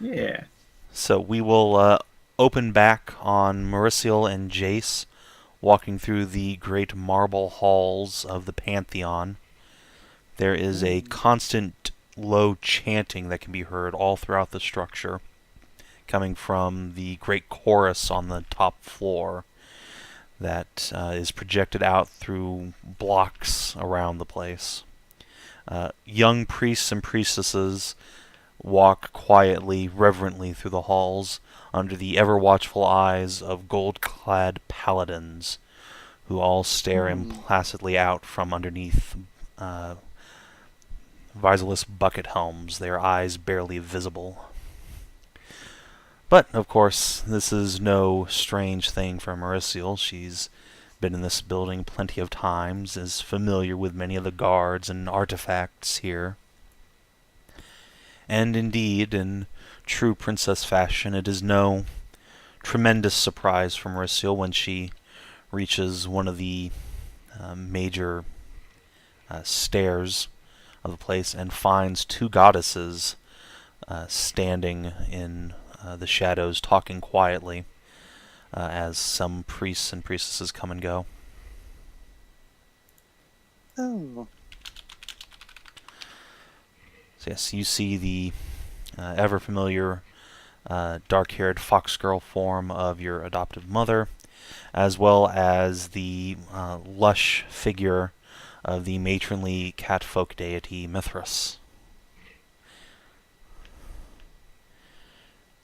Yeah. So we will open back on Merisiel and Jace walking through the great marble halls of the Pantheon. There is a Ooh. constant low chanting that can be heard all throughout the structure, coming from the great chorus on the top floor that is projected out through blocks around the place. Young priests and priestesses walk quietly, reverently through the halls under the ever-watchful eyes of gold-clad paladins who all stare implacidly out from underneath visorless bucket helms, their eyes barely visible. But, of course, this is no strange thing for Merisiel. She's been in this building plenty of times, is familiar with many of the guards and artifacts here. And indeed, in true princess fashion, it is no tremendous surprise for Merisiel when she reaches one of the major stairs of the place and finds two goddesses standing in the shadows, talking quietly as some priests and priestesses come and go. Oh. So yes, you see the ever-familiar dark-haired fox girl form of your adoptive mother, as well as the lush figure of the matronly catfolk deity Mithras.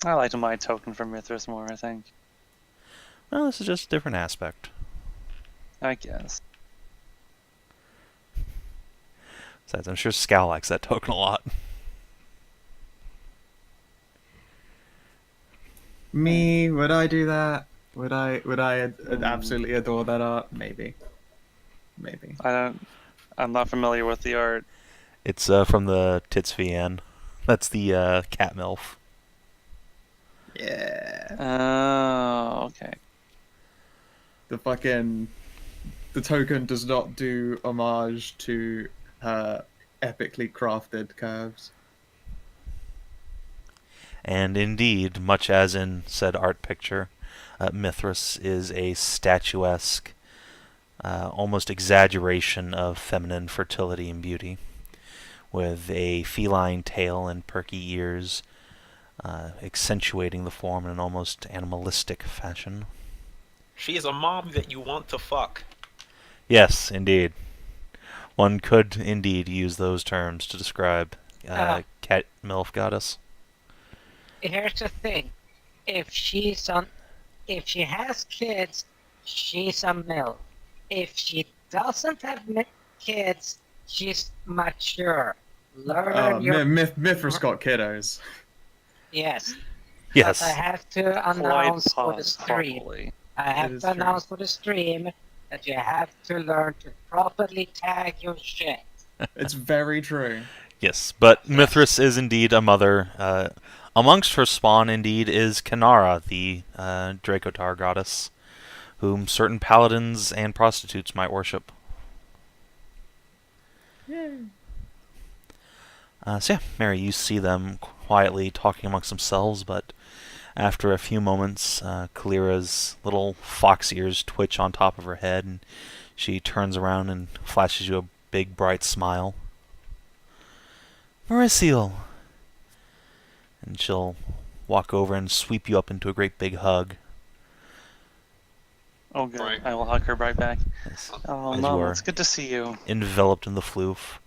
I liked my token from Mithras more, I think. Well, this is just a different aspect. I guess. Besides, I'm sure Skow likes that token a lot. Me, would I do that? Would I absolutely adore that art? Maybe. Maybe. I'm not familiar with the art. It's from the Tits VN. That's the cat MILF. Yeah. Oh, okay. The token does not do homage to her epically crafted curves. And indeed, much as in said art picture, Mithras is a statuesque, almost exaggeration of feminine fertility and beauty, with a feline tail and perky ears, accentuating the form in an almost animalistic fashion. She is a mom that you want to fuck. Yes, indeed. One could indeed use those terms to describe cat MILF goddess. Here's the thing: if she has kids, she's a MILF. If she doesn't have kids, she's mature. Learn your Mithras got kiddos. yes. Yes. But I have to announce for the stream. Probably. I have to announce for the stream that you have to learn to properly tag your shit. It's very true. Yes, but Mithras is indeed a mother. Amongst her spawn, indeed, is Kanara, the Dracotar goddess, whom certain paladins and prostitutes might worship. Yay. So yeah, Mary, you see them quietly talking amongst themselves, but after a few moments, Kalira's little fox ears twitch on top of her head, and she turns around and flashes you a big, bright smile. Merisiel! And she'll walk over and sweep you up into a great big hug. Oh, good. Right. I will hug her right back. Yes. Oh, As Mom, you are it's good to see you. enveloped in the floof.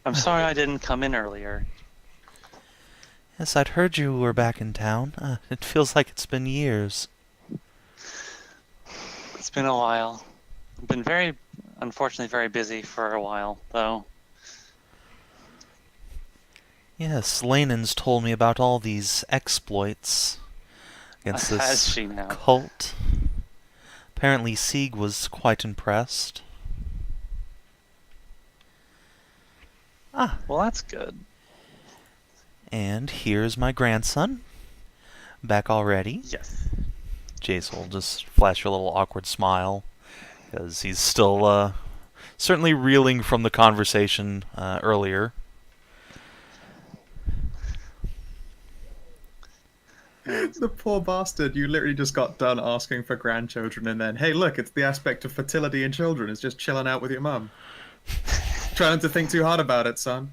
I'm sorry I didn't come in earlier. Yes, I'd heard you were back in town. It feels like it's been years. It's been a while. I've been unfortunately, very busy for a while, though. Yes, Lanen's told me about all these exploits against Has this she now? cult. Apparently Sieg was quite impressed. Well, that's good. And here's my grandson. Back already. Yes. Jace will just flash a little awkward smile, because he's still certainly reeling from the conversation earlier. The poor bastard, you literally just got done asking for grandchildren and then, hey look, it's the aspect of fertility in children, it's just chilling out with your mum. Try not to think too hard about it, son.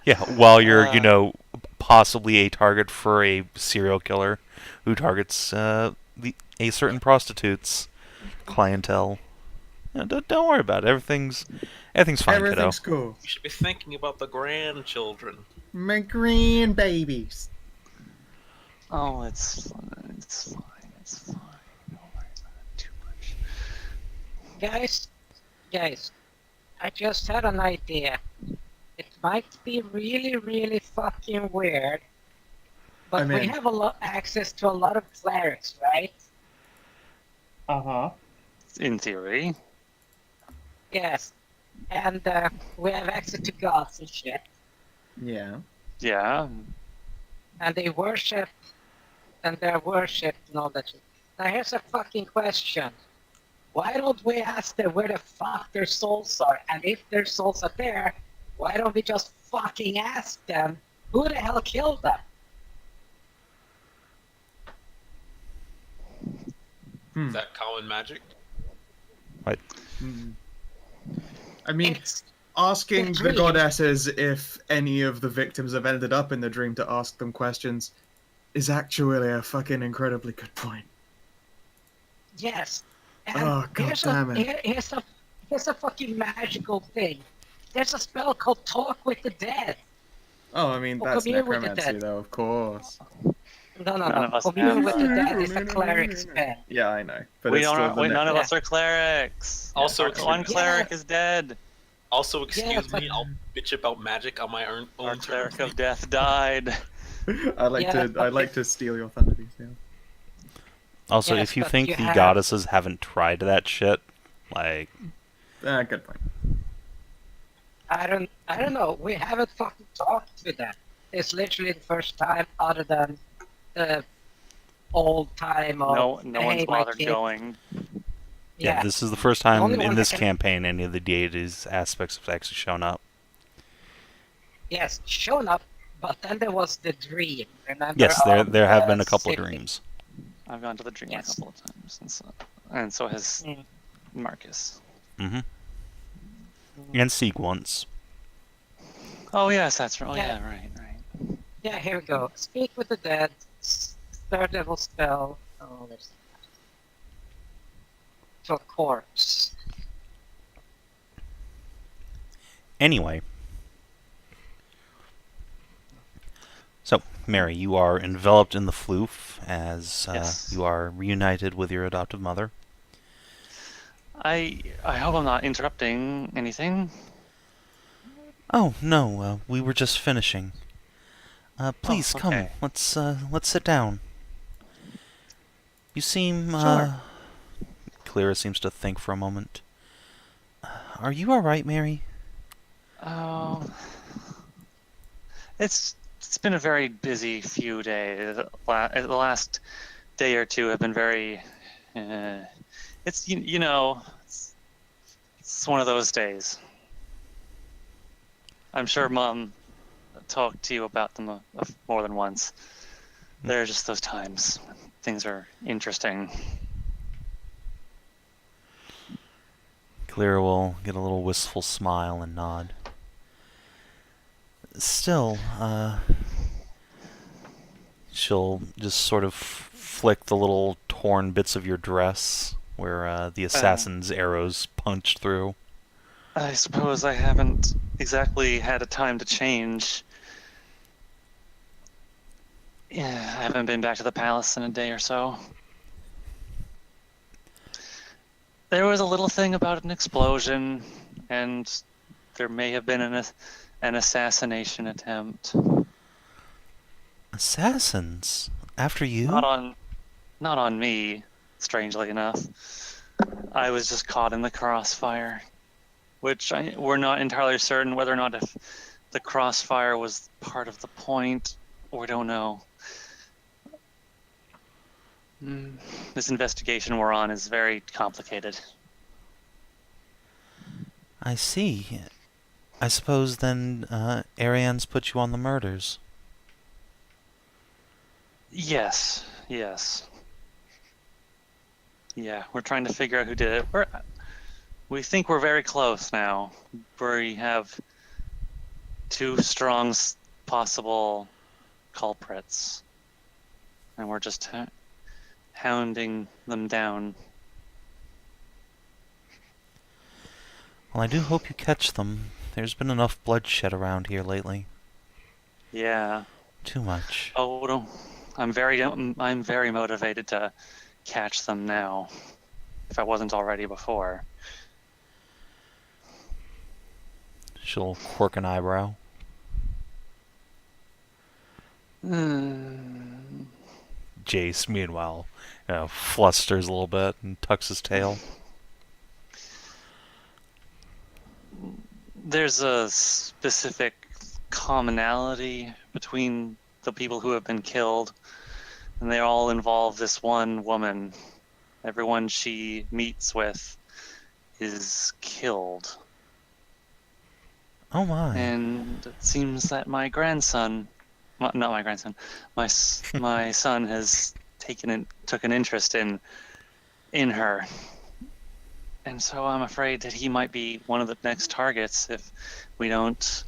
Yeah, while you're, possibly a target for a serial killer who targets a certain prostitute's clientele. Don't worry about it. Everything's fine, kiddo. Everything's cool. You should be thinking about the grandchildren. My green babies. Oh, it's fine. It's fine. It's fine. Don't worry about it too much. Guys, I just had an idea. It might be really, really fucking weird, but I'm we in. have access to a lot of clerics, right? Uh-huh. In theory. Yes. And we have access to gods and shit. Yeah. Yeah. And they worship, and they're worshipped and all that shit. Now here's a fucking question. Why don't we ask them where the fuck their souls are? And if their souls are there, why don't we just fucking ask them who the hell killed them? Is that common magic? Right. I mean, It's asking it's the really- goddesses if any of the victims have ended up in the dream to ask them questions is actually a fucking incredibly good point. Yes. And Oh, God damn it. Here's a fucking magical thing. There's a spell called Talk with the Dead. Oh, I mean, Or that's commune with the necromancy, dead. though, of course. No. None of us Commune have. with the Dead is a cleric spell. Yeah, I know. But We it's don't. still the None of Yeah. us are clerics. Also, One excuse- cleric is dead. Also, excuse but- me, I'll bitch about magic on my own Our terms. cleric of death died. I like to steal your thunder these days. Also, Yes, if you but think you the have- goddesses haven't tried that shit, like, Good point. I don't know. We haven't fucking talked with them. It's literally the first time, other than the old time of No hey, one's my bothered kid. going. yeah, this is the first The time only in one this that can- campaign any of the deities aspects have actually shown up. Yes, shown up, but then there was the dream. Remember? Yes, there have been a couple of city? dreams. I've gone to the dream Yes. a couple of times, and so has Mm. Marcus. Mm-hmm. And Seek once. Oh yes, that's right. Oh, Yeah. yeah, right. Yeah, here we go. Speak with the dead. Third level spell. Oh, there's to a corpse. Anyway. So, Mary, you are enveloped in the floof as Yes. you are reunited with your adoptive mother. I hope I'm not interrupting anything. Oh, no, we were just finishing. Please, come, okay. let's sit down. You seem, Sure. Clara seems to think for a moment. Are you alright, Mary? Oh, it's been a very busy few days. The last day or two have been very. It's it's one of those days. I'm sure Mom talked to you about them more than once. There are just those times when things are interesting. Clara will get a little wistful smile and nod. Still, she'll just sort of flick the little torn bits of your dress where the assassin's arrows punched through. I suppose I haven't exactly had a time to change. Yeah, I haven't been back to the palace in a day or so. There was a little thing about an explosion, and there may have been an assassination attempt. Assassins? After you? Not on me, strangely enough. I was just caught in the crossfire, which we're not entirely certain whether or not if the crossfire was part of the point. We don't know. This investigation we're on is very complicated. I see. I suppose then Ariane's put you on the murders. Yes, yes. Yeah, we're trying to figure out who did it. We think we're very close now. We have two strong possible culprits, and we're just hounding them down. Well, I do hope you catch them. There's been enough bloodshed around here lately. Yeah. Too much. Oh, no. I'm very motivated to catch them now, if I wasn't already before. She'll quirk an eyebrow. Jace, meanwhile, flusters a little bit and tucks his tail. There's a specific commonality between the people who have been killed, and they all involve this one woman. Everyone she meets with is killed. Oh my. And it seems that my grandson, not my grandson, my son has took an interest in her. And so I'm afraid that he might be one of the next targets if we don't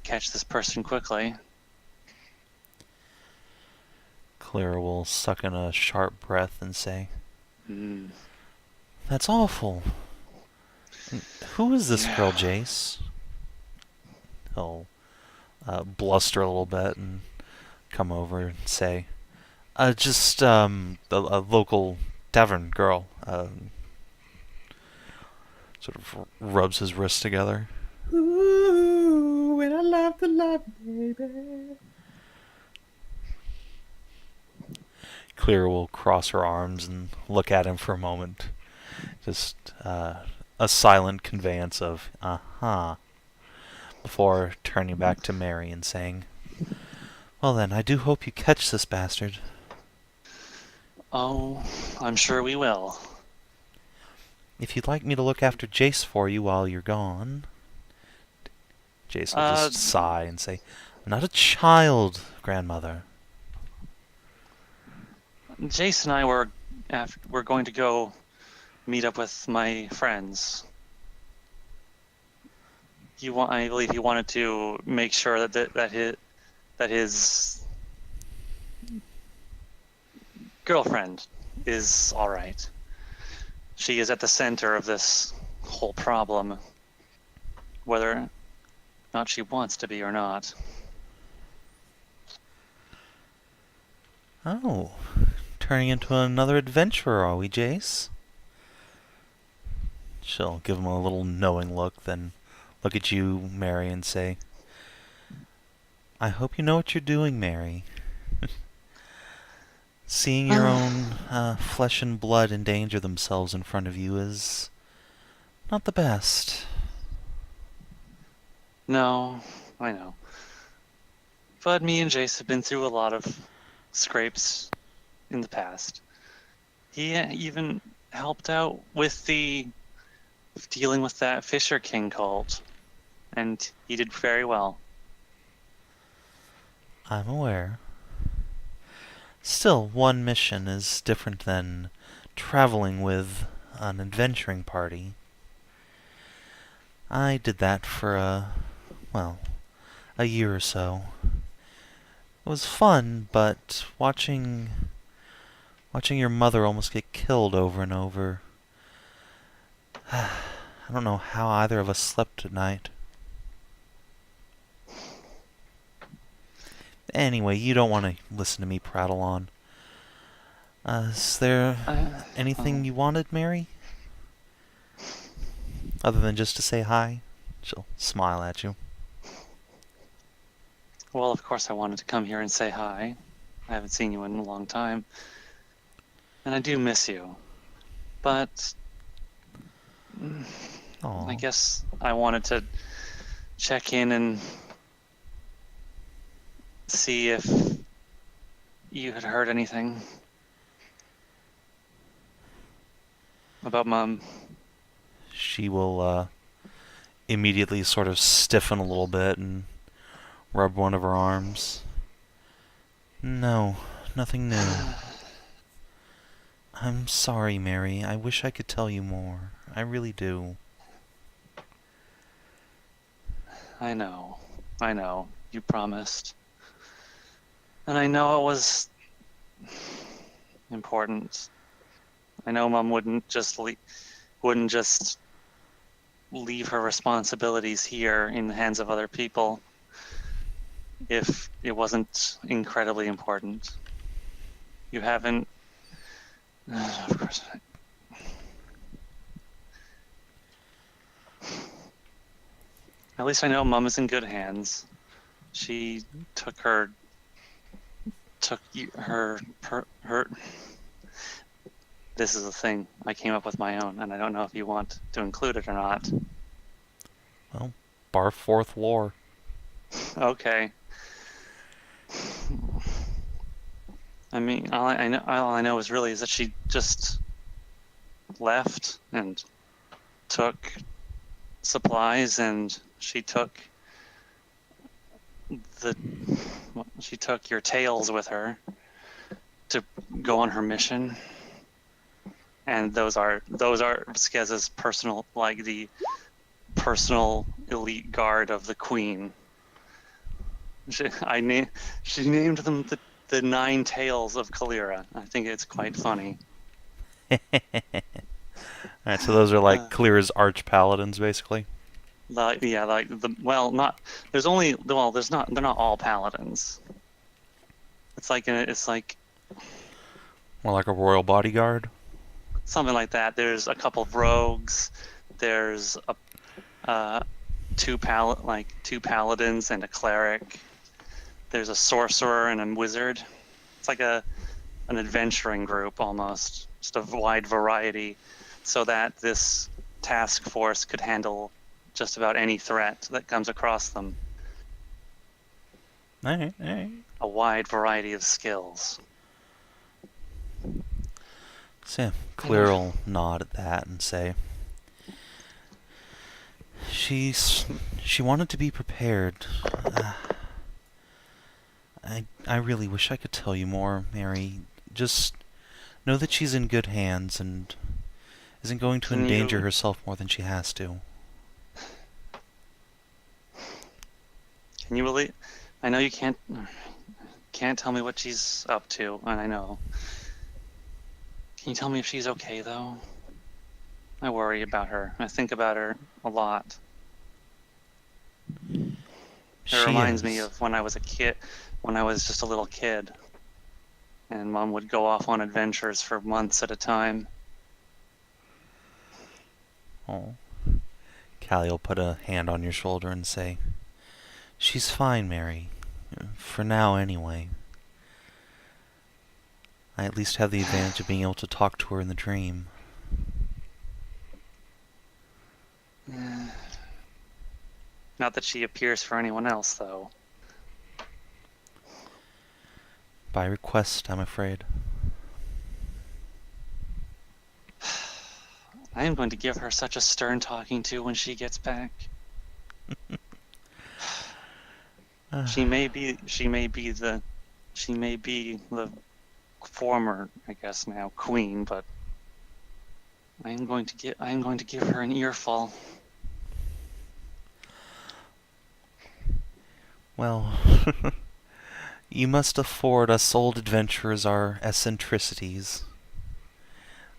catch this person quickly. Clara will suck in a sharp breath and say, Mm. That's awful. Who is this girl, Jace? He'll bluster a little bit and come over and say, just a local tavern girl. Sort of rubs his wrists together. Ooh, when I love the love, baby. Clear will cross her arms and look at him for a moment. Just a silent conveyance of, uh-huh, before turning back to Mary and saying, Well then, I do hope you catch this bastard. Oh, I'm sure we will. If you'd like me to look after Jace for you while you're gone... Jace will just sigh and say, I'm not a child, grandmother. Jace and I were going to go meet up with my friends. I believe he wanted to make sure that his girlfriend is all right. She is at the center of this whole problem, whether or not she wants to be or not. Oh, turning into another adventurer, are we, Jace? She'll give him a little knowing look, then look at you, Mary, and say, I hope you know what you're doing, Mary. Seeing your own flesh and blood endanger themselves in front of you is not the best. No, I know. But me and Jace have been through a lot of scrapes in the past. He even helped out with dealing with that Fisher King cult, and he did very well. I'm aware. Still, one mission is different than traveling with an adventuring party. I did that for a year or so. It was fun, but watching your mother almost get killed over and over, I don't know how either of us slept at night. Anyway, you don't want to listen to me prattle on. Is there anything you wanted, Mary? Other than just to say hi? She'll smile at you. Well, of course I wanted to come here and say hi. I haven't seen you in a long time. And I do miss you. But I guess I wanted to check in and see if you had heard anything about Mom. She will immediately sort of stiffen a little bit and rub one of her arms. No, Nothing new. I'm sorry, Mary. I wish I could tell you more. I really do. I know. You promised. And I know it was important. I know Mom wouldn't just leave her responsibilities here in the hands of other people if it wasn't incredibly important. You haven't... of course. At least I know Mom is in good hands. She took her... This is a thing I came up with my own, and I don't know if you want to include it or not. Well, bar fourth lore. Okay. I mean, all I know is that she just left and took supplies, and she took your tails with her to go on her mission. And those are Skeza's personal, like the personal elite guard of the queen. She named them the 9 tails of Kalira. I think it's quite funny. Alright, so those are like Kalira's arch paladins, basically. They're not all paladins. It's like More like a royal bodyguard. something like that. There's a couple of rogues. There's two paladins and a cleric. There's a sorcerer and a wizard. It's like an adventuring group almost, just a wide variety, so that this task force could handle just about any threat that comes across them. All right. A wide variety of skills. So, Kalira will nod at that and say, she wanted to be prepared. I really wish I could tell you more, Mary. Just know that she's in good hands and isn't going to endanger herself more than she has to. Can you believe? I know you can't tell me what she's up to, and I know. Can you tell me if she's okay, though? I worry about her. I think about her a lot. It reminds me of when I was a kid, when I was just a little kid, and Mom would go off on adventures for months at a time. Oh. Callie will put a hand on your shoulder and say, she's fine, Mary. For now, anyway. I at least have the advantage of being able to talk to her in the dream. Not that she appears for anyone else, though. By request, I'm afraid. I am going to give her such a stern talking to when she gets back. She may be the former, I guess now, queen, but I am going to give her an earful. Well, you must afford us old adventurers our eccentricities.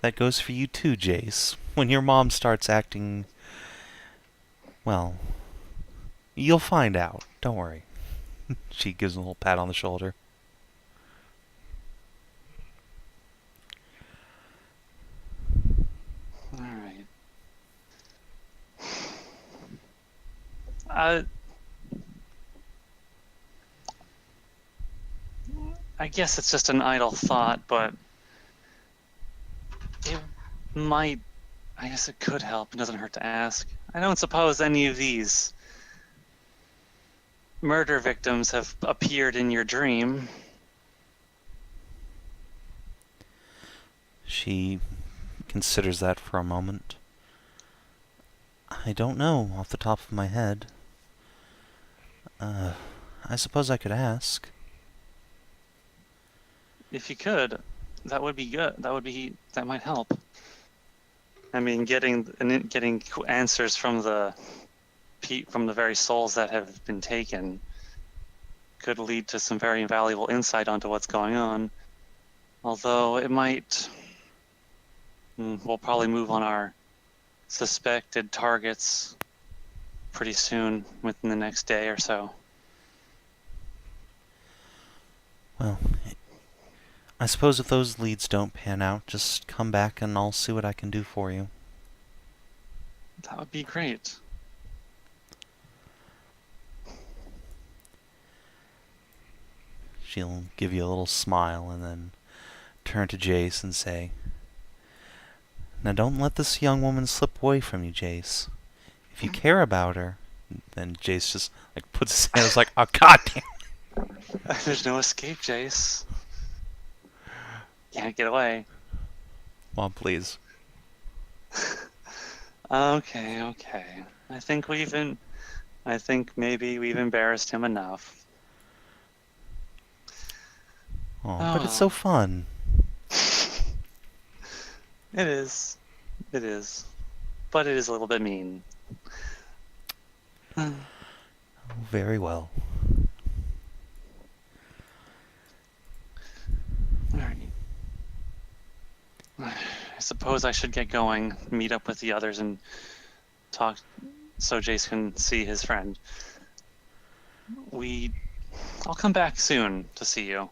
That goes for you too, Jace. When your mom starts acting... well, you'll find out. Don't worry. She gives him a little pat on the shoulder. Alright. I guess it's just an idle thought, but it might... I guess it could help. It doesn't hurt to ask. I don't suppose any of these murder victims have appeared in your dream. She considers that for a moment. I don't know off the top of my head. I suppose I could ask. if you could, that would be good. That might help. I mean, getting answers from the very souls that have been taken could lead to some very valuable insight onto what's going on. Although it might, we'll probably move on our suspected targets pretty soon, within the next day or so. Well, I suppose if those leads don't pan out, just come back and I'll see what I can do for you. That would be great. She'll give you a little smile and then turn to Jace and say, "Now don't let this young woman slip away from you, Jace. If you care about her," then Jace just like puts his hands like, "Oh goddamn!" There's no escape, Jace. Can't get away. Well, please. Okay. I think maybe we've embarrassed him enough. Oh, but it's so fun. It is. But it is a little bit mean. Very well. Alright. I suppose I should get going, meet up with the others, and talk so Jace can see his friend. I'll come back soon to see you.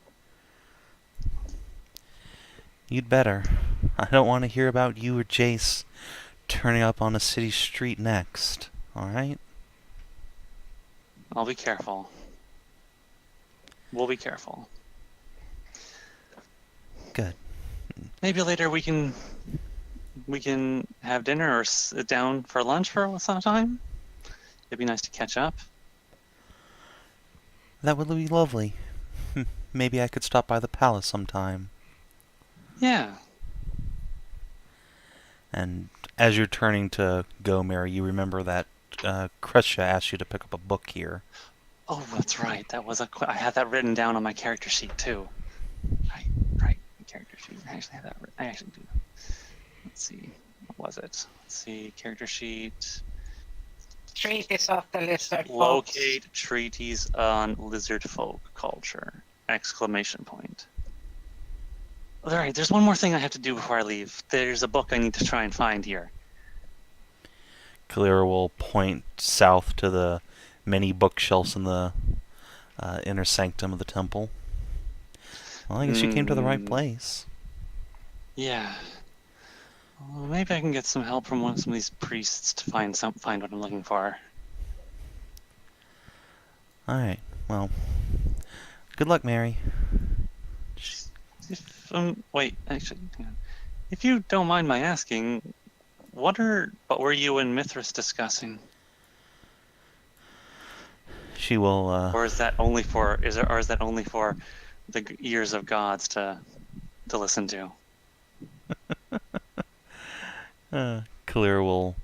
You'd better. I don't want to hear about you or Jace turning up on a city street next, alright? I'll be careful. We'll be careful. Good. Maybe later we can have dinner or sit down for lunch for some time. It'd be nice to catch up. That would be lovely. Maybe I could stop by the palace sometime. Yeah. And as you're turning to go, Mary, you remember that Kreshia asked you to pick up a book here. Oh, that's right. I had that written down on my character sheet too. Right. My character sheet. I actually have that. I actually do. Let's see. What was it? Let's see. Character sheet. Treatise of the lizard folks. Locate treatise on lizard folk culture! Exclamation point. All right. There's one more thing I have to do before I leave. There's a book I need to try and find here. Taeleer will point south to the many bookshelves in the inner sanctum of the temple. Well, I guess you came to the right place. Yeah. Well, maybe I can get some help from some of these priests to find what I'm looking for. Alright, well, good luck, Mary. Wait, actually, hang on. If you don't mind my asking, what were you and Mithras discussing? She will, Or is that only for the ears of gods to listen to? Taeleer will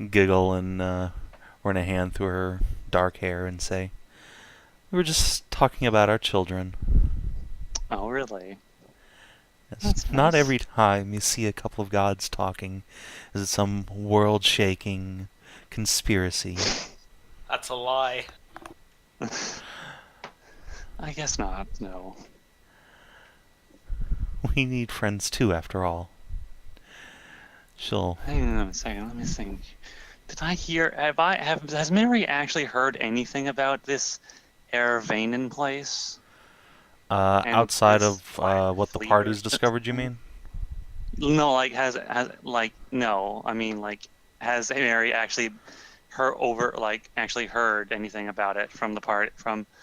giggle and run a hand through her dark hair and say, "We were just talking about our children." Oh, really? It's not every time you see a couple of gods talking is it some world-shaking conspiracy. That's a lie. I guess not, no. We need friends too, after all. Hang on a second, let me think. Did I hear, has Mary actually heard anything about this Ervainen place? Outside of what the parties discovered, you mean? No, no. I mean, has Mary actually heard anything about it from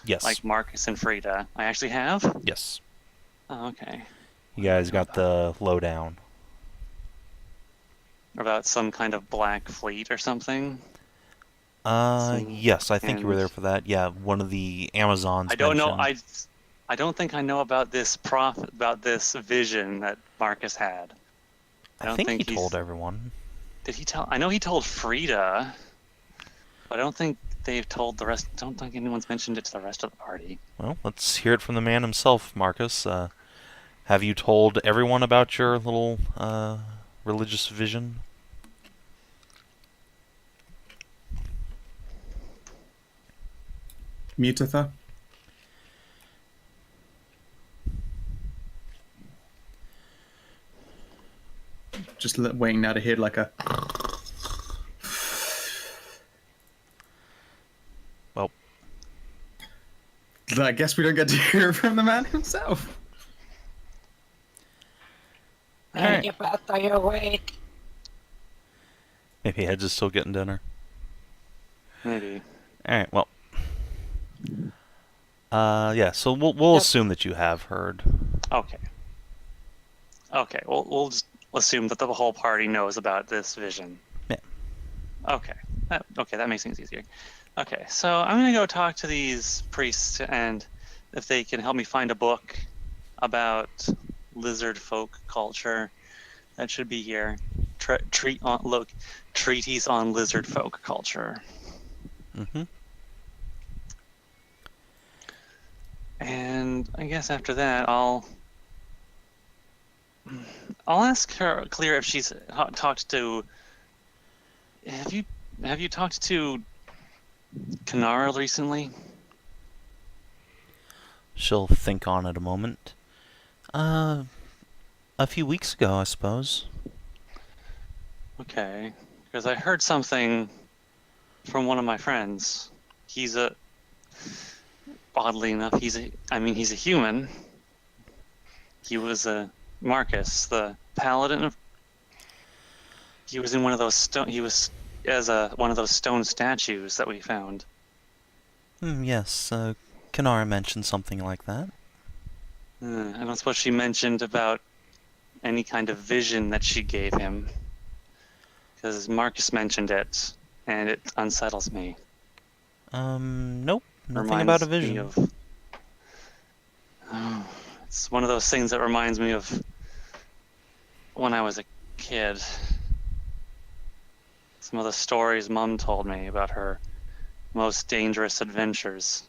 Yes. Marcus and Frida? I actually have? Yes. Oh, okay. You guys got the lowdown. About some kind of black fleet or something? Yes, I think you were there for that. Yeah, one of the Amazons I don't know. mentioned- I don't think I know about this vision that Marcus had. I think he told everyone. Did he tell? I know he told Frida, but I don't think they've told the rest. Don't think anyone's mentioned it to the rest of the party. Well, let's hear it from the man himself, Marcus. Have you told everyone about your little religious vision? Mutatha? Just waiting now to hear like a... Well, I guess we don't get to hear from the man himself. Hey, about your weight. maybe Hedge is still getting dinner. Maybe. Alright, well. Yeah, so we'll assume that you have heard. Okay. Okay, we'll just assume that the whole party knows about this vision. Yeah. Okay. That makes things easier. Okay, so I'm gonna go talk to these priests and if they can help me find a book about lizard folk culture. That should be here. Treatise on lizard folk culture. Mm-hmm. And I guess after that, I'll ask her, Clear, if she's talked to. Have you talked to Kanara recently? She'll think on it a moment. A few weeks ago, I suppose. Okay, because I heard something from one of my friends. Oddly enough, he's a human. He was a Marcus, the Paladin of. He was in one of those stone. He was one of those stone statues that we found. Yes, Kanara mentioned something like that. I don't suppose she mentioned about any kind of vision that she gave him. Because Marcus mentioned it, and it unsettles me. Nope. Nothing Reminds about a me vision. It's one of those things that reminds me of when I was a kid. Some of the stories Mum told me about her most dangerous adventures.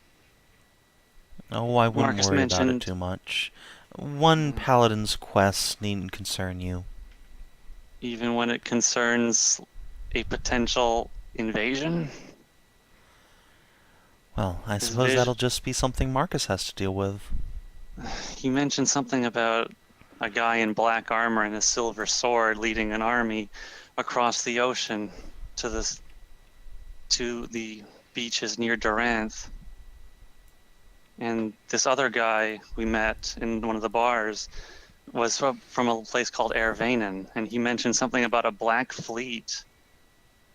Oh, I wouldn't Marcus worry about it mentioned- too much. One paladin's quest needn't concern you. Even when it concerns a potential invasion? Well, I His suppose vision- that'll just be something Marcus has to deal with. He mentioned something about a guy in black armor and a silver sword leading an army across the ocean to the beaches near Duranth. And this other guy we met in one of the bars was from a place called Ervanen, and he mentioned something about a black fleet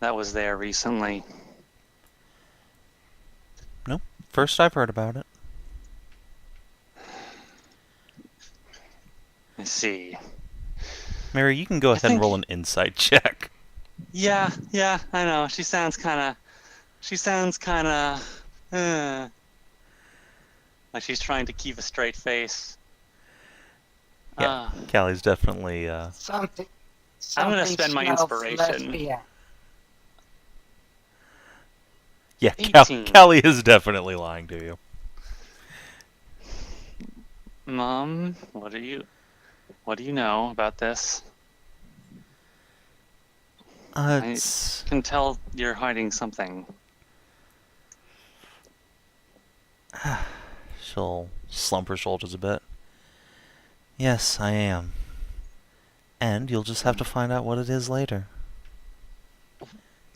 that was there recently. Nope. First I've heard about it. I see. Mary, you can go ahead and roll an insight check. Yeah, I know. She sounds kind of, like she's trying to keep a straight face. Yeah, Callie's definitely, Something. I'm gonna spend my smells inspiration. lesbian. yeah, 18. Callie is definitely lying to you. Mom, what do you know about this? I It's... can tell you're hiding something. She'll slump her shoulders a bit. Yes, I am. And you'll just have to find out what it is later.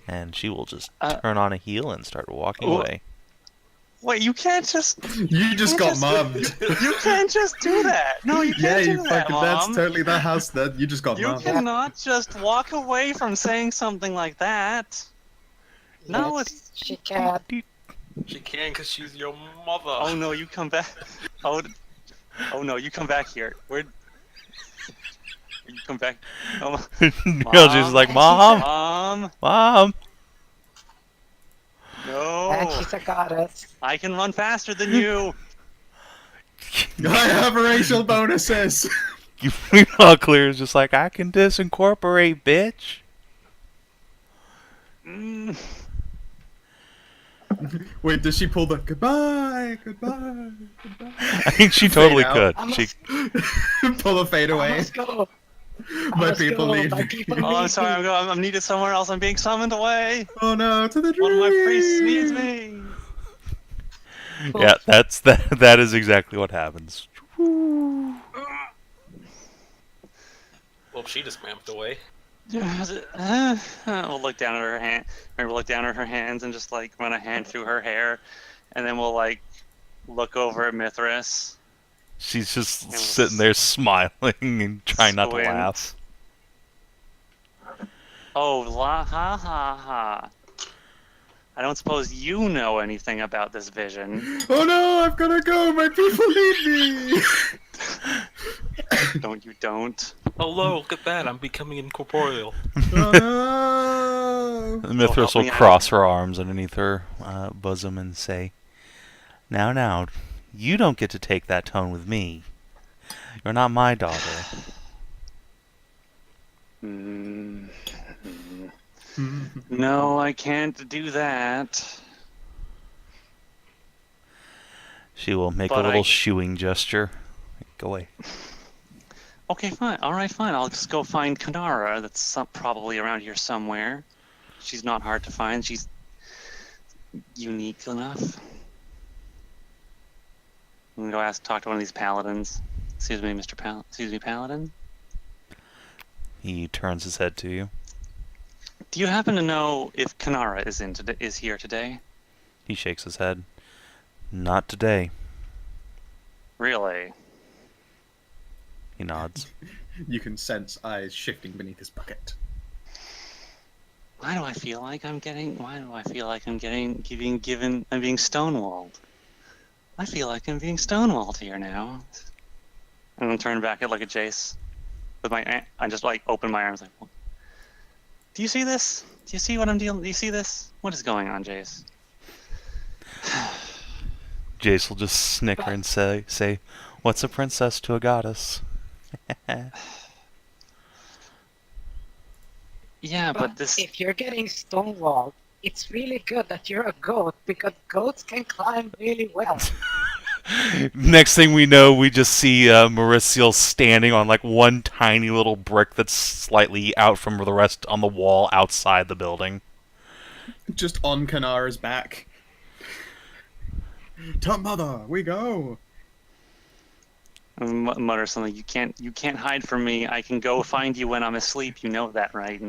And she will just turn on a heel and start walking away. Wait, you can't just. You just got mugged. You can't just do that. No, you Yeah, can't you do that, fucking. Mom. That's totally the house that you just got You mugged. cannot just walk away from saying something like that. No, Yes, she can. She can because she's your mother. Oh no, you come back. Oh no, you come back here. You come back. Oh, No, she's like, Mom! Mom! No. And she's a goddess. I can run faster than you. I have racial bonuses. All clear is just like, I can disincorporate, bitch. Mm. Wait, does she pull the goodbye? I think she totally Fade could. out. She Pull a fade away. Let's go. My Let's people go. leave My me. people Oh, I'm leave sorry. me. I'm needed somewhere else. I'm being summoned away. Oh no, to the dream. One of my priests needs me. Yeah, that is exactly what happens. Well, she just ramped away. We'll look down at her hand. Or we'll look down at her hands and just like run a hand through her hair, and then we'll like look over at Mithras. She's just sitting there smiling and trying not to Squint. laugh. Oh, la ha ha ha. I don't suppose you know anything about this vision. Oh no, I've gotta go. My people need me. Don't you don't? Oh, look at that! I'm becoming incorporeal. Oh no. Mithras help will me out. cross her arms underneath her bosom and say, Now, you don't get to take that tone with me. You're not my daughter. No, I can't do that. She will make But a little I- shooing gesture. Go away. Okay, fine. All right, fine. I'll just go find Kanara. That's probably around here somewhere. She's not hard to find. She's unique enough. I'm gonna go talk to one of these paladins. Excuse me, Excuse me, Paladin. He turns his head to you. Do you happen to know if Kanara is here today? He shakes his head. Not today. Really? He nods. You can sense eyes shifting beneath his bucket. Why do I feel like I'm being stonewalled? I feel like I'm being stonewalled here now. I'm gonna turn back and look at Jace. I just like open my arms like, what? Do you see this? Do you see what I'm dealing? Do you see this? What is going on, Jace? Jace will just snicker and say, What's a princess to a goddess? Yeah, but But this. if you're getting stonewalled, it's really good that you're a goat because goats can climb really well. Next thing we know, we just see Merisiel standing on like one tiny little brick that's slightly out from the rest on the wall outside the building. Just on Kanara's back. To mother, we go. Mutter something. You can't hide from me. I can go find you when I'm asleep. You know that, right?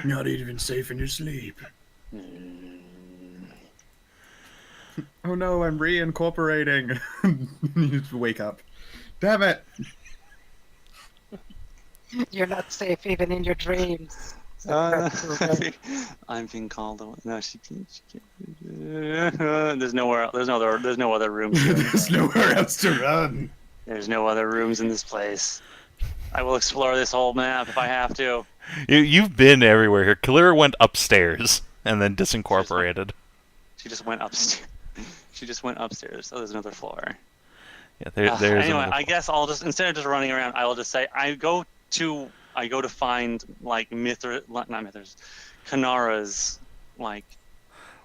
Not even safe in your sleep. Oh no, I'm reincorporating. You just wake up. Damn it! You're not safe even in your dreams. I'm being called. No, she can't. There's no other rooms here. There's nowhere else to run. There's no other rooms in this place. I will explore this whole map if I have to. You've been everywhere here. Kalir went upstairs and then disincorporated. She just went upstairs. She just went upstairs. So there's another floor. Yeah, there's Anyway, another I guess I'll just, instead of just running around, I will just say I go to find like Kanara's like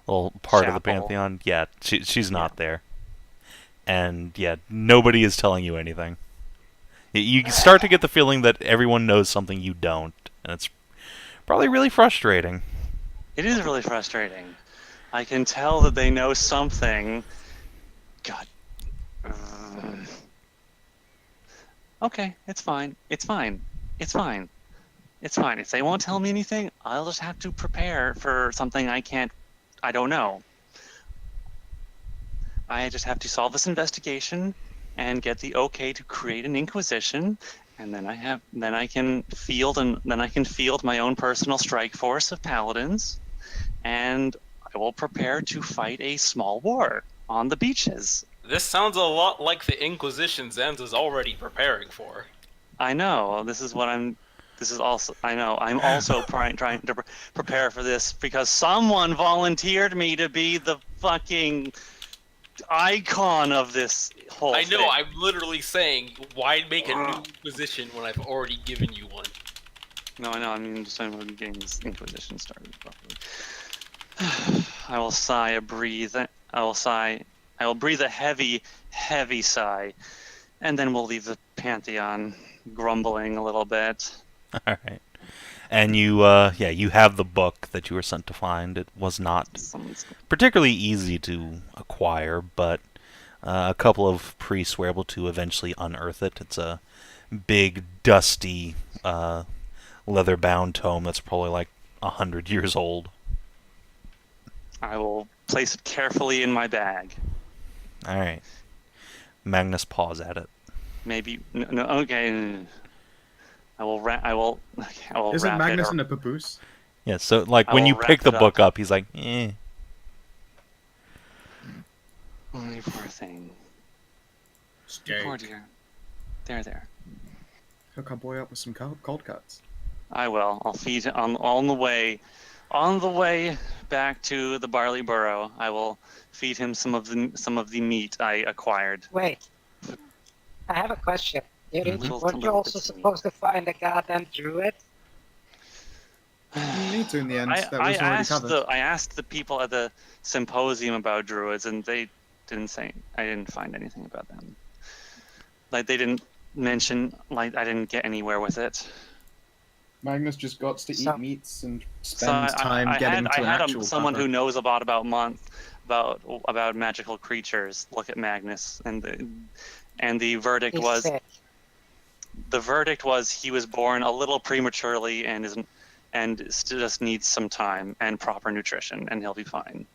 little part of the chapel. Pantheon. Yeah, she's not there. And yeah, nobody is telling you anything. You start to get the feeling that everyone knows something you don't, and it's probably really frustrating. It is really frustrating. I can tell that they know something. God. Okay, it's fine. It's fine. It's fine. It's fine. If they won't tell me anything, I'll just have to prepare for something I don't know. I just have to solve this investigation and get the okay to create an inquisition, and then I can field my own personal strike force of paladins, and I will prepare to fight a small war on the beaches. This sounds a lot like the Inquisition Zanza's already preparing for. I know. I know. I'm also trying to prepare for this because someone volunteered me to be the fucking icon of this whole I know, thing. I'm literally saying, why make a new Inquisition when I've already given you one? No, I know. I mean, just talking about getting this Inquisition started properly. I will sigh a breathe. I will breathe a heavy, heavy sigh, and then we'll leave the Pantheon, grumbling a little bit. All right. And you have the book that you were sent to find. It was not Someone's particularly easy to acquire, but a couple of priests were able to eventually unearth it. It's a big, dusty, leather-bound tome that's probably like 100 years old. I will place it carefully in my bag. All right. Magnus paws at it. Maybe no. Okay. I will Isn't wrap Magnus it. in a papoose? Yeah, so like I when will you wrap pick the it book up. up, he's like, eh. Oh, you poor thing. Poor dear. There. Hook our boy up with some cold cuts. I will. I'll feed it on the way. On the way back to the barley burrow, I will feed him some of the meat I acquired. Wait. I have a question. Weren't you also supposed to find a goddamn druid? You need to in the end. That was I already covered. asked the people at the symposium about druids, and they didn't say. I didn't find anything about them. Like they didn't mention. Like I didn't get anywhere with it. Magnus just got to So- eat meats and So spend time getting to an actual someone who barber. knows about magical creatures look at Magnus, and the verdict He's was sick. he was born a little prematurely and just needs some time and proper nutrition, and he'll be fine.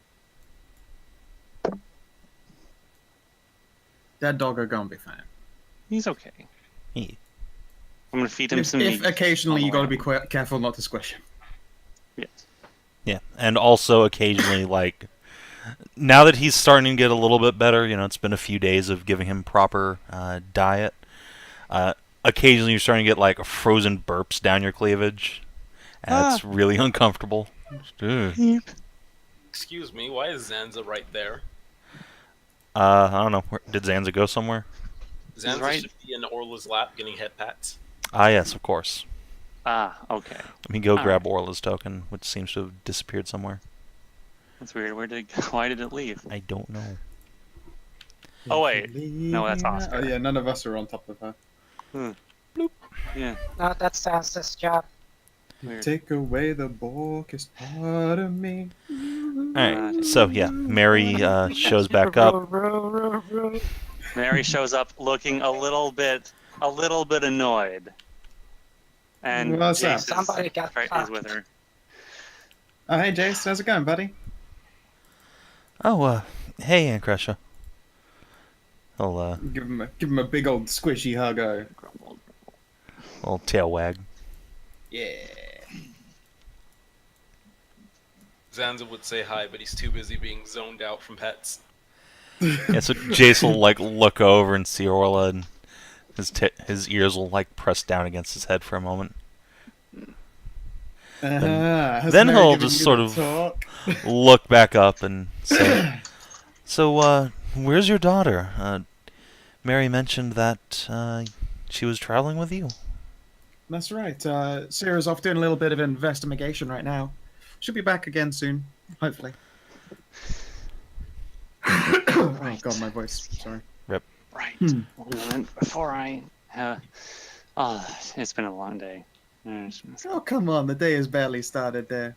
That dog are gonna be fine. He's okay. He. I'm gonna feed him If some meat. occasionally on you the gotta way. be careful not to squish him. Yes. Yeah, and also occasionally, like, now that he's starting to get a little bit better, it's been a few days of giving him proper diet. Occasionally you're starting to get, like, frozen burps down your cleavage. And it's really uncomfortable. Ugh. Excuse me, why is Zanza right there? I don't know. Did Zanza go somewhere? Zanza right. should be in Orla's lap getting head pats. Ah, yes, of course. Okay. Let me go All grab Orla's token, which seems to have disappeared somewhere. That's weird. Why did it leave? I don't know. Oh wait. No, that's Oscar. Oh yeah, none of us are on top of her. Yeah. No, that's Sansa's job. Weird. Take away the bulkiest part of me. Alright, so yeah, Mary shows back up. Mary shows up looking a little bit annoyed. And What's up? Jace Somebody got is fucked. with her. Oh hey Jace, how's it going, buddy? Oh, hey, Aunt Kreshia. I'll, Give him a big old squishy huggo. Grumbled. little tail wag. Yeah. Zanza would say hi, but he's too busy being zoned out from pets. Yeah, so Jace will, like, look over and see Orla, and his ears will, like, press down against his head for a moment. Has then Mary he'll given just you sort the of talk? look back up and say, So, where's your daughter? Mary mentioned that she was traveling with you. That's right. Sarah's off doing a little bit of investigation right now. She'll be back again soon, hopefully. Oh god, my voice. Sorry. Right. One moment before I. It's been a long day. Oh come on, the day has barely started there.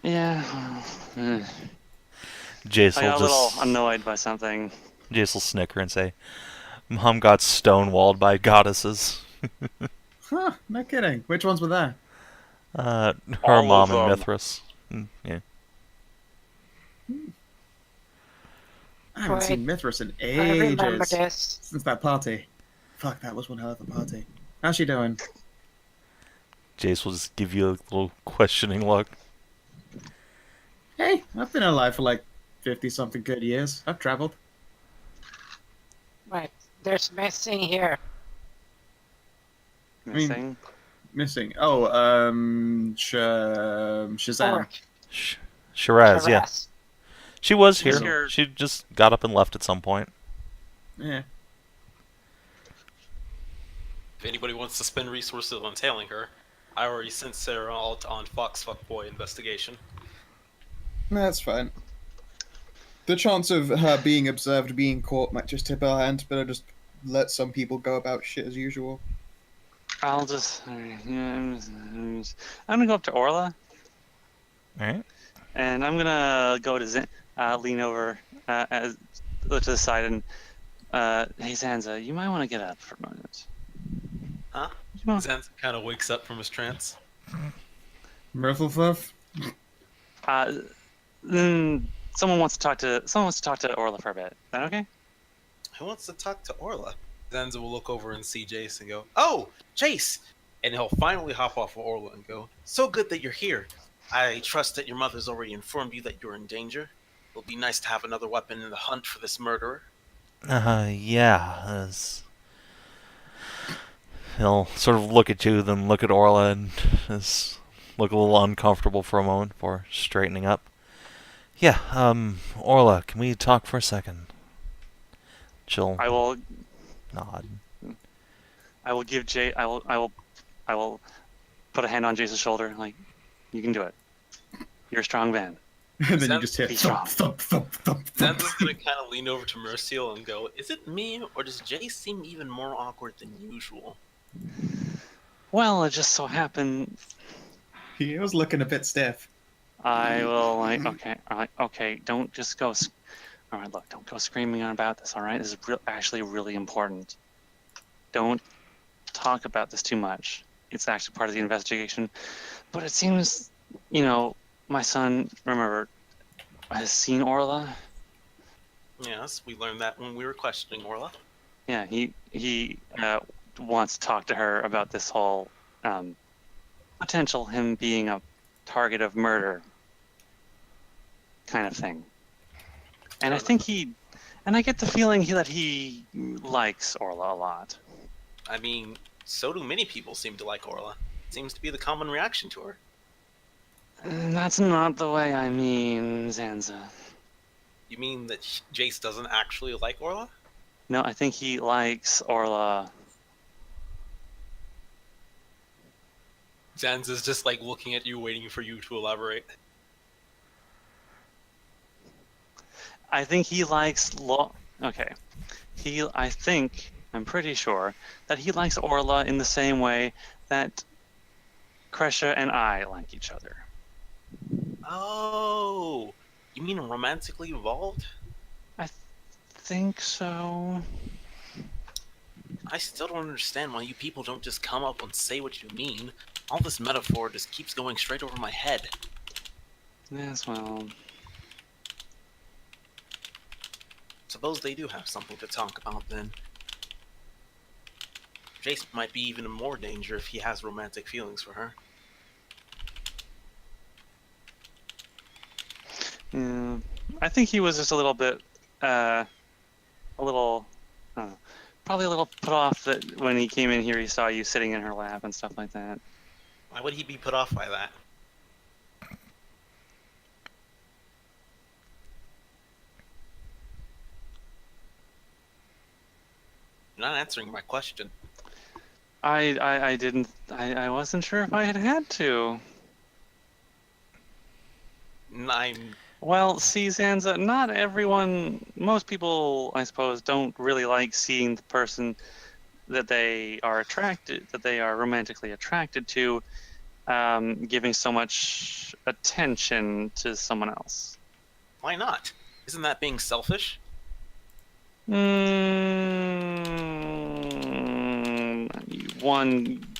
Yeah. Jace I got a will little just annoyed by something. Jace will snicker and say, Mom got stonewalled by goddesses. Huh, no kidding. Which ones were there? Her All mom of and them. Mithras. Yeah. I haven't Wait. seen Mithras in I remember ages. this. Since that party. Fuck, that was one hell of a party. How's she doing? Jace will just give you a little questioning look. Hey, I've been alive for like 50-something good years. I've traveled. Right. There's missing here. mean- Missing. Missing. Oh, Shazam. Orc. Shiraz, yeah. Harass. She was She's here. here. She just got up and left at some point. Yeah. If anybody wants to spend resources on tailing her, I already sent Sarah out on Fox Fuckboy investigation. That's fine. The chance of her being observed, being caught, might just tip her hand. Better just let some people go about shit as usual. I'll just. I'm gonna go up to Orla, All right. and I'm gonna go to lean over look to the side and hey Zanza, you might want to get up for a moment. Huh? You know, Zanza kind of wakes up from his trance. Merthilfluff? Someone wants to talk to Orla for a bit. Is that okay? Who wants to talk to Orla? Zanza will look over and see Jace and go, "Oh, Jace!" And he'll finally hop off of Orla and go, "So good that you're here. I trust that your mother's already informed you that you're in danger. It'll be nice to have another weapon in the hunt for this murderer." Yeah. He'll sort of look at you, then look at Orla, and look a little uncomfortable for a moment before straightening up. Yeah, Orla, can we talk for a second? She'll I will. nod. I will give Jay. I will put a hand on Jace's shoulder. Like, you can do it. You're a strong man. And then you just hear Be thump, thump, thump, thump, thump. Zanza's gonna kind of lean over to Merisiel and go, "Is it me, or does Jace seem even more awkward than usual?" Well, it just so happened. He was looking a bit stiff. I will. Like, okay. All right. Okay. Don't just go. All right. Look. Don't go screaming on about this. All right. This is actually really important. Don't talk about this too much. It's actually part of the investigation. But it seems, my son, remember, has seen Orla. Yes, we learned that when we were questioning Orla. Yeah, he wants to talk to her about this whole potential him being a target of murder kind of thing. And I think I get the feeling that he likes Orla a lot. I mean, so do many people seem to like Orla. It seems to be the common reaction to her. That's not the way I mean, Zanza. You mean that Jace doesn't actually like Orla? No, I think he likes Orla. Zanza's just like looking at you, waiting for you to elaborate. I think he likes Okay. I'm pretty sure that he likes Orla in the same way that Kreshia and I like each other. Oh, you mean romantically involved? I think so. I still don't understand why you people don't just come up and say what you mean. All this metaphor just keeps going straight over my head. Yes, well... Suppose they do have something to talk about then. Jace might be even in more danger if he has romantic feelings for her. Yeah, I think he was just a little bit, probably a little put off that when he came in here he saw you sitting in her lap and stuff like that. Why would he be put off by that? You're not answering my question. I wasn't sure if I had to. Well, see, Zanza, most people, I suppose, don't really like seeing the person that they are romantically attracted to, giving so much attention to someone else. Why not? Isn't that being selfish?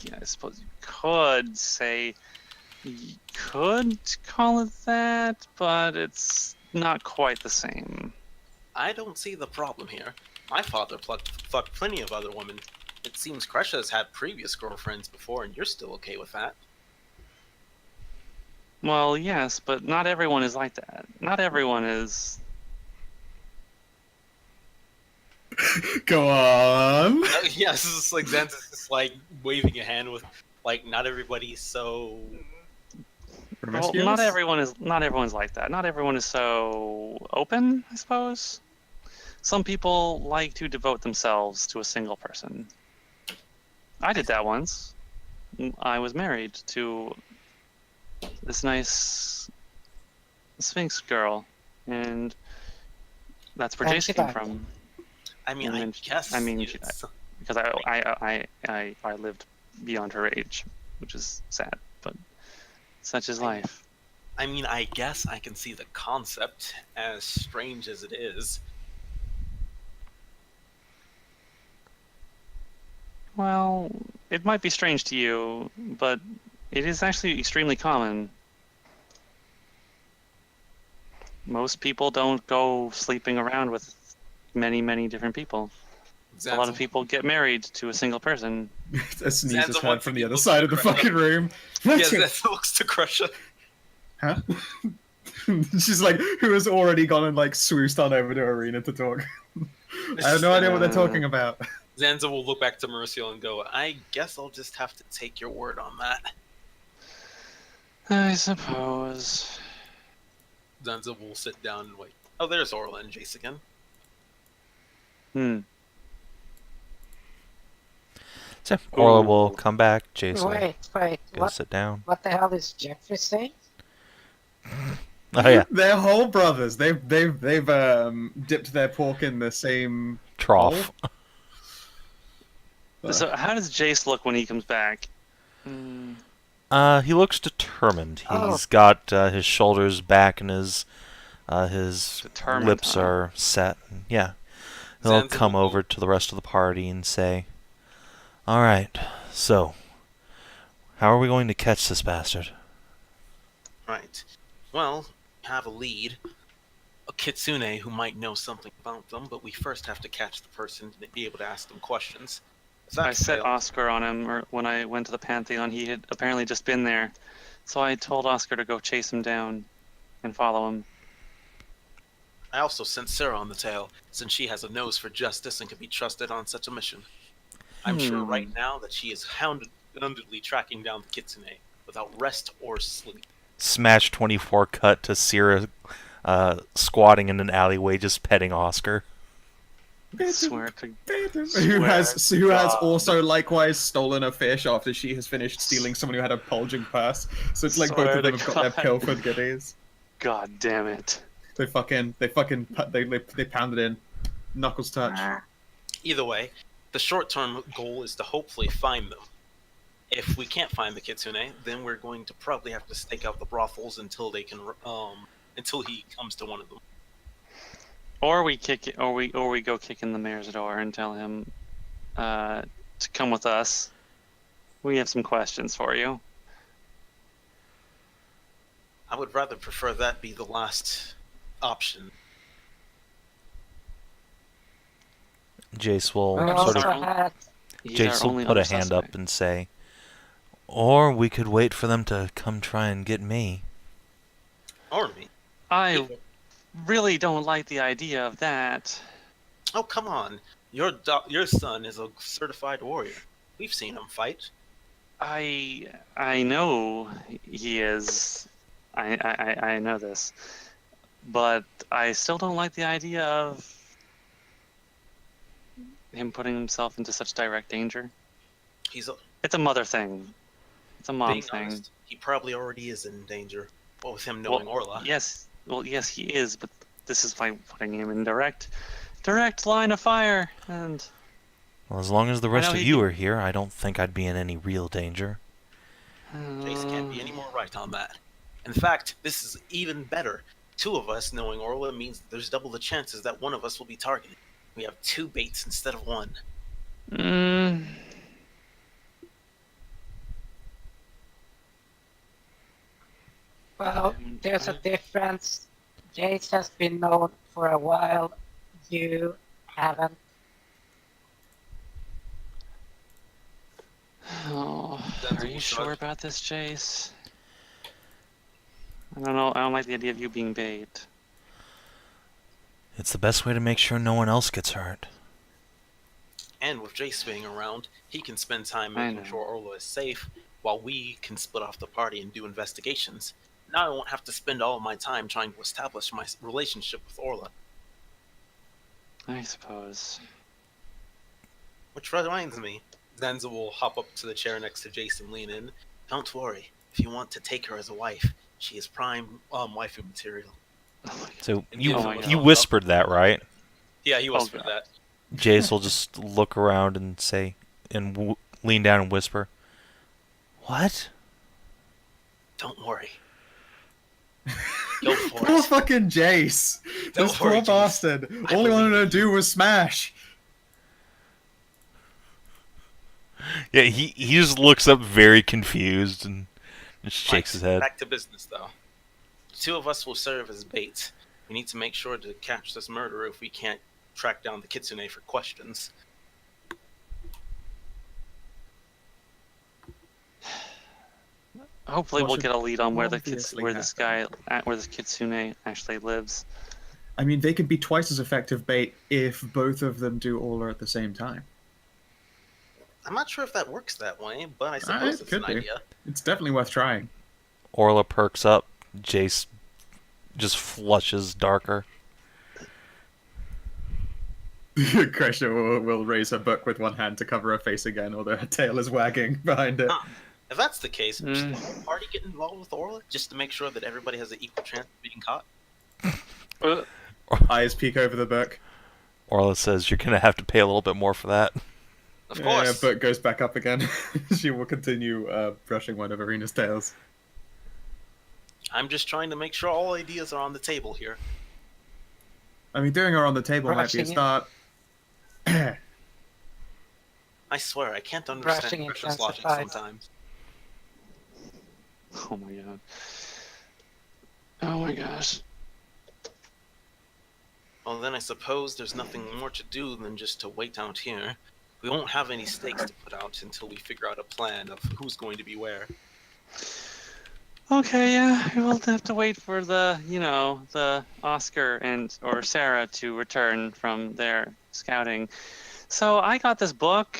I suppose you could say, you could call it that, but it's not quite the same. I don't see the problem here. My father fucked plenty of other women. It seems Kreshia has had previous girlfriends before, and you're still okay with that. Well, yes, but not everyone is like that. Not everyone is... Go on. Yes, this is like Zanza's just like waving a hand with like not everybody's so. Well, not everyone's like that. Not everyone is so open, I suppose. Some people like to devote themselves to a single person. I did that once. I was married to this nice Sphinx girl, and that's where Jace came from. I mean, And I then guess. I mean, it's- because I lived beyond her age, which is sad, but such is life. I mean, I guess I can see the concept, as strange as it is. Well, it might be strange to you, but it is actually extremely common. Most people don't go sleeping around with many, many different people. A lot of Zanza- people get married to a single person. A sneeze is Zanza heard wants from to the be other looked side at of the Kreshia. fucking room. Yeah, Zanza looks to Kreshia. Huh? She's like, who has already gone and like swoosed on over to Arena to talk. I have no idea what they're talking about. Zanza will look back to Merisiel and go, I guess I'll just have to take your word on that. I suppose. Zanza will sit down and wait. Oh, there's Orla and Jace again. Hmm. So Orla Ooh. will come back. Jace will Wait, go sit down. what the hell is Jeffrey saying? Oh yeah, They're whole brothers. They've dipped their pork in the same trough. So how does Jace look when he comes back? He looks determined. Oh. He's got his shoulders back and his Determined, lips huh? are set. Yeah, he'll Zanza come will- over to the rest of the party and say, "All right, so how are we going to catch this bastard?" Right. Well, we have a lead. A kitsune who might know something about them, but we first have to catch the person to be able to ask them questions. If that I set fails- Oscar on him when I went to the Pantheon. He had apparently just been there. So I told Oscar to go chase him down and follow him. I also sent Sarah on the tail, since she has a nose for justice and can be trusted on such a mission. I'm sure right now that she is houndedly tracking down the kitsune without rest or sleep. Smash 24 cut to Sierra squatting in an alleyway just petting Oscar. I swear to who has God. also likewise stolen a fish after she has finished stealing someone who had a bulging purse. So it's like both Swear of them to have got their God. pilfered goodies. God damn it. They pounded in, knuckles touch. Either way, the short-term goal is to hopefully find them. If we can't find the kitsune, then we're going to probably have to stake out the brothels until they can, until he comes to one of them. Or we kick it, or we go kick in the mayor's door and tell him to come with us. We have some questions for you. I would rather prefer that be the last option. Jace will We I'm sort also of sorry. had He's our Jace will only put a other hand up suspect. and say, "Or we could wait for them to come try and get me." Or me. I really don't like the idea of that. Oh, come on. Your son is a certified warrior. We've seen him fight. I know he is. I know this, but I still don't like the idea of him putting himself into such direct danger. He's a, It's a mother thing. It's a mom being thing. honest, he probably already is in danger. But with him knowing Orla. Yes. Well, yes, he is, but this is by putting him in direct line of fire, and Well, as long as the rest know of he you can- are here, I don't think I'd be in any real danger. Jace can't be any more right on that. In fact, this is even better. Two of us knowing Orla means there's double the chances that one of us will be targeted. We have two baits instead of one. Well, there's a difference. Jace has been known for a while. You haven't. Oh, That's are a you good sure shot. about this, Jace? I don't know. I don't like the idea of you being bait. It's the best way to make sure no one else gets hurt. And with Jace being around, he can spend time I making know. sure Orla is safe, while we can split off the party and do investigations. Now I won't have to spend all of my time trying to establish my relationship with Orla. I suppose. Which reminds me, Zanza will hop up to the chair next to Jace and lean in. Don't worry, if you want to take her as a wife, she is prime waifu material. So And you oh my God. you whispered that, right? Yeah, he Oh, whispered God. that. Jace will just look around and say, and lean down and whisper, "What?" Don't worry. Go for Poor it. fucking Jace. Don't This worry, poor Jace. bastard. I All he wanted believe to do was smash. Yeah, he just looks up very confused and just shakes his head. Back to business, though. The two of us will serve as bait. We need to make sure to catch this murderer if we can't track down the Kitsune for questions. Hopefully, Well, we'll should get a lead on where obviously where this Kitsune actually lives. I mean, they could be twice as effective bait if both of them do Aura at the same time. I'm not sure if that works that way, but I suppose It it's could an be. idea. It's definitely worth trying. Orla perks up. Jace just flushes darker. Kreshia will raise her book with one hand to cover her face again, although her tail is wagging behind it. If that's the case, should the whole party get involved with Orla just to make sure that everybody has an equal chance of being caught? Eyes peek over the book. Orla says, "You're gonna have to pay a little bit more for that." Of course. Yeah, book goes back up again. She will continue brushing one of Arena's tails. I'm just trying to make sure all ideas are on the table here. I mean, doing her on the table might be a Brushing it. start. I swear, I can't Brushing understand Kresh's logic intensifies. sometimes. Oh my god. Oh my gosh. Well, then I suppose there's nothing more to do than just to wait out here. We won't have any stakes to put out until we figure out a plan of who's going to be where. Okay, yeah, we'll have to wait for the Oscar or Sarah to return from their scouting. So I got this book.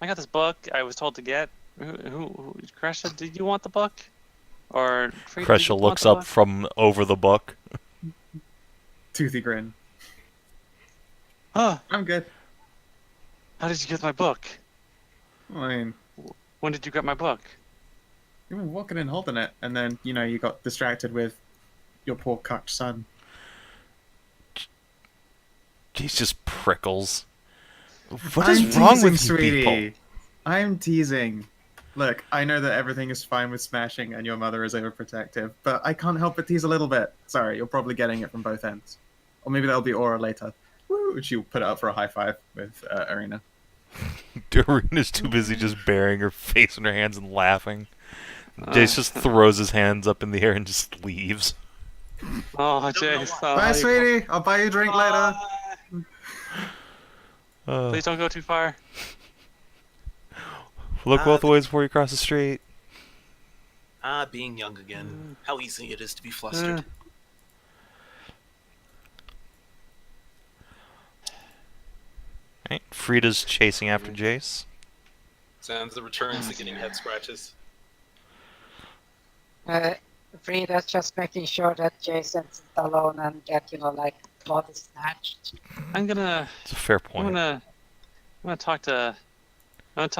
I was told to get. Who Kreshia, did you want the book? Or Frida, did you Kreshia want looks the up book? from over the book. Toothy grin. Huh, I'm good. how did you get my book? I mean, When did you get my book? you were walking in holding it, and then, you got distracted with your poor cucked son. He's just prickles. What is wrong teasing, with you sweetie. people? I'm teasing. Look, I know that everything is fine with smashing and your mother is overprotective, but I can't help but tease a little bit. Sorry, you're probably getting it from both ends. Or maybe that'll be Aura later. Woo! She'll put it up for a high five with Arena. Dorena's too busy just burying her face in her hands and laughing. Jace just throws his hands up in the air and just leaves. Oh, Jace. Bye, sweetie. I'll buy you a drink later. Please don't go too far. Look both ways before you cross the street. Being young again. How easy it is to be flustered. Right. Frida's chasing after Jace. Zanza returns to getting head scratches. Frida's just making sure that Jason's alone and get, body snatched. I'm gonna It's a fair point. I'm gonna talk to Marcus.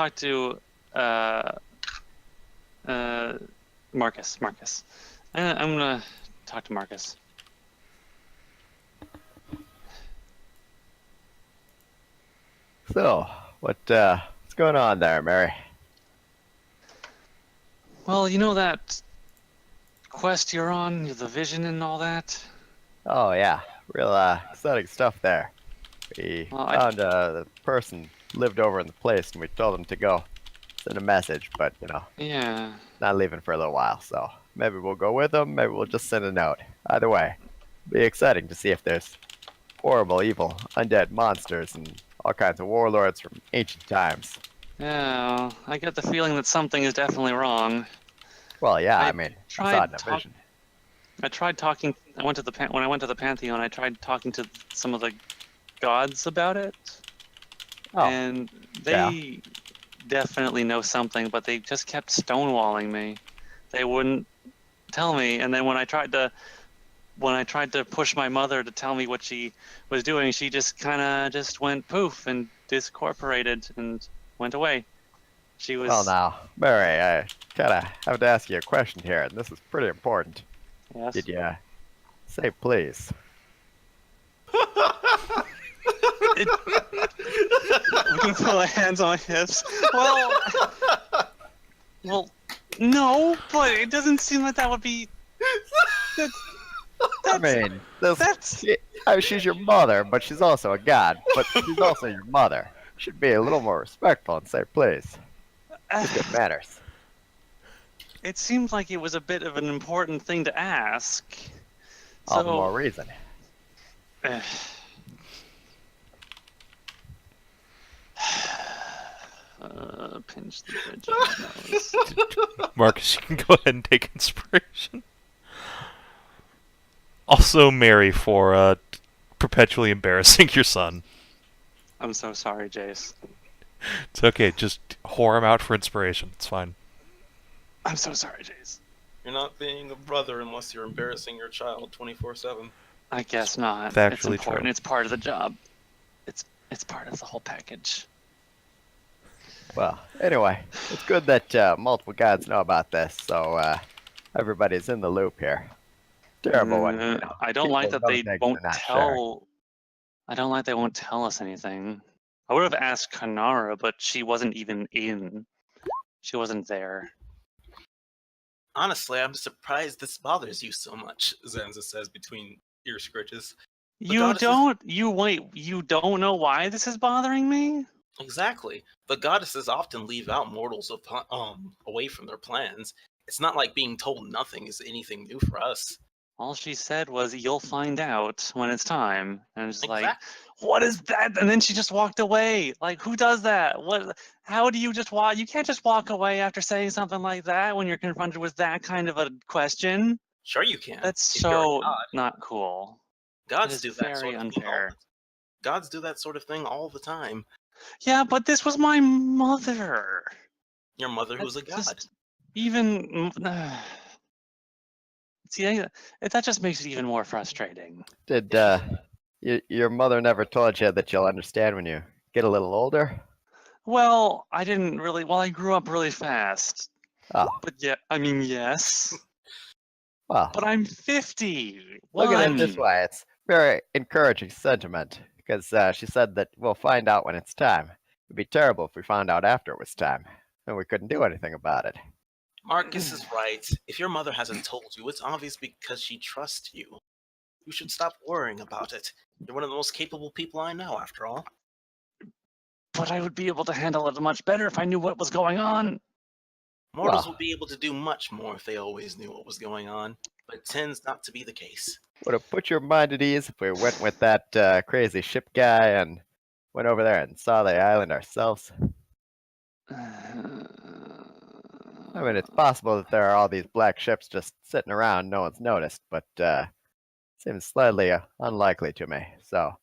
I'm gonna talk to Marcus. So, what's going on there, Mary? Well, you know that quest you're on, the vision and all that? Oh yeah, real exciting stuff there. We Well, found the person lived over in the place, and we told him to go send a message, but Yeah. not leaving for a little while. So maybe we'll go with him. Maybe we'll just send a note. Either way, be exciting to see if there's horrible, evil, undead monsters and all kinds of warlords from ancient times. Yeah, well, I get the feeling that something is definitely wrong. Well, yeah, I I mean, I tried saw it in a talk- vision. I tried talking. When I went to the Pantheon, I tried talking to some of the gods about it, Oh, and they definitely know something, but they just kept stonewalling me. They wouldn't tell me, and then when I tried to push my mother to tell me what she was doing, she just kind of just went poof and discorporated and went away. She was. well now, Mary, I kinda have to ask you a question here, and this is pretty important. Yes. Did you say please? I'm gonna put my hands on my hips. Well, no, but it doesn't seem like that would be. I mean, That's. she's your mother, but she's also a god. But she's also your mother. You should be a little more respectful and say please. It's good manners. It seemed like it was a bit of an important thing to ask. All the more reason. Pinch the bridge of my nose. Marcus, you can go ahead and take inspiration. Also, Mary, for perpetually embarrassing your son. I'm so sorry, Jace. It's okay, just whore him out for inspiration. It's fine. I'm so sorry, Jace. You're not being a brother unless you're embarrassing your child 24/7. I guess not. It's actually it's important. true. It's part of the job. It's part of the whole package. Well, anyway, it's good that multiple gods know about this, so everybody's in the loop here. Terrible one. You know, I don't like people that know they things won't they're not tell. sharing. I don't like they won't tell us anything. I would have asked Kanara, but she wasn't even in. She wasn't there. Honestly, I'm surprised this bothers you so much, Zanza says between ear scritches. You goddesses- don't. You don't know why this is bothering me? Exactly. The goddesses often leave out mortals away from their plans. It's not like being told nothing is anything new for us. All she said was, "You'll find out when it's time," and it's like, Exact- "What is that?" And then she just walked away. Like, who does that? What? How do you just walk? You can't just walk away after saying something like that when you're confronted with that kind of a question. Sure you can. That's if you're a so god. not cool. Gods is do that very sort of unfair. thing. Gods do that sort of thing all the time. Yeah, but this was my mother. Your mother who's a That's god. just even. See, that just makes it even more frustrating. Did your mother never told you that you'll understand when you get a little older? Well, I didn't really. Well, I grew up really fast. Oh, But yeah, I mean, yes. well, But I'm 50. look at it this One. way. It's very encouraging sentiment, because she said that we'll find out when it's time. It'd be terrible if we found out after it was time, and we couldn't do anything about it. Marcus is right. If your mother hasn't told you, it's obvious because she trusts you. You should stop worrying about it. You're one of the most capable people I know, after all. But I would be able to handle it much better if I knew what was going on. Mortals Well. would be able to do much more if they always knew what was going on, but it tends not to be the case. Would have put your mind at ease if we went with that crazy ship guy and went over there and saw the island ourselves. I mean, it's possible that there are all these black ships just sitting around, no one's noticed, but seems slightly unlikely to me. So,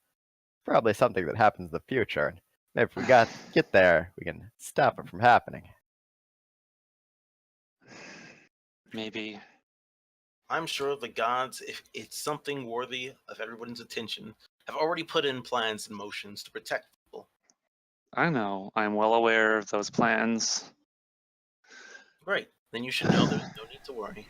probably something that happens in the future. And maybe if we get there, we can stop it from happening. Maybe. I'm sure the gods, if it's something worthy of everyone's attention, have already put in plans and motions to protect people. I know. I'm well aware of those plans. Great. Then you should know there's no need to worry.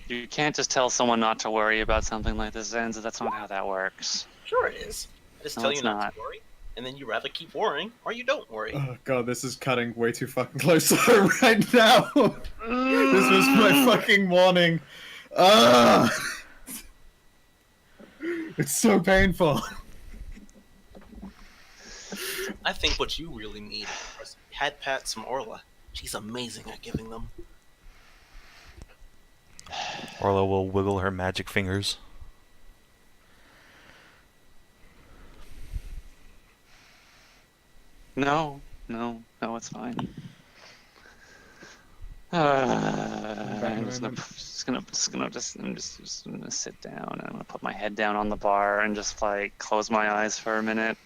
You can't just tell someone not to worry about something like this, Zanza. That's not how that works. Sure it is. I just No, tell you it's not not. to worry, and then you rather keep worrying, or you don't worry. Oh god, this is cutting way too fucking close to her right now. This was my fucking morning. It's so painful. I think what you really need is head pats from Orla. She's amazing at giving them. Orla will wiggle her magic fingers. No, it's fine. I'm just gonna sit down and I'm gonna put my head down on the bar and just like close my eyes for a minute.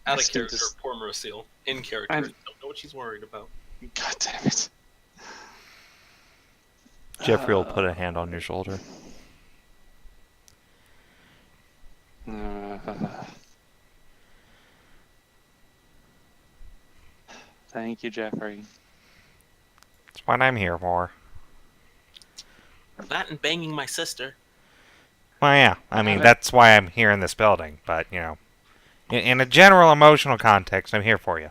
Out I of still character, just- poor Merisiel. In character, I'm- don't know what she's worried about. God damn it. Jeffrey will put a hand on your shoulder. Thank you, Jeffrey. That's what I'm here for. That and banging my sister. Well, yeah. I mean, Okay. that's why I'm here in this building. But, you know, in a general emotional context, I'm here for you.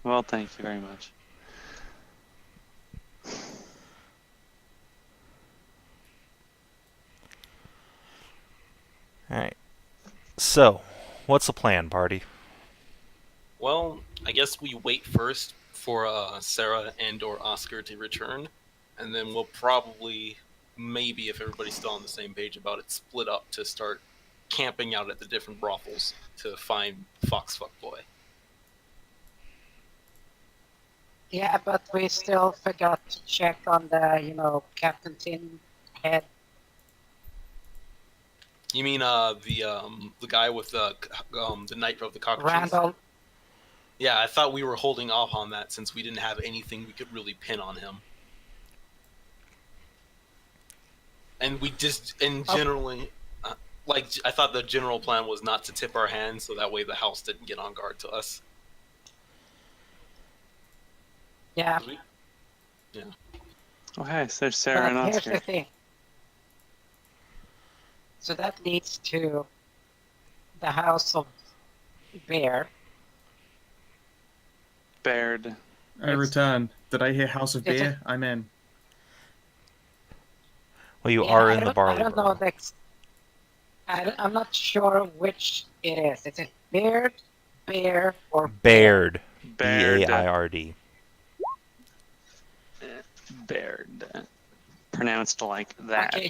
Well, thank you very much. Alright. So, what's the plan, party? Well, I guess we wait first for Sarah and/or Oscar to return, and then we'll probably, maybe if everybody's still on the same page about it, split up to start camping out at the different brothels to find Fox Fuckboy. Yeah, but we still forgot to check on the, Captain Tin head. You mean the guy with the Knight of the Cockatoos? Randall. Yeah, I thought we were holding off on that since we didn't have anything we could really pin on him. And we just, and generally, I thought the general plan was not to tip our hands, so that way the house didn't get on guard to us. Yeah. Yeah. Okay, so there's Sarah and But here's Oscar. the thing. So that leads to the House of Bear. Baird. I return. Did I hear House of It's a- Beer? I'm in. Well, you Yeah, are I in the don't- barley I don't know. burrow. I'm not sure which it is. Is it Beard, Bear, or Baird. Baird. B-A-I-R-D. Baird. Pronounced like that. Okay,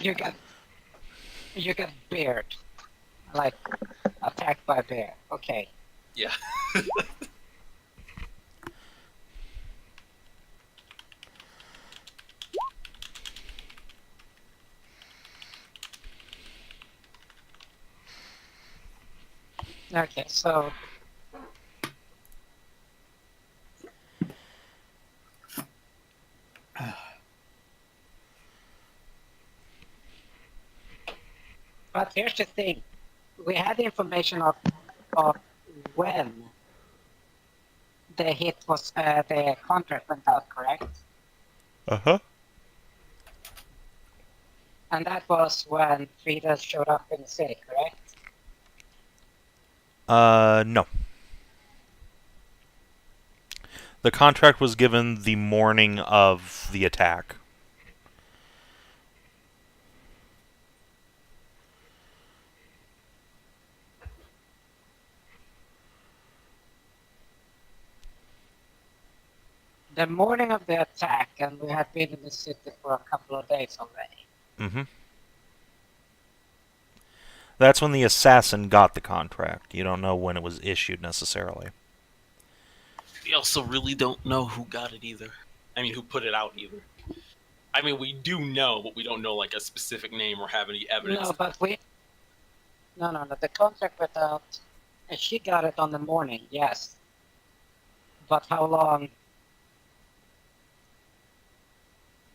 you got Beard. Like attacked by bear. Okay. Yeah. Okay, so but here's the thing. We had information of when the hit was the contract went out, correct? Uh-huh. And that was when Frida showed up in the city, correct? No. The contract was given the morning of the attack. The morning of the attack, and we had been in the city for a couple of days already. Mm-hmm. That's when the assassin got the contract. You don't know when it was issued necessarily. We also really don't know who got it either. I mean, who put it out either. I mean, we do know, but we don't know like a specific name or have any evidence. No, but No. The contract went out, and she got it on the morning, yes. But how long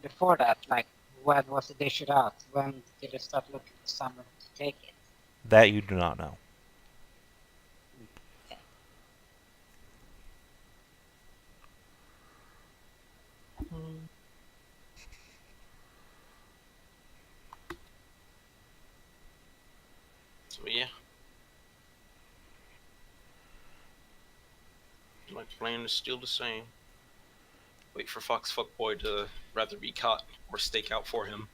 before that? Like, when was it issued out? When did they start looking for someone to take it? That you do not know. So yeah. My plan is still the same. Wait for Fox Fuckboy to rather be caught or stake out for him.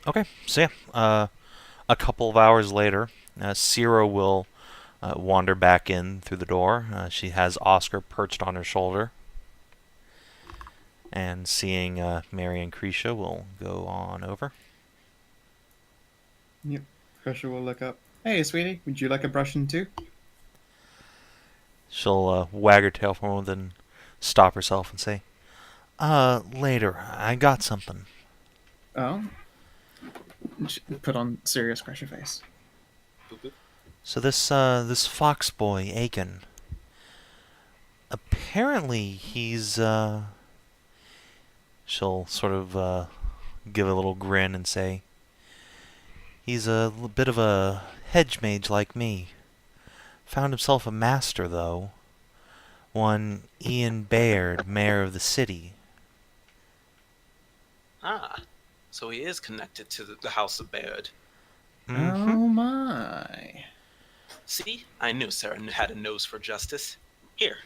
Okay, so yeah. A couple of hours later, Ciro will wander back in through the door. She has Oscar perched on her shoulder. And seeing Mary and Kreshia will go on over. Yep. Kreshia will look up. Hey, sweetie, would you like a brushing too? She'll wag her tail for a moment, then stop herself and say, later. I got something. Oh? She put on serious Kreshia face. So this fox boy, Aiken, apparently he's, she'll sort of give a little grin and say, he's a bit of a hedge mage like me. Found himself a master, though. One Ian Baird, mayor of the city. Ah. So he is connected to the House of Baird. Mm-hmm. Oh my. See, I knew Sarah had a nose for justice. Here.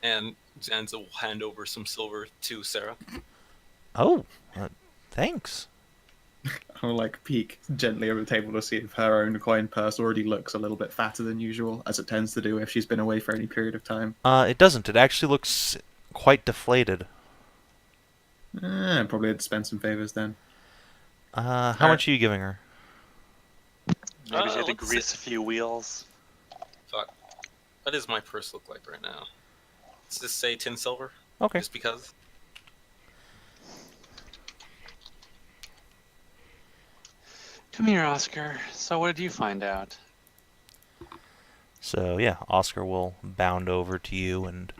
And Zanza will hand over some silver to Sarah. Oh, thanks. I'll like peek gently over the table to see if her own coin purse already looks a little bit fatter than usual, as it tends to do if she's been away for any period of time. It doesn't. It actually looks quite deflated. Probably had to spend some favors then. How much are you giving her? Maybe she had to let's grease a few wheels. Fuck. What does my purse look like right now? Let's just say 10 silver. Okay. Just because. Come here, Oscar. So what did you find out? So yeah, Oscar will bound over to you, and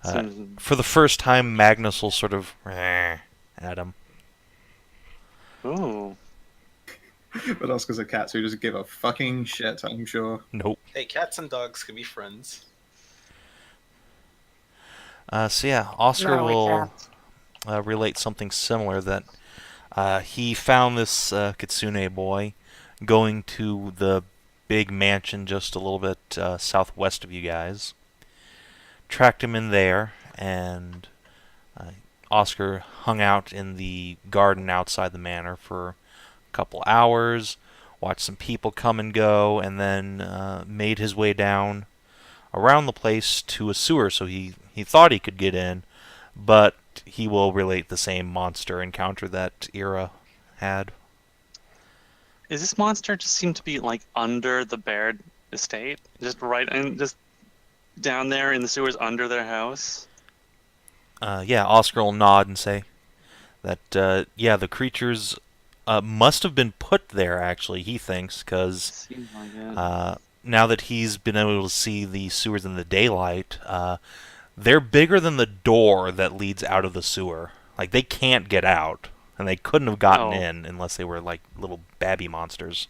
Some- for the first time, Magnus will sort of at him. Ooh. But Oscar's a cat, so he doesn't give a fucking shit, I'm sure. Nope. Hey, cats and dogs can be friends. So yeah, Oscar No, we will can't. relate something similar, that he found this Kitsune boy going to the big mansion just a little bit southwest of you guys. Tracked him in there, and Oscar hung out in the garden outside the manor for a couple hours, watched some people come and go, and then made his way down around the place to a sewer. So he thought he could get in, but he will relate the same monster encounter that Ira had. Is this monster just seem to be like under the Baird estate? Just right and just down there in the sewers under their house? Yeah, Oscar will nod and say that, yeah, the creatures must have been put there, actually, he thinks, because Seems like it. now that he's been able to see the sewers in the daylight, they're bigger than the door that leads out of the sewer. Like, they can't get out, and they couldn't have gotten Oh. in unless they were, like, little babby monsters.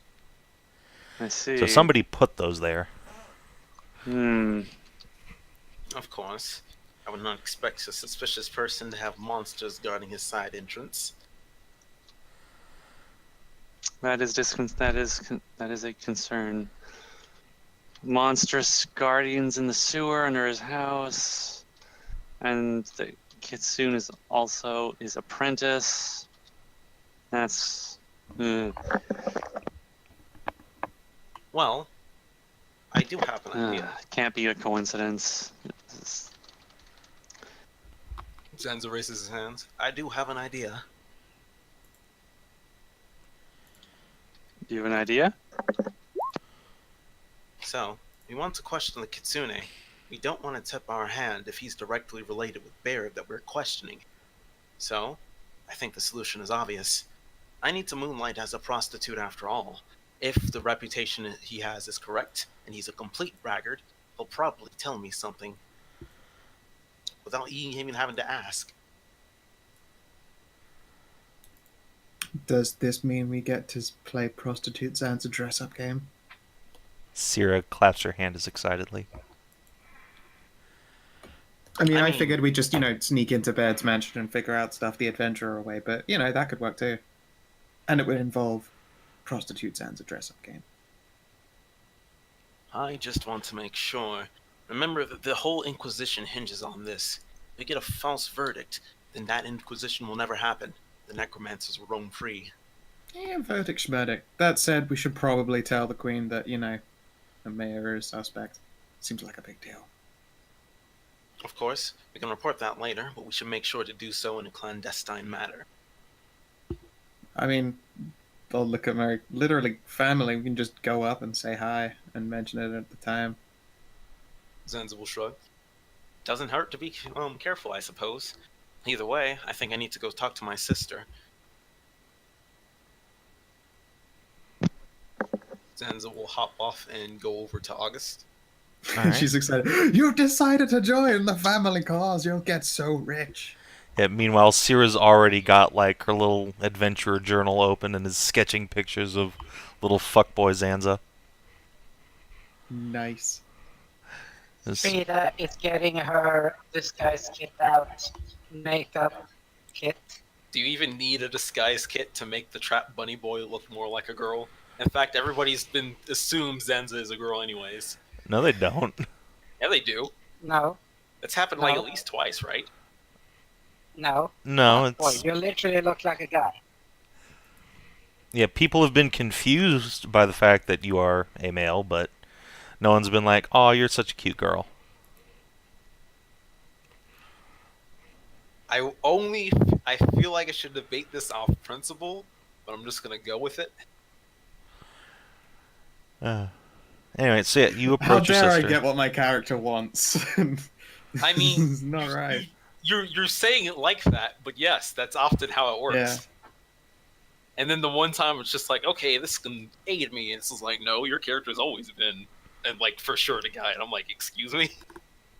I see. So somebody put those there. Of course. I would not expect a suspicious person to have monsters guarding his side entrance. That is a concern. Monstrous guardians in the sewer under his house, and the Kitsune is also his apprentice. That's Well, I do have an idea. can't be a coincidence. It's- Zanza raises his hands. I do have an idea. Do you have an idea? So, we want to question the Kitsune. We don't want to tip our hand if he's directly related with Baird that we're questioning. So, I think the solution is obvious. I need to moonlight as a prostitute after all. If the reputation he has is correct, and he's a complete braggart, he'll probably tell me something without even having to ask. Does this mean we get to play prostitute Zanza dress-up game? Sierra claps her hands excitedly. I mean, I I mean- figured we'd just, sneak into Baird's mansion and figure out stuff the adventurer way, but, that could work too. And it would involve prostitute Zanza dress-up game. I just want to make sure. Remember that the whole Inquisition hinges on this. If we get a false verdict, then that Inquisition will never happen. The necromancers will roam free. Yeah, verdict schmerdict. That said, we should probably tell the Queen that, the mayor is suspect. Seems like a big deal. Of course, we can report that later, but we should make sure to do so in a clandestine manner. I mean, they'll look at my literally family. We can just go up and say hi and mention it at the time. Zanza will shrug. Doesn't hurt to be careful, I suppose. Either way, I think I need to go talk to my sister. Zanza will hop off and go over to August. All right. She's excited. You've decided to join the family cause. You'll get so rich. Yeah, meanwhile, Sierra's already got, like, her little adventurer journal open and is sketching pictures of little fuckboy Zanza. Nice. This- Frida is getting her disguise kit out, makeup kit, Do you even need a disguise kit to make the trap bunny boy look more like a girl? In fact, everybody's been assumed Zanza is a girl anyways. No, they don't. Yeah, they do. No, That's happened like No. at least twice, right? no. No, Boy, it's... you literally look like a guy. Yeah, people have been confused by the fact that you are a male, but no one's been like, "Oh, you're such a cute girl." I feel like I should debate this off principle, but I'm just gonna go with it. Anyway, so yeah, you How approach your dare I sister. get what my character wants? I mean, it's not right. You're saying it like that, but yes, that's often how it works. Yeah. And then the one time it's just like, okay, this can aid me, and it's just like, no, your character's always been, and like for sure the guy, and I'm like, excuse me,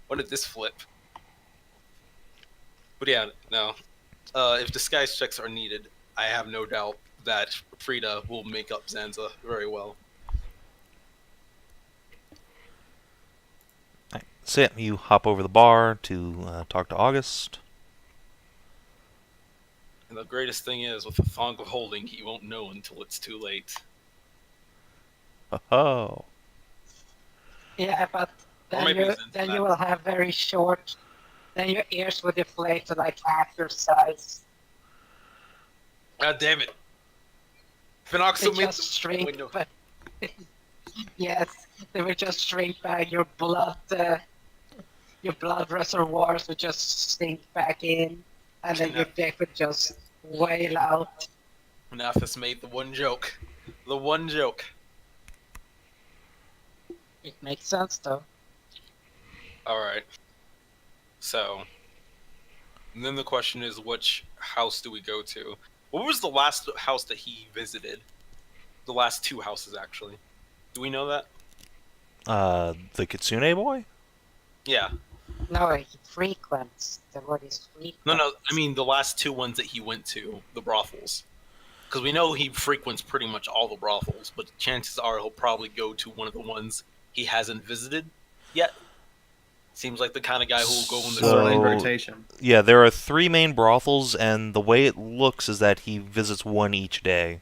when did this flip? But yeah, no. If disguise checks are needed, I have no doubt that Frida will make up Zanza very well. Alright, so yeah, you hop over the bar to talk to August. And the greatest thing is, with the thong of holding, he won't know until it's too late. Oh. Yeah, but Or maybe he's into then that. you will have very short. Then your ears will deflate to like half your size. God damn it! They Phenoxyl made just shrink, window. but yes, they will just shrink back. Your blood reservoirs would just sink back in, and then your dick would just wail out. Kinathis made the one joke. The one joke. It makes sense though. Alright. So. And then the question is, which house do we go to? What was the last house that he visited? The last two houses, actually. Do we know that? The Kitsune boy? Yeah. No, he frequents. The word is frequent. No, I mean the last two ones that he went to, the brothels. Because we know he frequents pretty much all the brothels, but chances are he'll probably go to one of the ones he hasn't visited yet. Seems like the kind of guy who will go in the So- in rotation. Yeah, there are 3 main brothels, and the way it looks is that he visits one each day.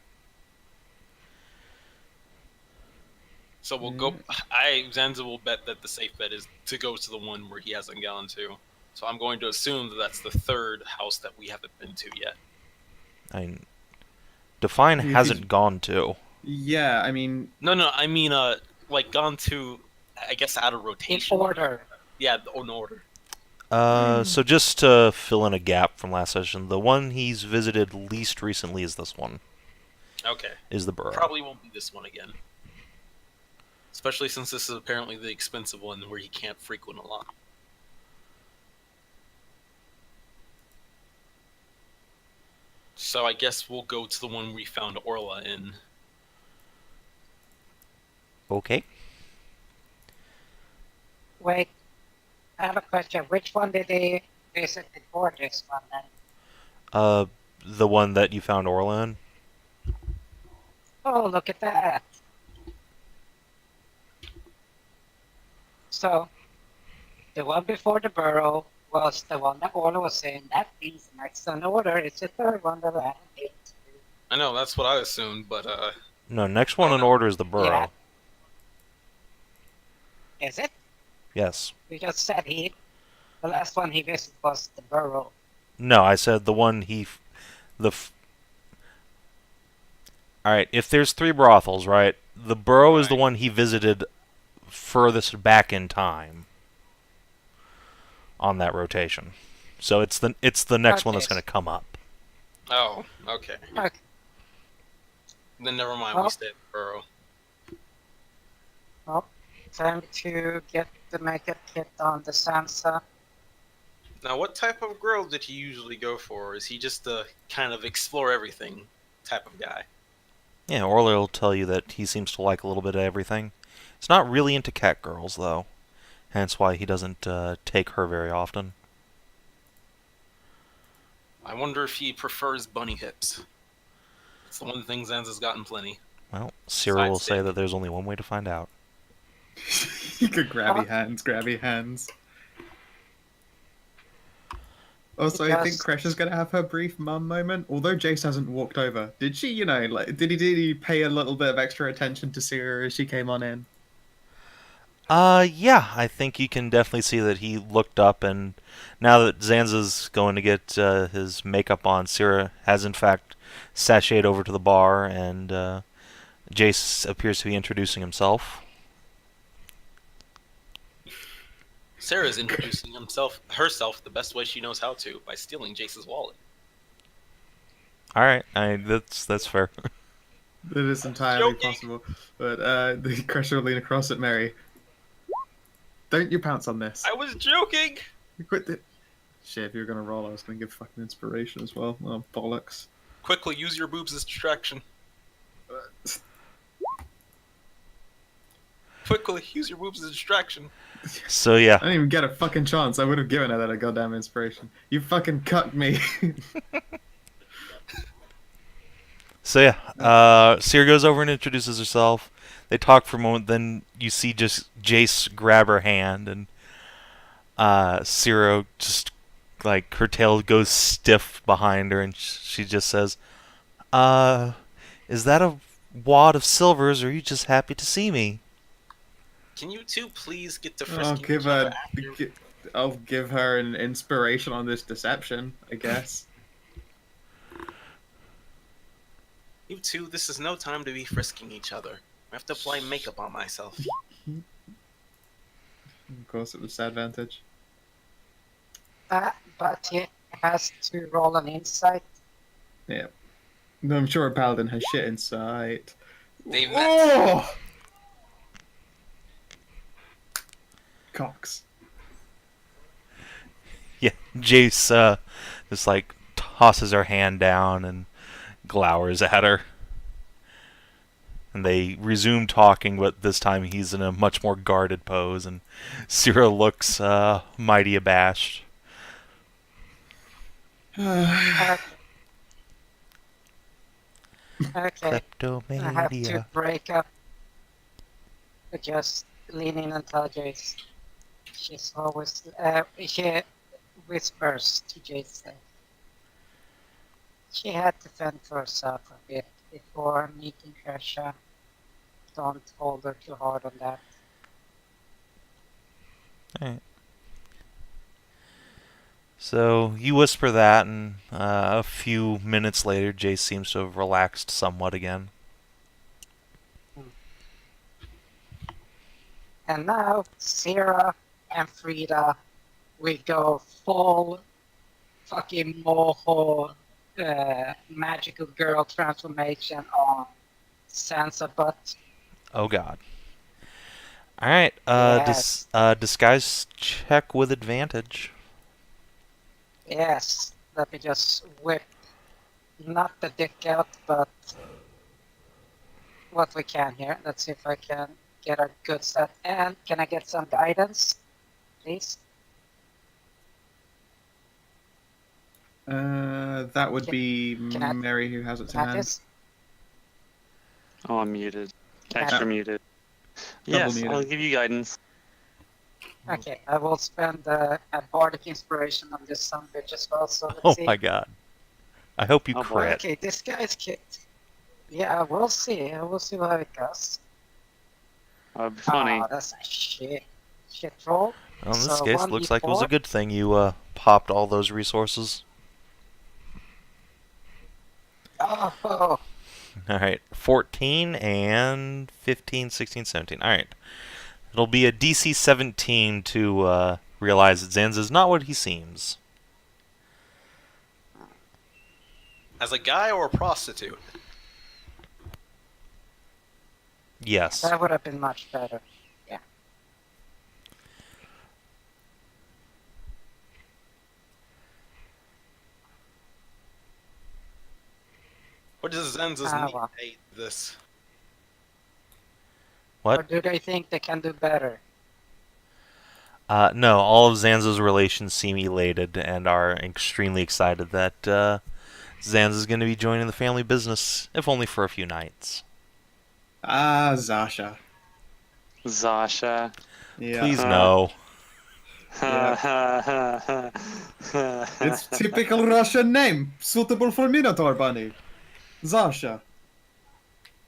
So we'll go. Zanza will bet that the safe bet is to go to the one where he hasn't gone to. So I'm going to assume that that's the third house that we haven't been to yet. I mean, Define If hasn't he's- gone to. Yeah, I mean, No, I mean, like gone to, I guess, out of In rotation. order. Yeah, in order. So just to fill in a gap from last session, the one he's visited least recently is this one, Okay. is the Burrow. Probably won't be this one again. Especially since this is apparently the expensive one where he can't frequent a lot. So I guess we'll go to the one we found Orla in. Okay. Wait, I have a question. Which one did they visit before this one then? The one that you found Orla in? Oh, look at that. So, the one before the Burrow was the one that Orla was in. That means next on order is the third one that I haven't been to. I know, that's what I assumed, but No, next one in order is the Burrow. Yeah. Is it? Yes. You just said the last one he visited was the Burrow. No, I said the one Alright, if there's 3 brothels, right? The Burrow is the Right. one he visited furthest back in time on that rotation. So it's the next one that's Okay. going to come up. oh, okay. Okay. Then never mind, Well- we stay at the Burrow. Well, time to get the makeup kit on the Sansa. Now, what type of girl did he usually go for? Is he just a kind of explore everything type of guy? Yeah, Orla will tell you that he seems to like a little bit of everything. He's not really into cat girls, though. Hence why he doesn't take her very often. I wonder if he prefers bunny hips. It's the one thing Zanza's gotten plenty. Well, Cyril will say Sidestep. that there's only one way to find out. you could grabby hands. Also, I think Just- Kreshia's gonna have her brief mum moment. Although Jace hasn't walked over, did she? Did he pay a little bit of extra attention to Sierra as she came on in? Yeah, I think you can definitely see that he looked up, and now that Zanza's going to get his makeup on, Sierra has in fact sashayed over to the bar, and Jace appears to be introducing himself. Sarah's introducing herself the best way she knows how to, by stealing Jace's wallet. All right, that's fair. That is entirely Joking. possible. But the Kresha will lean across at Mary. Don't you pounce on this. I was joking! Quit the... Shit, if you were gonna roll, I was gonna give fucking inspiration as well. Oh, bollocks. Quickly, use your boobs as distraction. Quickly, use your boobs as a distraction. So yeah, I didn't even get a fucking chance. I would have given her that a goddamn inspiration. You fucking cucked me. Sierra goes over and introduces herself. They talk for a moment, then you see just Jace grab her hand, and Sierra just, like, her tail goes stiff behind her, and she just says, is that a wad of silvers, or are you just happy to see me? Can you two please get to I'll frisking give each other her. after? I'll give her an inspiration on this deception, I guess. You two, this is no time to be frisking each other. I have to apply makeup on myself. Of course, it was disadvantage. but he has to roll an insight. Yeah. No, I'm sure a paladin has shit insight. They met. Oh! Cox. Yeah, Jace just, like, tosses her hand down and glowers at her. And they resume talking, but this time he's in a much more guarded pose, and Sierra looks mighty abashed. Okay. I have to Kleptomania. break up. Just leaning and tell Jace. She's always. She whispers to Jace that she had to fend for herself a bit before meeting Kreshia. Don't hold her too hard on that. Alright. So you whisper that, and a few minutes later, Jace seems to have relaxed somewhat again. And now, Sarah and Frida, we go full fucking moho magical girl transformation on Sansa butt. Oh god. Alright, Yes. disguise check with advantage. Yes, let me just whip not the dick out, but what we can here. Let's see if I can get a good set. And can I get some guidance, please? That would be can I- Mary who has it to hand. Kinathis? Oh, I'm muted. Can I- Extra muted. Yes, muted. I'll give you guidance. Okay, I will spend a bardic inspiration on this son of a bitch as well. So let's Oh see. my god. I hope you Oh, boy. crit. Okay, this guy's kicked. Yeah, we'll see. We'll see how it goes. That'd be funny. Oh, that's a shit roll. Well, in this So case, it looks like it was a 1d4. good thing you popped all those resources. Oh, Alright, 14 and 15, 16, 17. Alright. It'll be a DC 17 to realize that Zanza's not what he seems. As a guy or a prostitute? Yes. that would have been much better. Yeah. What does Zanza's Ah, need well. hate this? What? Or do they think they can do better? No, all of Zanza's relations seem elated and are extremely excited that Zanza's going to be joining the family business, if only for a few nights. Ah, Zasha. Zasha. Yeah. Please no. It's typical Russian name, suitable for Minotaur bunny. Zasha.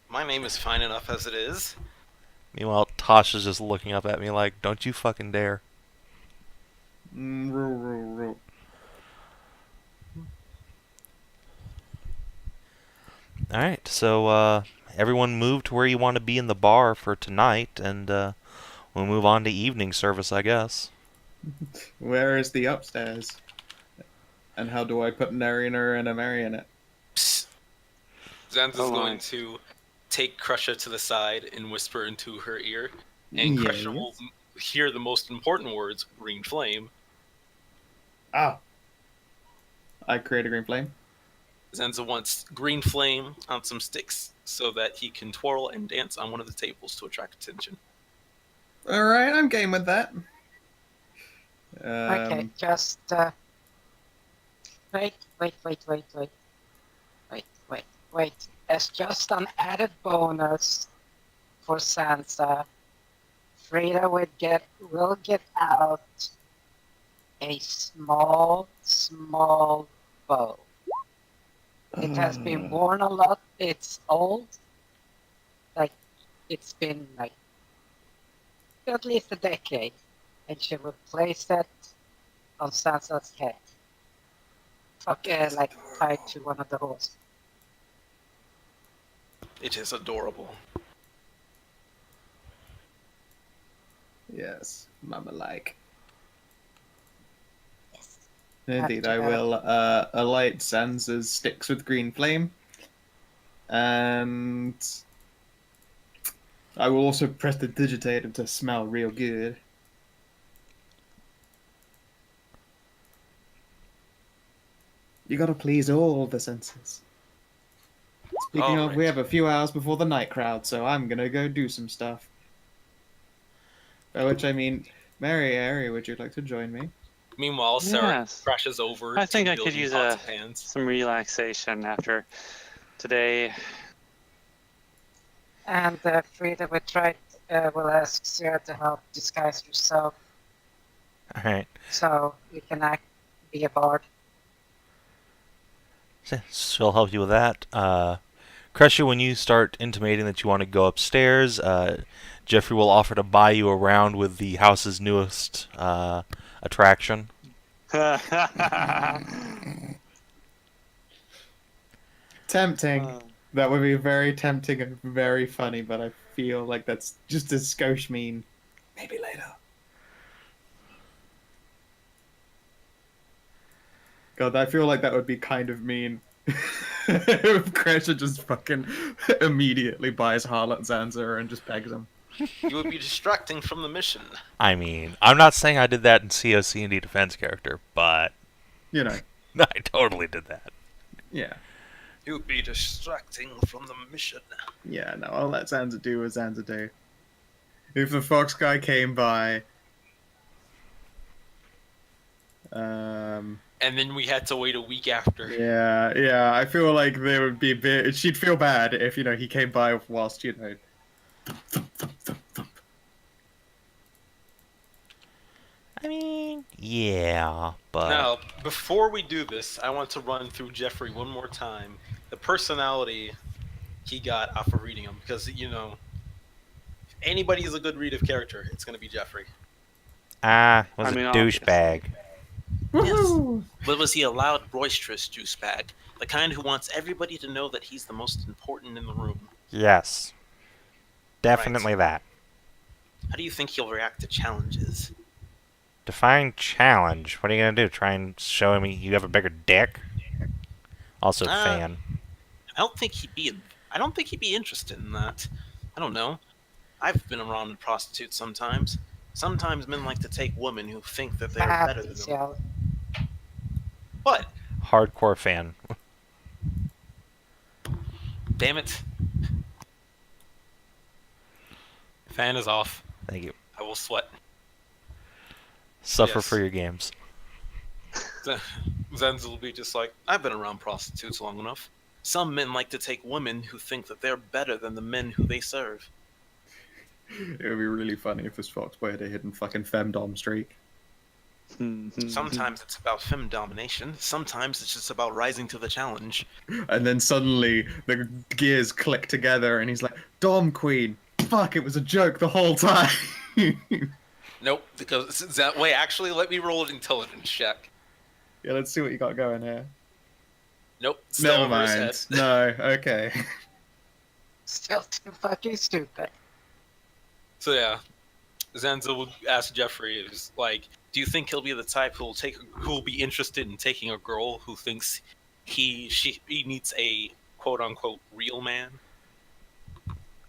My name is fine enough as it is. Meanwhile, Tasha's just looking up at me like, don't you fucking dare. Alright, so everyone move to where you want to be in the bar for tonight, and we'll move on to evening service, I guess. Where is the upstairs? And how do I put an Arena and a Mary in it? Psst. Zanza's Oh, going my. to take Kreshia to the side and whisper into her ear, and Kreshia will hear the most important words, green flame. Ah. I create a green flame. Zanza wants green flame on some sticks so that he can twirl and dance on one of the tables to attract attention. Alright, I'm game with that. Okay, just wait. As just an added bonus for Sansa, Frida will get out a small bow. It has been worn a lot. It's old. Like, it's been like at least a decade. And she will place it on Sansa's head. Like tied to one of the horses. It is adorable. Yes, mama-like. Yes. Indeed, I will alight Sansa's sticks with green flame. And I will also press the digitative to smell real good. You gotta please all the senses. Speaking of, we have a few hours before the night crowd, so I'm gonna go do some stuff. By which I mean, Mary, would you like to join me? Meanwhile, Sarah Yes. crashes over. I think to I could building use pots and pans. some relaxation after today. And Frida will ask Sarah to help disguise herself Alright. so you can be a bard. She'll help you with that. Kreshia, when you start intimating that you want to go upstairs, Jeffrey will offer to buy you around with the house's newest attraction. Tempting. That would be very tempting and very funny, but I feel like that's just a skosh mean. Maybe later. God, I feel like that would be kind of mean. If Kreshia just fucking immediately buys Harlot Zanza and just pegs him. You would be distracting from the mission. I mean, I'm not saying I did that in COC&D defense character, but You know, I totally did that. yeah. You would be distracting from the mission. Yeah, no, I'll let Zanza do what Zanza do. If the fox guy came by... And then we had to wait a week after. Yeah, I feel like there would be a bit... She'd feel bad if, he came by whilst, I mean, yeah, but... Now, before we do this, I want to run through Jeffrey one more time. The personality he got off of reading him. Because, if anybody is a good read of character, it's going to be Jeffrey. was I mean, a douchebag. Woohoo! But was he a loud, boisterous juice bag? The kind who wants everybody to know that he's the most important in the room. Yes. Definitely that. How do you think he'll react to challenges? Define challenge. What are you gonna do? Try and show him you have a bigger dick? Also, fan. I don't think he'd be interested in that. I don't know. I've been around a prostitute sometimes. Sometimes men like to take women who think that they're better than them. What? Hardcore fan. Damn it. Fan is off. Thank you. I will sweat. Suffer Yes. for your games. Zenz will be just like, I've been around prostitutes long enough. Some men like to take women who think that they're better than the men who they serve. It would be really funny if this fox boy had a hidden fucking femdom streak. Sometimes it's about femme domination. Sometimes it's just about rising to the challenge. And then suddenly the gears click together, and he's like, "Dom Queen, fuck! It was a joke the whole time." Nope, because that way. Actually, let me roll an intelligence check. Yeah, let's see what you got going here. Nope. Still Never over his mind. head. No, okay. Still too fucking stupid. So yeah, Zanza will ask Jeffrey, is like, do you think he'll be the type who'll be interested in taking a girl who thinks he needs a quote unquote real man?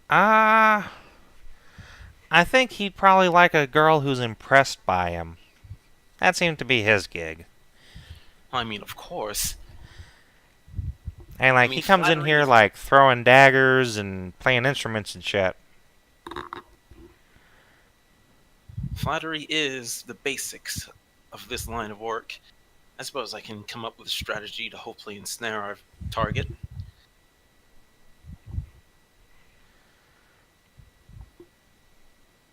I think he'd probably like a girl who's impressed by him. That seemed to be his gig. I mean, of course. And like I mean, he comes in flattery here is- like throwing daggers and playing instruments and shit. Flattery is the basics of this line of work. I suppose I can come up with a strategy to hopefully ensnare our target.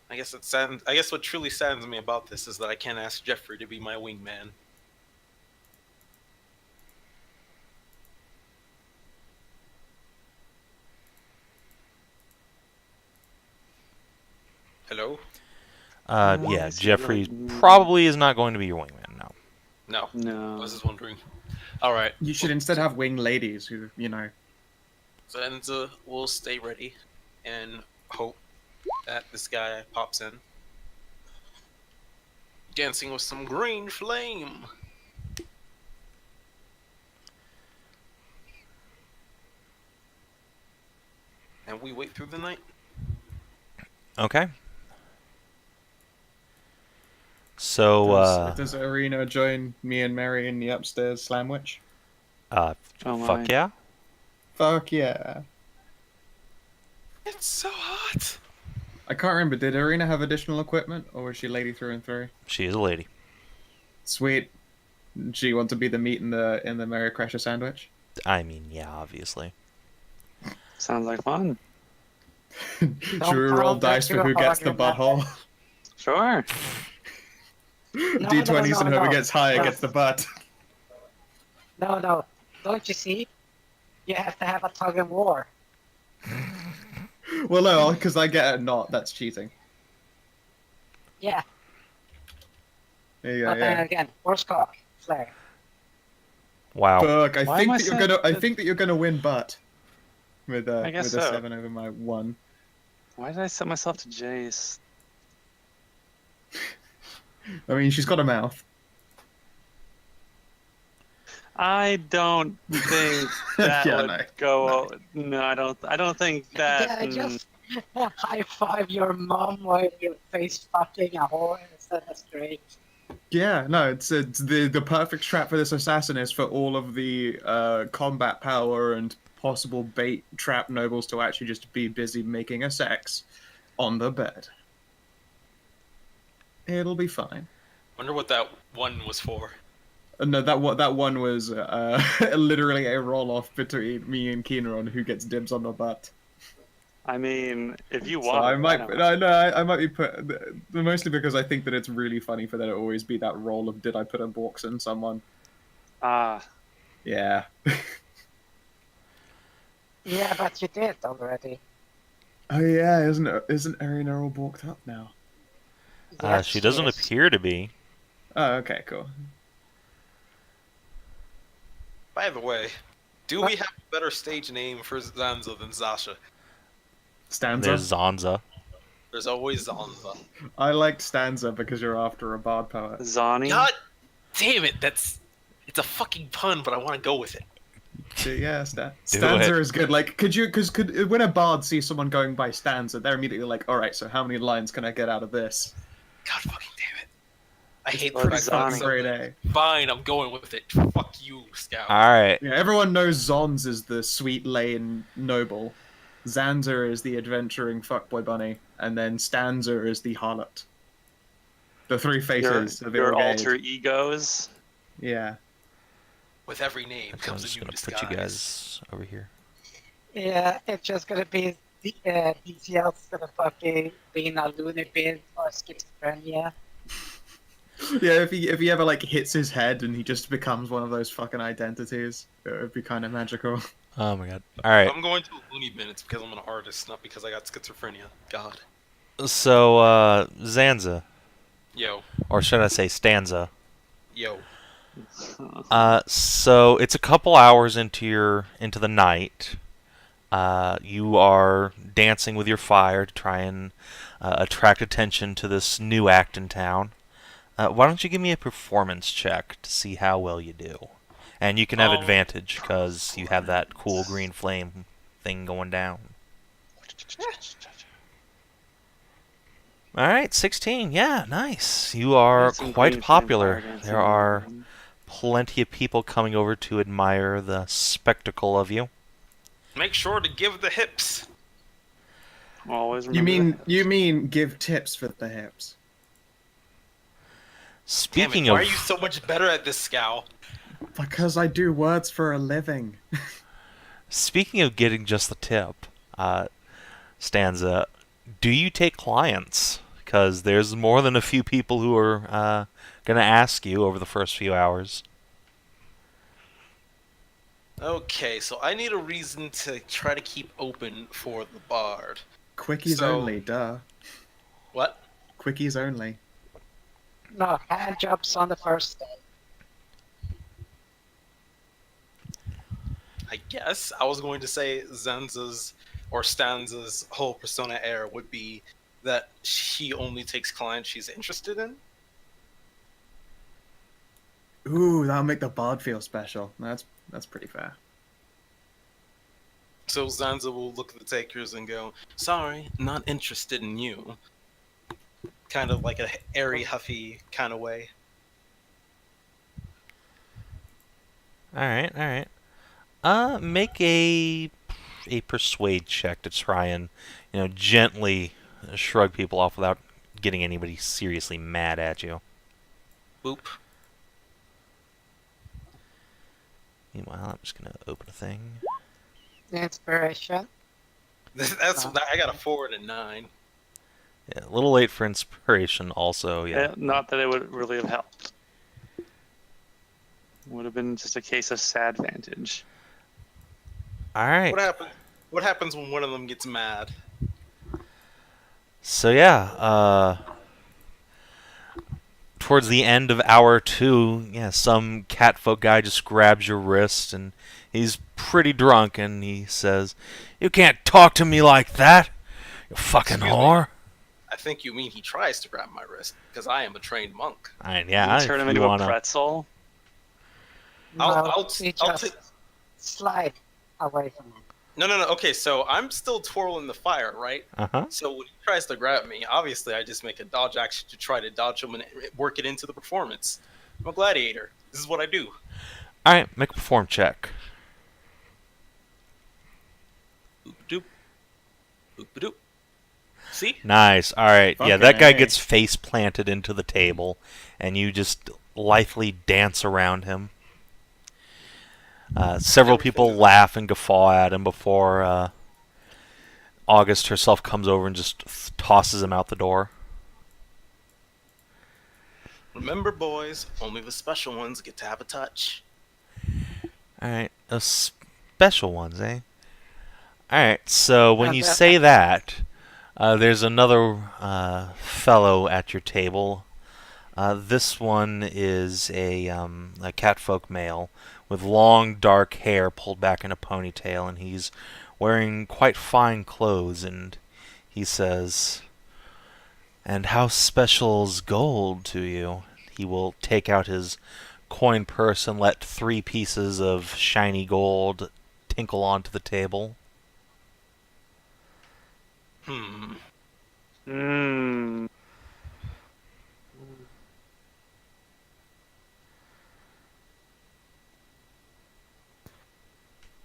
I guess what truly saddens me about this is that I can't ask Jeffrey to be my wingman. Hello? Yeah, is he Jeffrey like- probably is not going to be your wingman, no. No. I No. was just wondering. Alright. You should instead have wing ladies who, you know. Zanza will stay ready and hope that this guy pops in. Dancing with some green flame. And we wait through the night. Okay. So, Does Arena join me and Mary in the upstairs slamwich? Oh fuck my. yeah. Fuck yeah. It's so hot. I can't remember, did Arena have additional equipment, or was she lady through and through? She is a lady. Sweet. Do you want to be the meat in the Mary Kreshia sandwich? I mean, yeah, obviously. Sounds like fun. Should we roll dice for who gets the butthole? Sure. D20s and whoever gets higher no. gets the butt. No. Don't you see? You have to have a tug of war. Well, no, because I get a knot. That's cheating. Yeah. There you go. But then Yeah. again, horse cock. Flare. Wow. Fuck! I Why think am I that you're saying gonna. I that- think that you're gonna win butt. With I guess a so. 7 over my 1. Why did I set myself to Jace? I mean, she's got a mouth. I don't think that Yeah, would no. go. No, I don't. I don't think that. Yeah, just high five your mom while you're face fucking a whore instead of straight. Yeah, no, it's the perfect trap for this assassin is for all of the combat power and possible bait trap nobles to actually just be busy making a sex on the bed. It'll be fine. Wonder what that one was for. No, that one was literally a roll off between me and Keener on who gets dibs on the butt. I mean, if you So want, I why might, not? I might be put mostly because I think that it's really funny for there to always be that role of did I put a box in someone? Ah, Yeah. Yeah, but you did already. Oh yeah, isn't Arena all balked up now? Yes, She doesn't yes. appear to be. Oh, okay, cool. By the way, do we have a better stage name for Zanza than Zasha? Stanza. There's Zanza. There's always Zanza. I liked Stanza because you're after a bard poet. Zani. God damn it! It's a fucking pun, but I want to go with it. So, yeah, Do Stanza it. is good. Like, could when a bard sees someone going by Stanza, they're immediately like, all right, so how many lines can I get out of this? God fucking damn it! I hate the Pretty fact that Zani. it's so Grade good. A. Fine, I'm going with it. Fuck you, Skow. Alright. Yeah, everyone knows Zons is the sweet lane noble. Zanza is the adventuring fuckboy bunny, and then Stanza is the harlot. The three faces of your Ilgade. alter egos. Yeah. With every name I'm comes just a new gonna disguise. put you guys over here. Yeah, it's just gonna be DCL's gonna fucking be in a loony bin or schizophrenia. Yeah, if he ever like hits his head and he just becomes one of those fucking identities, it would be kind of magical. Oh my god. Alright, I'm going to a loony bin. It's because I'm an artist, not because I got schizophrenia. God. so, Zanza, Yo. or should I say Stanza. Yo. So it's a couple hours into the night. You are dancing with your fire to try and attract attention to this new act in town. Why don't you give me a performance check to see how well you do? And you can have advantage because you have that cool green flame thing going down. Alright, 16. Yeah, nice. You are Some quite green flame popular. fire dancing There are around. plenty of people coming over to admire the spectacle of you. Make sure to give the hips. Always You remember mean give tips for the hips? Speaking Damn it, why of... are you so much better at this, Skow? Because I do words for a living. Speaking of getting just the tip, Stanza, do you take clients? Because there's more than a few people who are going to ask you over the first few hours. Okay, so I need a reason to try to keep open for the bard. Quickies So- only, duh. What? Quickies only. No, hand jobs on the first day. I guess I was going to say Zanza's or Stanza's whole persona air would be that she only takes clients she's interested in. Ooh, that'll make the bard feel special. That's pretty fair. So Zanza will look at the takers and go, "Sorry, not interested in you." Kind of like a airy, huffy kind of way. Alright. Make a persuade check to try and, gently shrug people off without getting anybody seriously mad at you. Boop. Meanwhile, I'm just going to open a thing. Inspiration. That's I got a 4 and a 9. Yeah, a little late for inspiration also, yeah. Not that it would really have helped. Would have been just a case of sad vantage. Alright. What happens when one of them gets mad? So yeah, towards the end of hour 2, yeah, some catfolk guy just grabs your wrist and he's pretty drunk and he says, "You can't talk to me like that, you fucking Excuse me? whore." I think you mean he tries to grab my wrist because I am a trained monk. Yeah, You turn if him you into wanna... a pretzel. I'll You take. just slide away from him. No. Okay, so I'm still twirling the fire, right? Uh-huh. So when he tries to grab me, obviously I just make a dodge action to try to dodge him and work it into the performance. I'm a gladiator. This is what I do. Alright, make a perform check. Boop doop. Boop doop. See? Nice. Alright, yeah, Fucking that guy A. gets face planted into the table and you just lithely dance around him. Several people laugh and guffaw at him before August herself comes over and just tosses him out the door. Remember, boys, only the special ones get to have a touch. Alright, special ones, eh? Alright, so when you that- say that, there's another fellow at your table. This one is a catfolk male with long dark hair pulled back in a ponytail, and he's wearing quite fine clothes, and he says, "And how special's gold to you?" He will take out his coin purse and let 3 pieces of shiny gold tinkle onto the table. Mmm.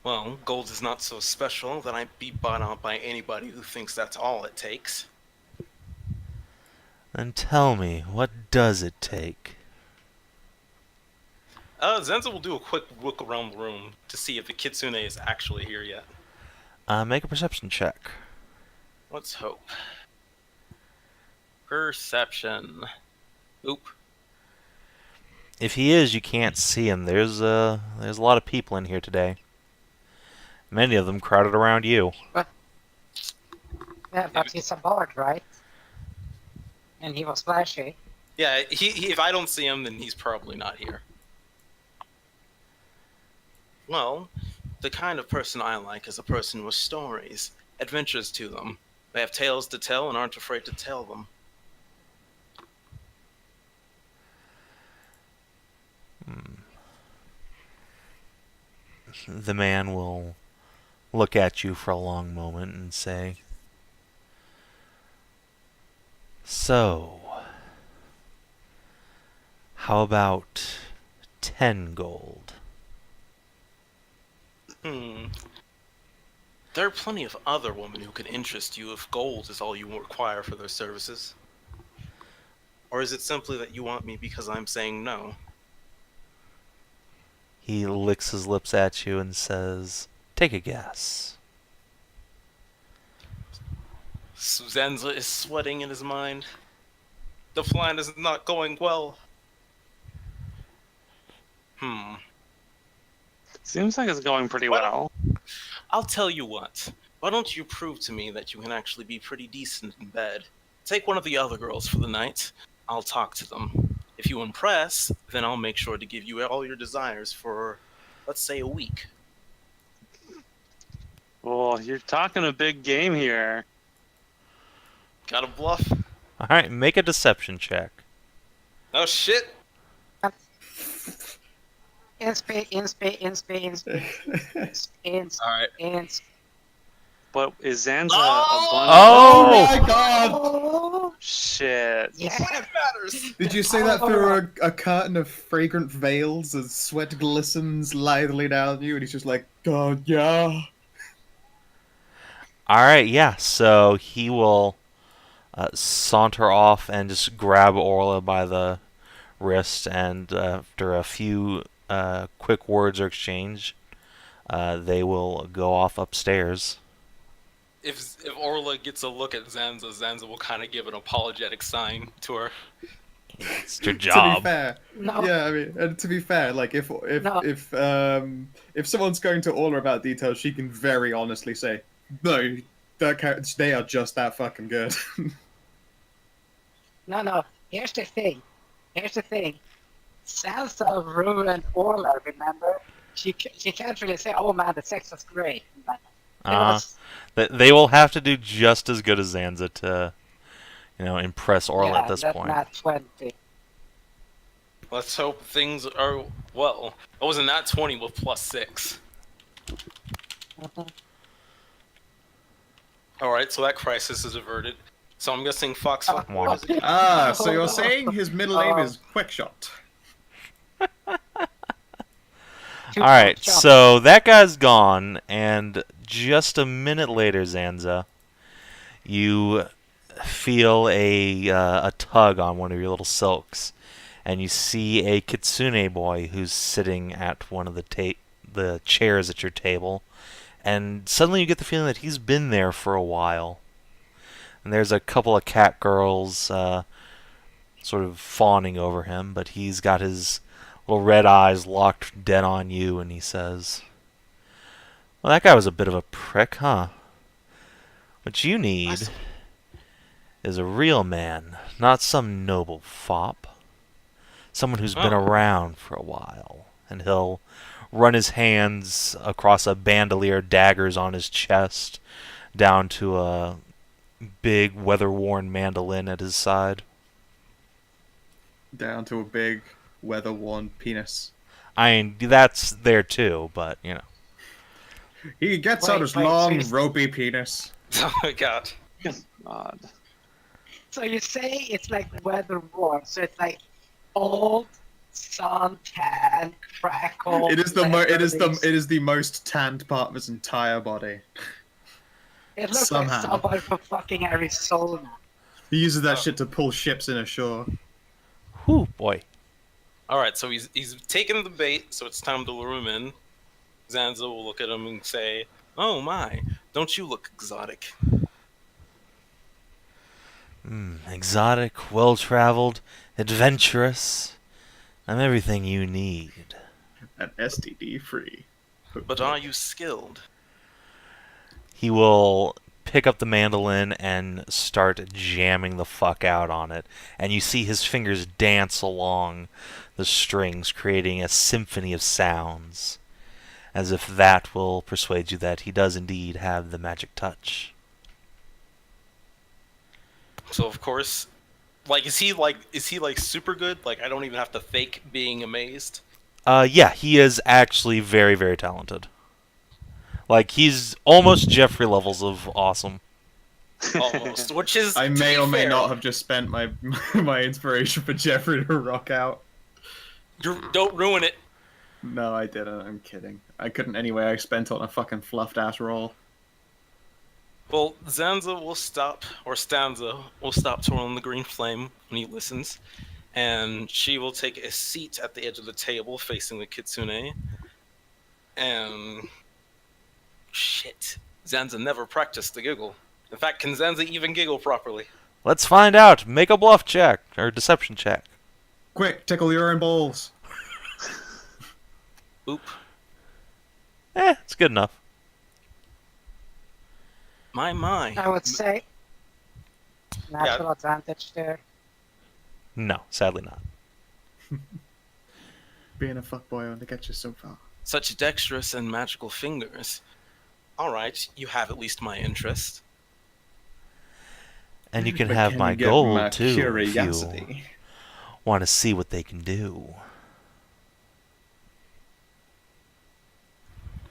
Well, gold is not so special that I'd be bought out by anybody who thinks that's all it takes. Then tell me, what does it take? Zanza will do a quick look around the room to see if the kitsune is actually here yet. Make a perception check. Let's hope. Perception. Oop. If he is, you can't see him. There's a lot of people in here today. Many of them crowded around you. Yeah, but he's a bard, right? And he was flashy. Yeah, he if I don't see him, then he's probably not here. Well, the kind of person I like is a person with stories, adventures to them. They have tales to tell and aren't afraid to tell them. The man will look at you for a long moment and say, "So, how about 10 gold?" There are plenty of other women who could interest you if gold is all you require for their services. Or is it simply that you want me because I'm saying no? He licks his lips at you and says, "Take a guess." Zanza is sweating in his mind. The plan is not going well. Seems like it's going pretty well. I'll tell you what. Why don't you prove to me that you can actually be pretty decent in bed? Take one of the other girls for the night. I'll talk to them. If you impress, then I'll make sure to give you all your desires for, let's say, a week. Oh, you're talking a big game here. Got a bluff? Alright, make a deception check. Oh shit! Alright. But is Zanza Oh! a bunny? Oh! my god! Oh, Shit. yeah. What matters? Did you say that through a curtain of fragrant veils as sweat glistens lithely down you, and he's just like, God, yeah. Alright, yeah, so he will saunter off and just grab Orla by the wrist, and after a few quick words are exchanged, they will go off upstairs. If Orla gets a look at Zanza, Zanza will kind of give an apologetic sign to her. It's your To be job. fair, No. yeah, I mean, and to be fair, like if someone's going to Orla about details, she can very honestly say, no, they are just that fucking good. No. Here's the thing. Sansa ruined Orla, remember? She can't really say, oh man, the sex was great. But it was, They will have to do just as good as Zanza to, impress Orla at this that's point. not 20. Let's hope things are well. It wasn't that 20 with +6. Mhm. Alright, so that crisis is averted. So I'm guessing Fox. Oh, What is it? Ah, so you're saying his middle name is Quickshot. Alright, so that guy's gone, and just a minute later, Zanza, you feel a tug on one of your little silks, and you see a kitsune boy who's sitting at one of the chairs at your table, and suddenly you get the feeling that he's been there for a while. And there's a couple of cat girls sort of fawning over him, but he's got his little red eyes locked dead on you, and he says, "Well, that guy was a bit of a prick, huh? What you need is a real man, not some noble fop. Someone who's been around for a while." And he'll run his hands across a bandolier of daggers on his chest, down to a big, weather-worn mandolin at his side. Down to a big, weather-worn penis. I mean, that's there too, but, He gets Wait, out his wait, long, so ropey penis. Oh my god. God. So you say it's like weather worn, so it's like old, sun-tan, crackled. It is the most tanned part of his entire body. It looks somehow. like somebody from fucking Arizona. He uses that shit to pull ships in ashore. Whew, boy. Alright, so he's taken the bait, so it's time to lure him in. Zanza will look at him and say, "Oh my, don't you look exotic?" Exotic, well-traveled, adventurous. I'm everything you need. And STD free. But are you skilled? He will pick up the mandolin and start jamming the fuck out on it. And you see his fingers dance along the strings, creating a symphony of sounds. As if that will persuade you that he does indeed have the magic touch. So of course, like, is he like super good? Like, I don't even have to fake being amazed. Yeah, he is actually very, very talented. Like, he's almost Jeffrey levels of awesome. Almost, which is, I to may be or may fair, not have just spent my my inspiration for Jeffrey to rock out. Don't ruin it. No, I didn't. I'm kidding. I couldn't anyway. I spent on a fucking fluffed ass roll. Well, Zanza will stop, or Stanza will stop twirling the green flame when he listens, and she will take a seat at the edge of the table facing the kitsune. And shit, Zanza never practiced the giggle. In fact, can Zanza even giggle properly? Let's find out. Make a bluff check, or deception check. Quick, tickle your own balls. Oop. It's good enough. My. I would say natural advantage there. No, sadly not. Being a fuckboy only gets you so far. Such dexterous and magical fingers. Alright, you have at least my interest. And you can But have can my you get gold, my too, if you curiosity? want to see what they can do.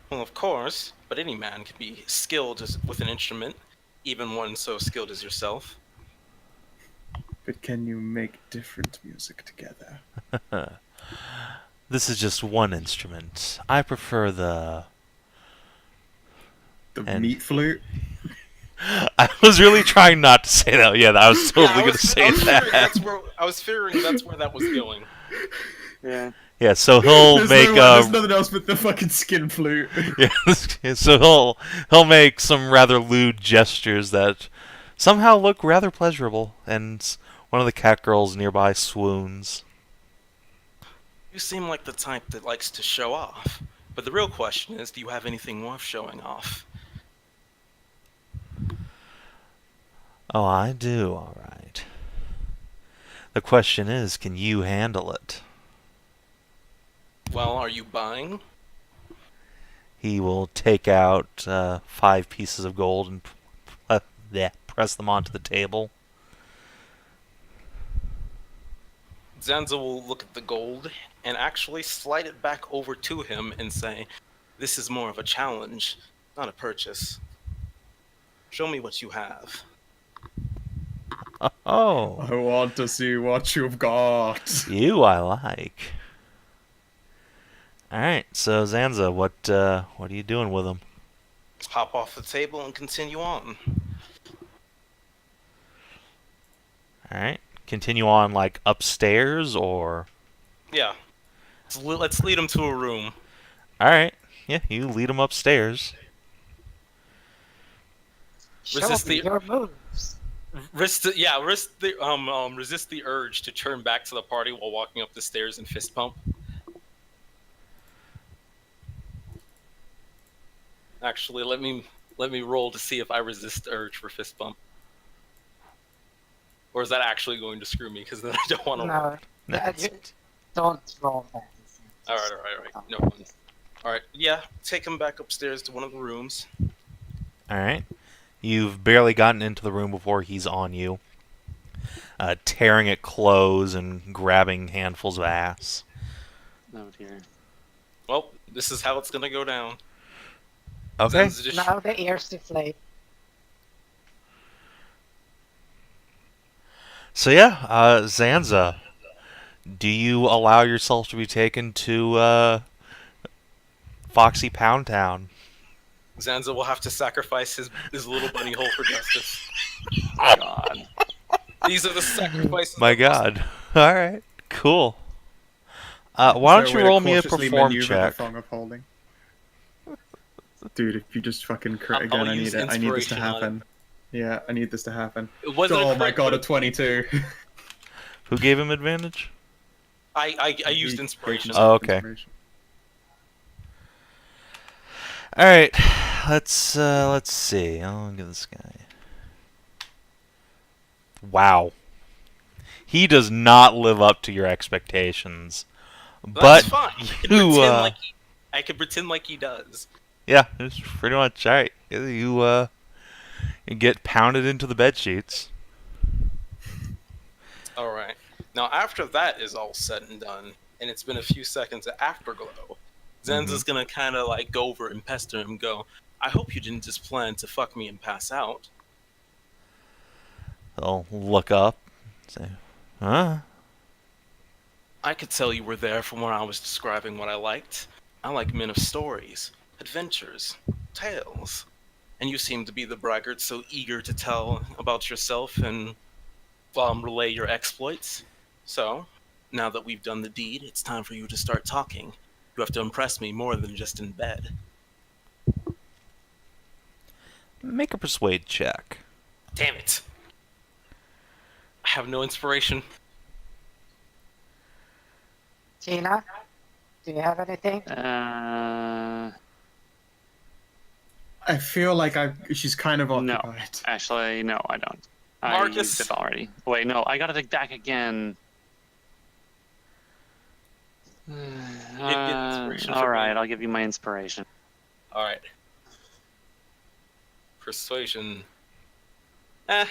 Well, of course, but any man can be skilled with an instrument, even one so skilled as yourself. But can you make different music together? This is just one instrument. I prefer the... The And- meat flute? I was really trying not to say that. Yeah, I was totally going to say that. I was figuring that's where that was going. Yeah. Yeah, so he'll make there's nothing else but the fucking skin flute. yeah, so he'll make some rather lewd gestures that somehow look rather pleasurable, and one of the cat girls nearby swoons. You seem like the type that likes to show off. But the real question is, do you have anything worth showing off? Oh, I do, all right. The question is, can you handle it? Well, are you buying? He will take out 5 pieces of gold and press them onto the table. Zanza will look at the gold and actually slide it back over to him and say, "This is more of a challenge, not a purchase. Show me what you have." Oh, I want to see what you've got. you I like. All right, so Zanza, what are you doing with him? Hop off the table and continue on. All right, continue on like upstairs or? Yeah. Let's lead him to a room. All right, yeah, you lead him upstairs. Show Resist me the- your moves. Resist the urge to turn back to the party while walking up the stairs and fist pump. Actually, let me roll to see if I resist the urge for fist bump. Or is that actually going to screw me? Because then I don't want to roll. No, yeah, you don't roll that. All right. No one. All right. Yeah, take him back upstairs to one of the rooms. All right, you've barely gotten into the room before he's on you, tearing at clothes and grabbing handfuls of ass. Oh dear. Well, this is how it's gonna go down. Okay. Zanza just- Now the ears deflate. So yeah, Zanza, do you allow yourself to be taken to Foxy Pound Town? Zanza will have to sacrifice his little bunny hole for justice. God. These are the sacrifices. My God. All right. Cool. Why don't Is there you way roll to me a cautiously perform maneuver check? the thong upholding? Dude, if you just fucking crit I'll again, I use need it. I need this to inspiration on it. happen. Yeah, I need this to happen. It wasn't a Oh my crit, god, a but 22. Who gave him advantage? I used He inspiration. gave himself Oh, okay. inspiration. All right, let's see. I'll give this guy. Wow, he does not live up to your expectations. That's But fine. I could pretend like he does. yeah, it's pretty much all right. You get pounded into the bed sheets. All right. Now, after that is all said and done, and it's been a few seconds of afterglow, Zanza's gonna kind of like go over and pester him. And go, I hope you didn't just plan to fuck me and pass out. He'll look up, say, "Huh? I could tell you were there from when I was describing what I liked. I like men of stories, adventures, tales. And you seem to be the braggart so eager to tell about yourself and relay your exploits. So, now that we've done the deed, it's time for you to start talking. You have to impress me more than just in bed. Make a persuade check." Damn it. I have no inspiration. Tina, do you have anything? I feel like she's kind of No. occupied. Actually, no, I don't. I Marcus. used it already. Wait, no, I got it back again. inspiration for All right, me. I'll give you my inspiration. Alright. Persuasion. I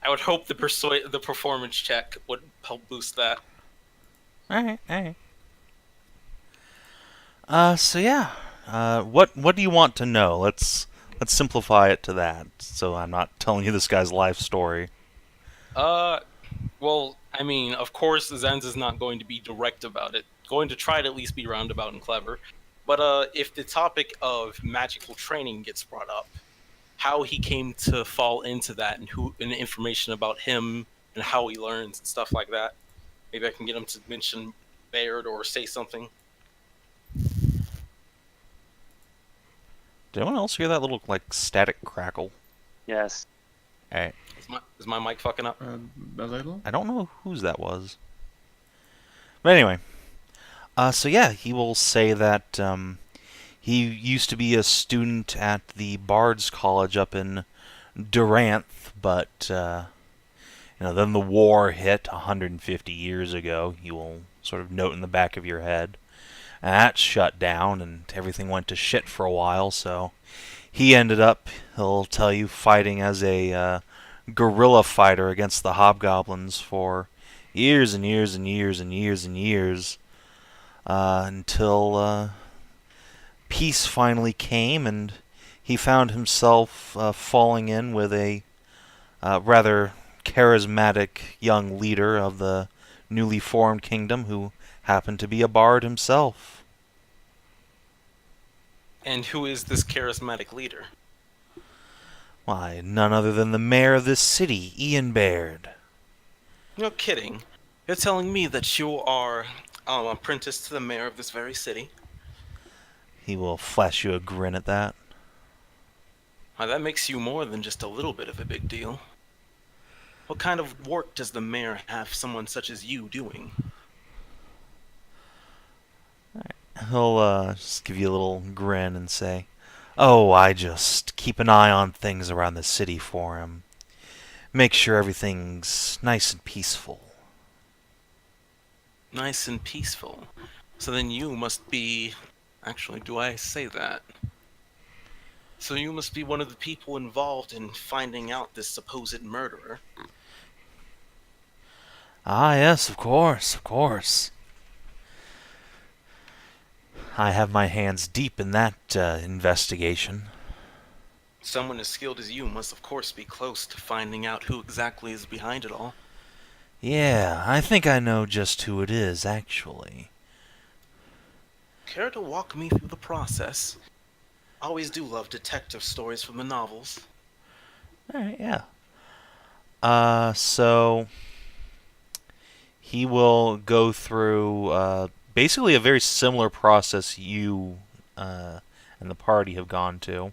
would hope the performance check would help boost that. All right. So yeah. What do you want to know? Let's simplify it to that. So I'm not telling you this guy's life story. Well, I mean, of course, Zanza's not going to be direct about it. Going to try to at least be roundabout and clever. But if the topic of magical training gets brought up, how he came to fall into that, and information about him and how he learns and stuff like that. Maybe I can get him to mention Baird or say something. Did anyone else hear that little like static crackle? Yes. All right. Is my mic fucking up? A little? I don't know whose that was. But anyway. So yeah, he will say that he used to be a student at the Bard's College up in Duranth, but then the war hit 150 years ago. You will sort of note in the back of your head. And that shut down, and everything went to shit for a while. So he ended up, he'll tell you, fighting as a guerrilla fighter against the hobgoblins for years and years and years and years and years. Until peace finally came, and he found himself falling in with a rather charismatic young leader of the newly formed kingdom who happened to be a bard himself. And who is this charismatic leader? Why, none other than the mayor of this city, Ian Baird. No kidding. You're telling me that you are apprentice to the mayor of this very city? He will flash you a grin at that. Why, that makes you more than just a little bit of a big deal. What kind of work does the mayor have someone such as you doing? He'll just give you a little grin and say, "Oh, I just keep an eye on things around the city for him. Make sure everything's nice and peaceful." Nice and peaceful. So then you must be... Actually, do I say that? So you must be one of the people involved in finding out this supposed murderer. Ah, yes, of course, of course. I have my hands deep in that investigation. Someone as skilled as you must of course be close to finding out who exactly is behind it all. Yeah, I think I know just who it is, actually. Care to walk me through the process? Always do love detective stories from the novels. Alright, yeah. So he will go through basically a very similar process you and the party have gone to,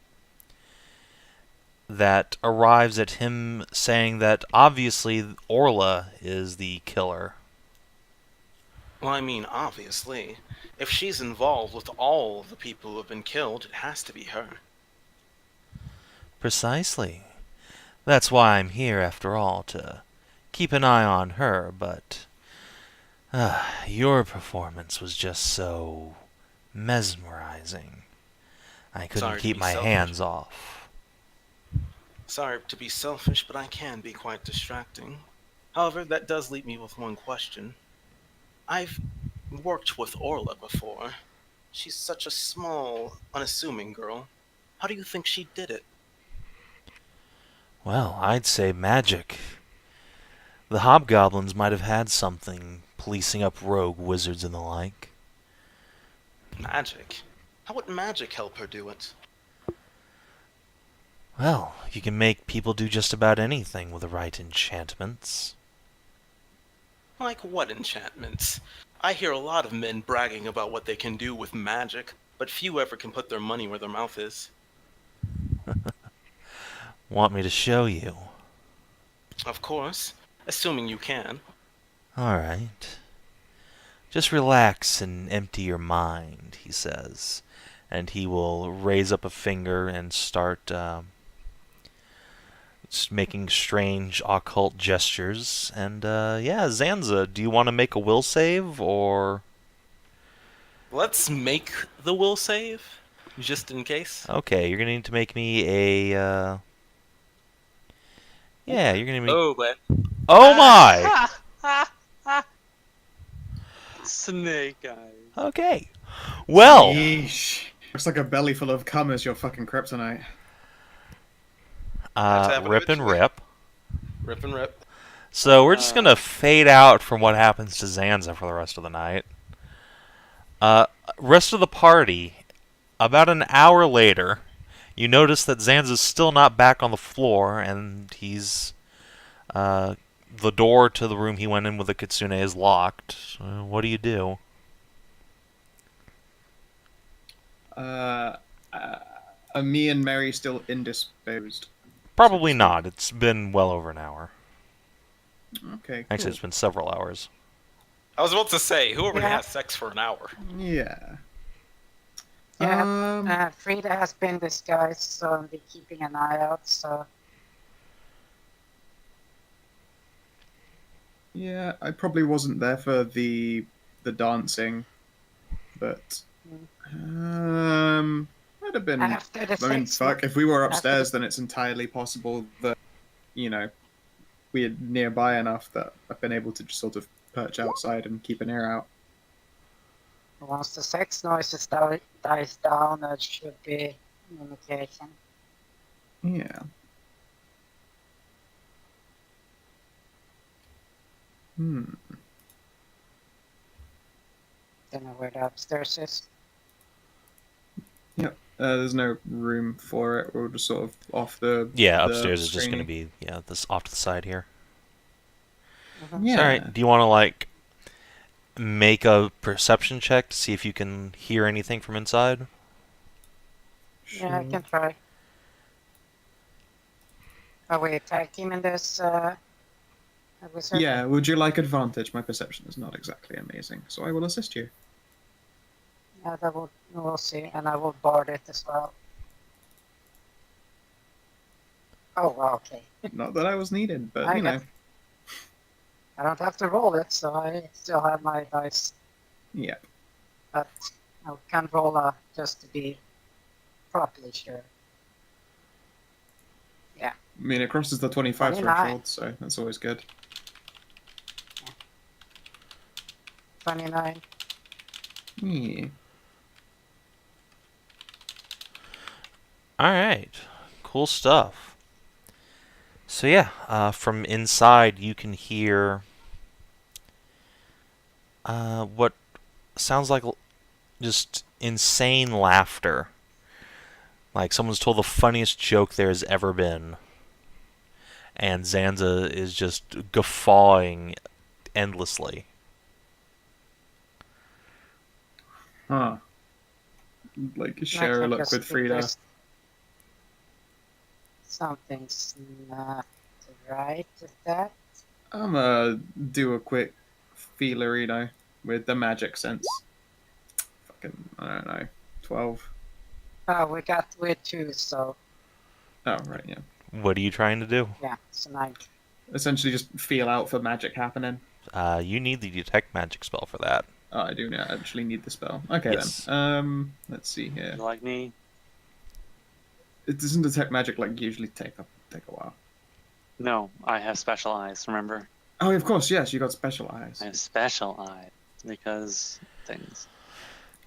that arrives at him saying that obviously Orla is the killer. Well, I mean, obviously. If she's involved with all of the people who have been killed, it has to be her. Precisely. That's why I'm here, after all, to keep an eye on her, but your performance was just so mesmerizing. I couldn't Sorry to keep be my selfish. hands off. Sorry to be selfish, but I can be quite distracting. However, that does leave me with one question. I've worked with Orla before. She's such a small, unassuming girl. How do you think she did it? Well, I'd say magic. The hobgoblins might have had something, policing up rogue wizards and the like. Magic? How would magic help her do it? Well, you can make people do just about anything with the right enchantments. Like what enchantments? I hear a lot of men bragging about what they can do with magic, but few ever can put their money where their mouth is. Want me to show you? Of course, assuming you can. Alright. Just relax and empty your mind, he says. And he will raise up a finger and start making strange occult gestures. And yeah, Zanza, do you want to make a will save, or... Let's make the will save, just in case. Okay, you're going to need to make me a... Yeah, you're going to make... Oh, but Oh my! snake eyes. Okay. Well... Yeesh. Looks like a belly full of cum is your fucking kryptonite. That's happened rip and eventually. rip. Rip and rip. So we're just gonna fade out from what happens to Zanza for the rest of the night. Rest of the party, about an hour later, you notice that Zanza's still not back on the floor, and he's the door to the room he went in with the kitsune is locked. What do you do? Are me and Mary still indisposed? Probably not. It's been well over an hour. Okay, Actually, cool. it's been several hours. I was about to say, whoever Yeah. has sex for an hour. Yeah. Yeah, Frida has been disguised, so I'll be keeping an eye out, so... Yeah, I probably wasn't there for the dancing, but might have been. After the I mean, sex... fuck. If we were upstairs, after then it's entirely possible that we are nearby enough that I've been able to just sort of perch outside and keep an ear out. Once the sex noises dies down, it should be an indication. Yeah. Don't know where the upstairs is. Yep. There's no room for it. We're just sort of off the. Yeah, the upstairs is just screening. going to be this off to the side here. Yeah. All right. Do you want to like make a perception check to see if you can hear anything from inside? Yeah, I can try. Oh wait, tag team in this wizard? Yeah. Would you like advantage? My perception is not exactly amazing, so I will assist you. Yeah, we'll see, and I will bard it as well. Oh, well, okay. Not that I was needed, but I you know. got- I don't have to roll it, so I still have my dice. Yeah. But I can roll just to be properly sure. I mean, it crosses the 25 29. threshold, so that's always good. 29. Yeah. All right. Cool stuff. So yeah, from inside you can hear what sounds like just insane laughter. Like someone's told the funniest joke there has ever been. And Zanza is just guffawing endlessly. Huh. Like, share a look with Frida. Something's not right with that. I'm gonna do a quick feeler, with the magic sense. Fucking, I don't know, 12. Oh, we got with 2, so Oh, right, yeah. What are you trying to do? yeah, it's 9. Essentially just feel out for magic happening. You need the detect magic spell for that. Oh, I do now actually need the spell. Okay Yes. then. Let's see here. You like me? It doesn't detect magic like usually take a while. No, I have special eyes, remember? Oh, of course, yes, you got special eyes. I have special eyes because things.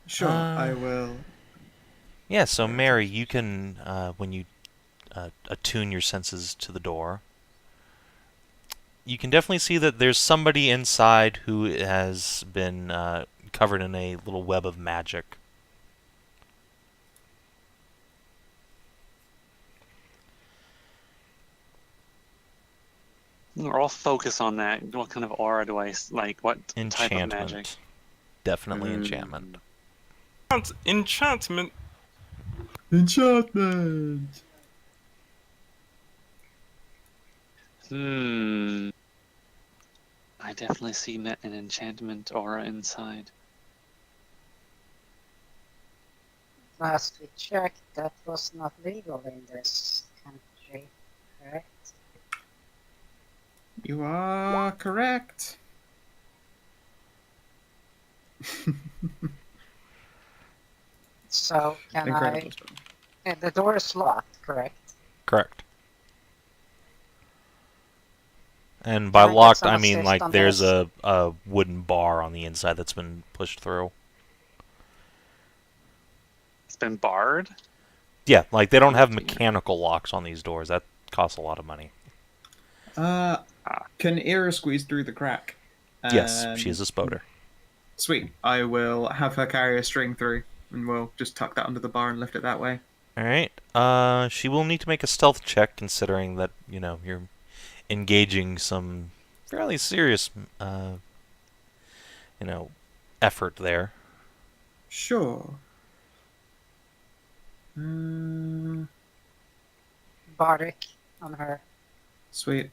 Sure, I will. Yeah, so Mary, you can, when you attune your senses to the door, you can definitely see that there's somebody inside who has been covered in a little web of magic. I'll focus on that. What kind of aura do I like? What type of magic? Enchantment. Definitely enchantment. Enchantment. Enchantment! I definitely see an enchantment aura inside. Last we checked, that was not legal in this country, correct? You are correct. So, can Incredible. the door is locked, correct? Correct. And by Can I get locked, some I mean assist like on there's this? a wooden bar on the inside that's been pushed through. It's been barred? Yeah, like they don't have mechanical locks on these doors. That costs a lot of money. Can Era squeeze through the crack? Yes, she is a spoder. Sweet. I will have her carry a string through, and we'll just tuck that under the bar and lift it that way. All right. She will need to make a stealth check, considering that you're engaging some fairly serious, effort there. Sure. Bardic on her. Sweet.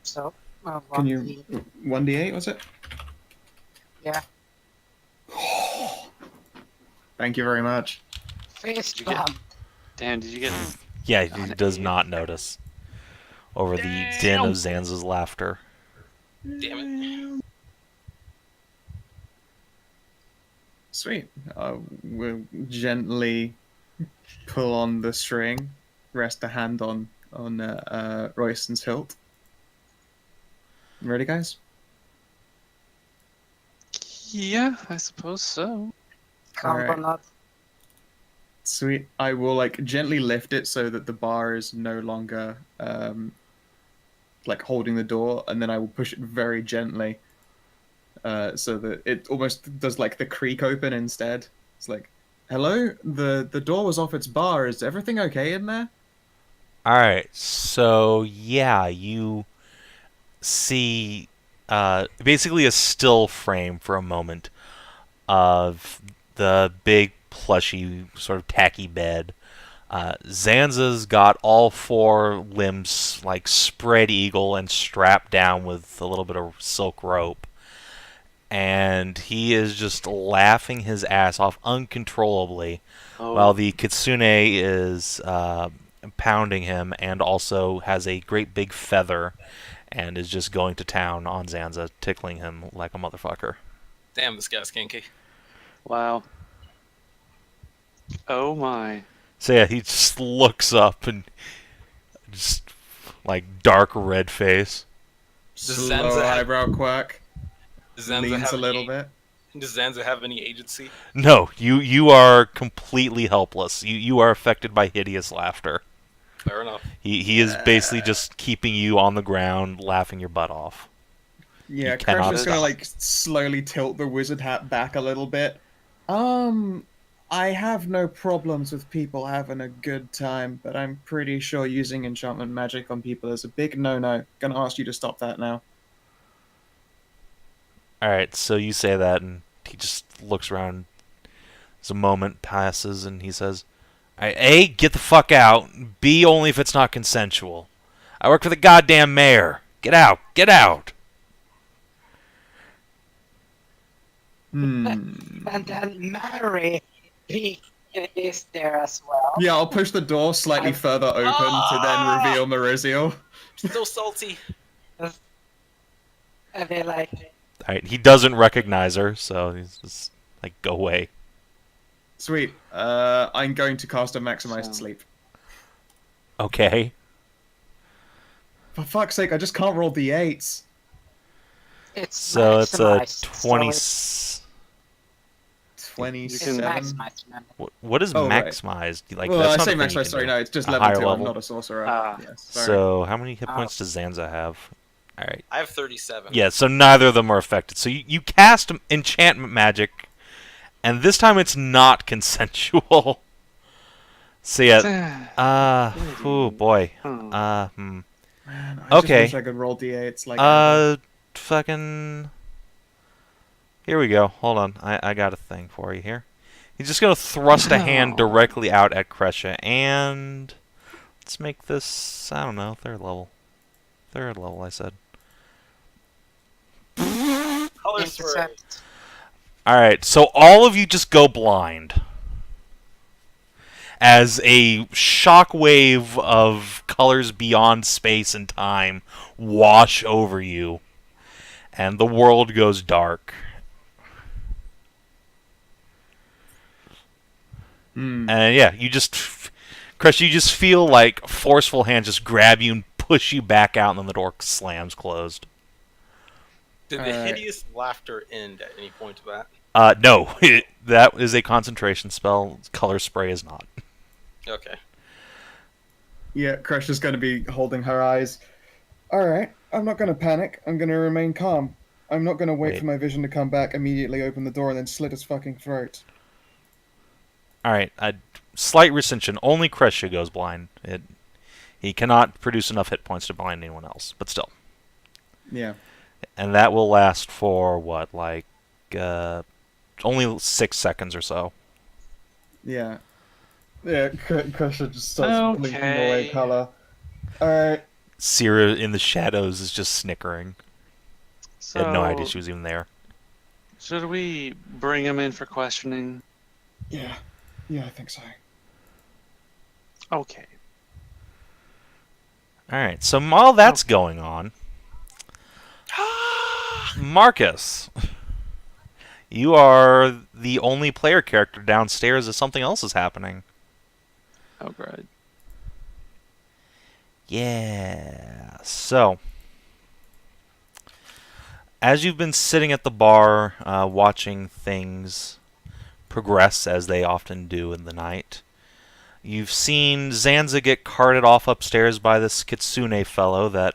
So, Can you 1d8 was it? Yeah. Thank you very much. Fist You get- bump. Damn, did you get... Yeah, he does not notice over the din of Zanza's laughter. Damn it. Sweet. We'll gently pull on the string, rest a hand on Royston's hilt. Ready, guys? Yeah, I suppose so. Combo Alright. knot. Sweet. I will gently lift it so that the bar is no longer holding the door, and then I will push it very gently so that it almost does the creak open instead. It's like, hello, the door was off its bar. Is everything okay in there? All right, so yeah, you see basically a still frame for a moment of the big plushy sort of tacky bed. Zanza's got all 4 limbs spread eagle and strapped down with a little bit of silk rope, and he is just laughing his ass off uncontrollably while the kitsune is pounding him and also has a great big feather and is just going to town on Zanza, tickling him like a motherfucker. Damn, this guy's kinky. Wow. Oh my. So yeah, he just looks up and just dark red face. Does Slow Zanza have- eyebrow quack. Does Zanza Leans have a little any, bit. Does Zanza have any agency? No, you are completely helpless. You are affected by hideous laughter. Fair enough. He is basically just keeping you on the ground, laughing your butt off. Yeah, You cannot Kreshia's gonna slowly tilt the wizard hat back a little bit. I have no problems with people having a good time, but I'm pretty sure using enchantment magic on people is a big no-no. Gonna ask you to stop that now. Alright, so you say that, and he just looks around. As a moment passes, and he says, Alright, A, get the fuck out. B, only if it's not consensual. I work for the goddamn mayor. Get out. Get out. And then Mary is there as well. Yeah, I'll push the door slightly further open to then reveal Merisiel. So salty. And they're like, Alright, he doesn't recognize her, so he's just like, go away. Sweet. I'm going to cast a maximized sleep. Okay. For fuck's sake, I just can't roll d8s. it's So it's a maximized, 20. so 27. it's maximized, remember? What is Oh, right. maximized? Like, Well, that's I not say a thing you maximized, can sorry, do. no, it's just A level higher 2, level? I'm not a sorcerer. Yes, sorry. So, how many hit points does Zanza have? Alright. I have 37. Yeah, so neither of them are affected. So you cast enchantment magic, and this time it's not consensual. So yeah, oh boy. Man, I just Okay. wish I could roll d8s like Fucking... Here we go. Hold on. I got a thing for you here. He's just gonna thrust a hand directly out at Kreshia, and... Let's make this, I don't know, third level. Third level, I said. Color spray. Intercept. Alright, so all of you just go blind. As a shockwave of colors beyond space and time wash over you, and the world goes dark. And yeah, you just, Kreshia, you just feel like forceful hands just grab you and push you back out, and then the door slams closed. Did the Alright. hideous laughter end at any point of that? No, that is a concentration spell. Color spray is not. Okay. Yeah, Kreshia's going to be holding her eyes. Alright, I'm not going to panic. I'm going to remain calm. I'm not going to wait Wait. for my vision to come back, immediately open the door, and then slit his fucking throat. Alright, a slight recension. Only Kreshia goes blind. He cannot produce enough hit points to blind anyone else, but still. Yeah. And that will last for, what, like, only 6 seconds or so. Yeah. Yeah, Kreshia just starts blinking away color. Alright. Sierra in the shadows is just snickering. So, Had no idea she was even there. should we bring him in for questioning? Yeah. Yeah, I think so. Okay. Alright, so while that's going on... Marcus! You are the only player character downstairs as something else is happening. Oh, great. Yeah. So, as you've been sitting at the bar, watching things progress as they often do in the night, you've seen Zanza get carted off upstairs by this Kitsune fellow that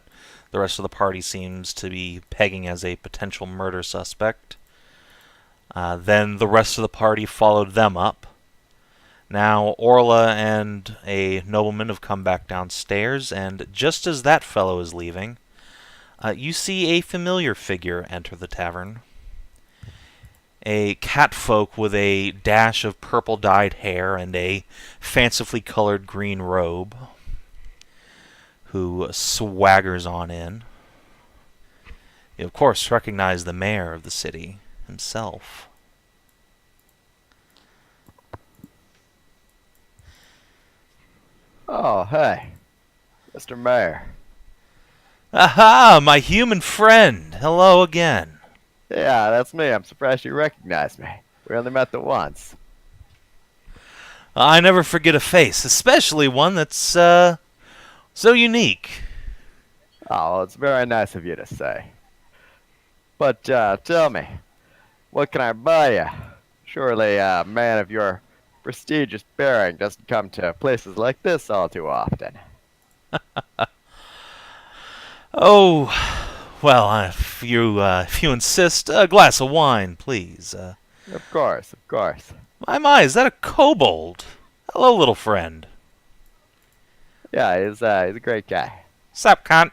the rest of the party seems to be pegging as a potential murder suspect. Then the rest of the party followed them up. Now Orla and a nobleman have come back downstairs, and just as that fellow is leaving, you see a familiar figure enter the tavern. A catfolk with a dash of purple-dyed hair and a fancifully colored green robe, who swaggers on in. You, of course, recognize the mayor of the city himself. Oh, hey. Mr. Mayor. Aha, my human friend! Hello again. Yeah, that's me. I'm surprised you recognized me. We only met the once. I never forget a face, especially one that's, so unique. Oh, well, it's very nice of you to say. But, tell me, what can I buy you? Surely a man of your prestigious bearing doesn't come to places like this all too often. Oh, well, if you insist, a glass of wine, please. Of course, of course. My, is that a kobold? Hello, little friend. Yeah, he's a great guy. Sup, cunt?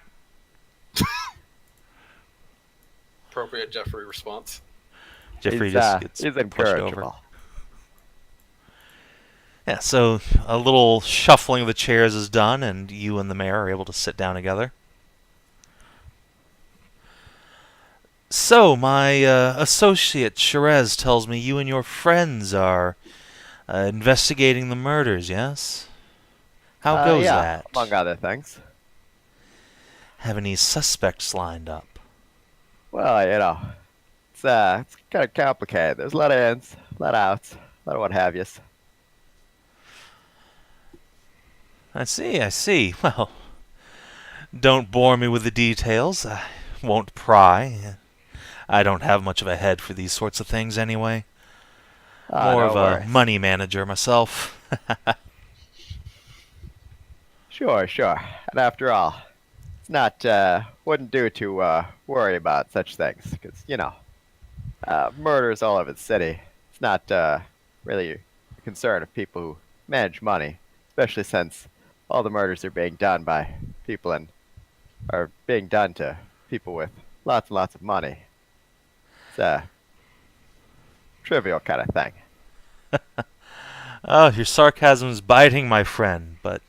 Appropriate Jeffrey response. Jeffrey he's, just gets he's pushed incorrigible. over. Yeah, so a little shuffling of the chairs is done, and you and the mayor are able to sit down together. So, my associate Sherez tells me you and your friends are investigating the murders, yes? How goes yeah, that? among other things. Have any suspects lined up? Well, it's kind of complicated. There's a lot of ins, a lot of outs, a lot of what have yous. I see. Well, don't bore me with the details. I won't pry. I don't have much of a head for these sorts of things anyway. More No of worries. a money manager myself. Sure. And after all, it's not, wouldn't do to worry about such things, because, murders all over the city. It's not really a concern of people who manage money, especially since all the murders are being done by people are being done to people with lots and lots of money. It's a trivial kind of thing. Oh, your sarcasm's biting, my friend, but,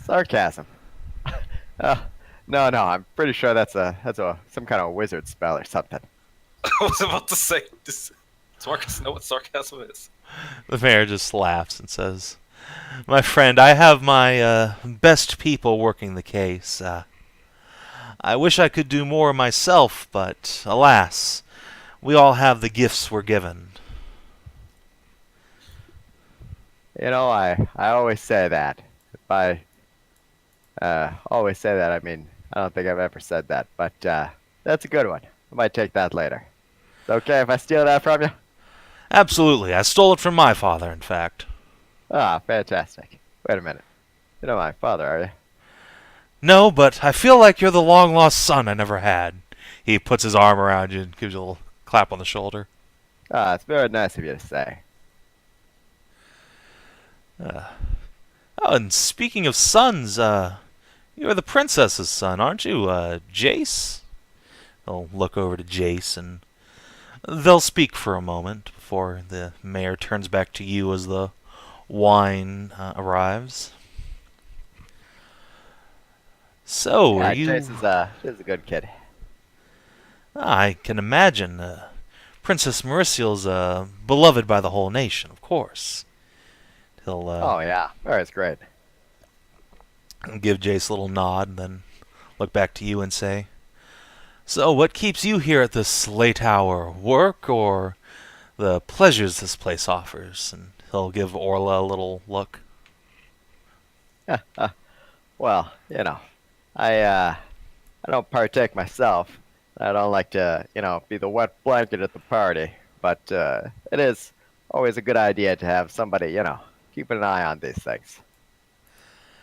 Sarcasm. No, I'm pretty sure that's some kind of wizard spell or something. I was about to say, does Marcus know what sarcasm is? the mayor just laughs and says, my friend, I have my best people working the case. I wish I could do more myself, but alas, we all have the gifts we're given. I always say that. If I always say that, I mean, I don't think I've ever said that, but that's a good one. I might take that later. It's okay if I steal that from you? Absolutely, I stole it from my father, in fact. Ah, fantastic. Wait a minute. You're not my father, are you? No, but I feel like you're the long-lost son I never had. He puts his arm around you and gives you a little clap on the shoulder. Ah, it's very nice of you to say. Oh, and speaking of sons, you're the princess's son, aren't you, Jace? They'll look over to Jace, and they'll speak for a moment before the mayor turns back to you as the wine arrives. So, Yeah, are you... Jace is a good kid. I can imagine. Princess Merisiel's beloved by the whole nation, of course. He'll Oh, yeah. That's great. give Jace a little nod and then look back to you and say, so, what keeps you here at this late hour? Work or the pleasures this place offers? And he'll give Orla a little look. Well, I don't partake myself. I don't like to, be the wet blanket at the party. But it is always a good idea to have somebody, keeping an eye on these things.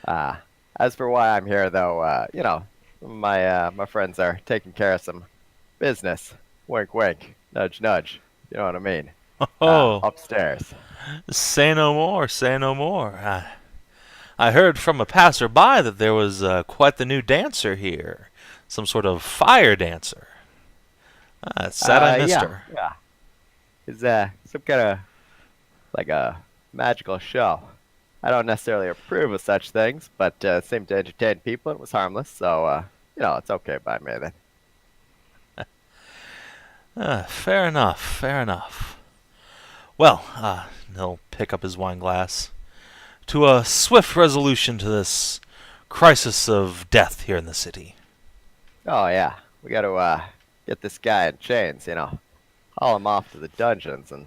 As for why I'm here, though, my friends are taking care of some business. Wink, wink. Nudge, nudge. You know what I mean? Oh, Upstairs. say no more, say no more. I heard from a passerby that there was quite the new dancer here. Some sort of fire dancer. It's sad I missed her. Yeah. It's some kind of like a magical show. I don't necessarily approve of such things, but it seemed to entertain people and was harmless, so it's okay by me then. Fair enough. Well, he'll pick up his wine glass. To a swift resolution to this crisis of death here in the city. Oh yeah, we got to get this guy in chains, haul him off to the dungeons and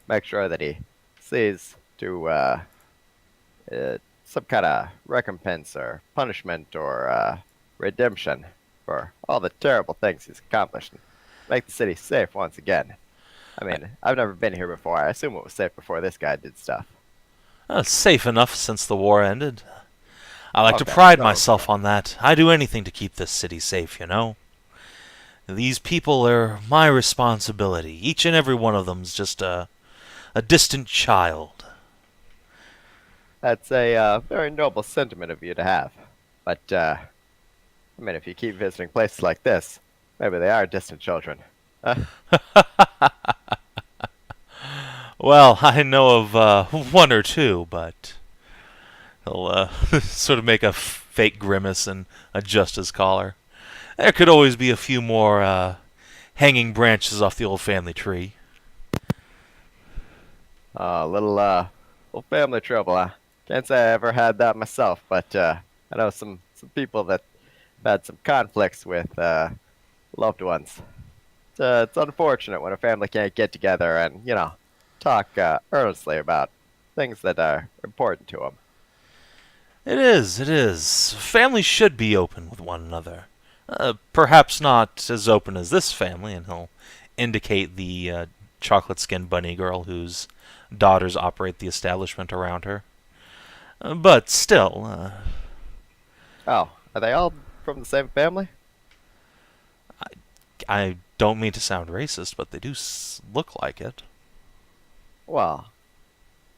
make sure that he sees to some kind of recompense or punishment or redemption for all the terrible things he's accomplished and make the city safe once again. I mean, I've never been here before. I assume it was safe before this guy did stuff. Safe enough since the war ended. I like to Okay, pride so- myself on that. I do anything to keep this city safe, These people are my responsibility. Each and every one of them's just a distant child. That's a very noble sentiment of you to have. But, if you keep visiting places like this, maybe they are distant children. Well, I know of one or two, but he'll sort of make a fake grimace and adjust his collar. There could always be a few more hanging branches off the old family tree. Little family trouble, huh? Can't say I ever had that myself, but I know some people that have had some conflicts with loved ones. It's unfortunate when a family can't get together and, talk earnestly about things that are important to them. It is. Families should be open with one another. Perhaps not as open as this family, and he'll indicate the chocolate-skinned bunny girl whose daughters operate the establishment around her. But still, Oh, are they all from the same family? I don't mean to sound racist, but they do look like it. Well,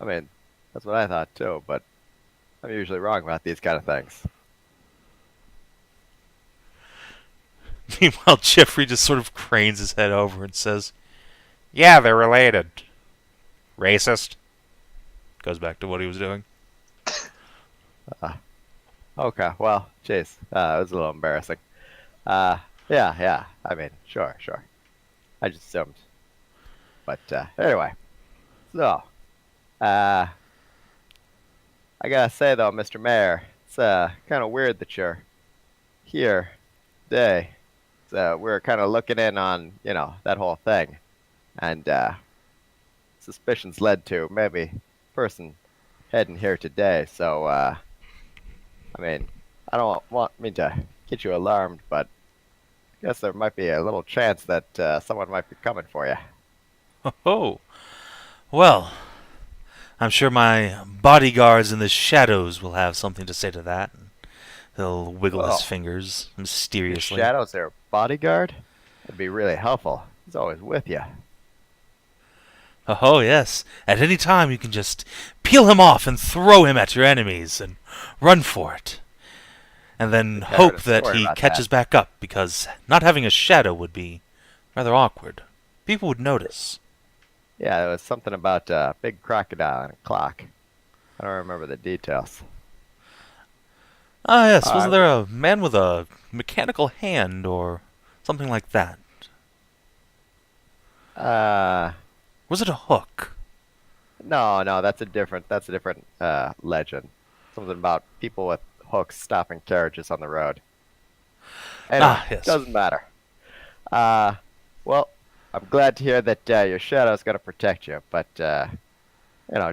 I mean, that's what I thought too, but I'm usually wrong about these kind of things. Meanwhile, Jeffrey just sort of cranes his head over and says, "Yeah, they're related. Racist." Goes back to what he was doing. Okay, well, jeez, it was a little embarrassing. Yeah, I mean, sure. I just assumed. But, anyway. So, I gotta say though, Mr. Mayor, it's, kind of weird that you're here today. So, we're kind of looking in on, that whole thing. And, suspicions led to maybe a person heading here today, so, I mean, I don't want me to get you alarmed, but I guess there might be a little chance that someone might be coming for you. Oh, well, I'm sure my bodyguards in the shadows will have something to say to that. He'll wiggle his fingers Your mysteriously. Shadow's their bodyguard? That'd be really helpful. He's always with you. Oh, yes. At any time, you can just peel him off and throw him at your enemies and run for it. And then I heard hope a that story he about catches back up, because not having a shadow would be rather awkward. People would notice. Yeah, there was something about a big crocodile and a clock. I don't remember the details. Ah, yes. Wasn't there a man with a mechanical hand or something like that? Was it a hook? No, that's a different legend. Something about people with hooks stopping carriages on the road. Anyway, Yes. doesn't matter. Well, I'm glad to hear that your shadow's gonna protect you, but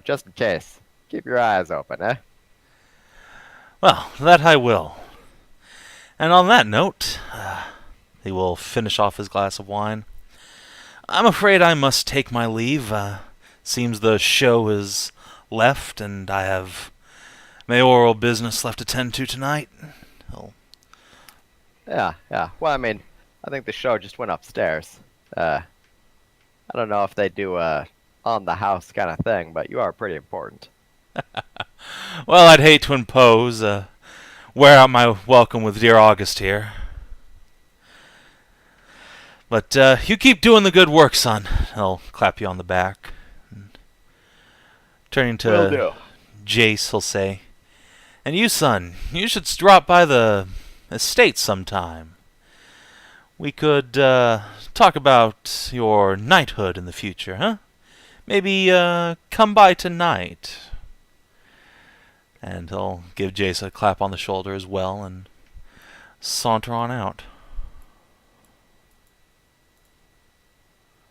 just in case, keep your eyes open, eh? Well, that I will. And on that note, he will finish off his glass of wine. I'm afraid I must take my leave. Seems the show is left, and I have mayoral business left to tend to tonight. Oh. Yeah. Well, I mean, I think the show just went upstairs. I don't know if they do a on the house kind of thing, but you are pretty important. Well, I'd hate to impose, wear out my welcome with dear August here. But you keep doing the good work, son. I'll clap you on the back. Turning Will to do. Jace, he'll say, "And you, son, you should drop by the estate sometime. We could talk about your knighthood in the future, huh? Maybe come by tonight." And he'll give Jace a clap on the shoulder as well and saunter on out.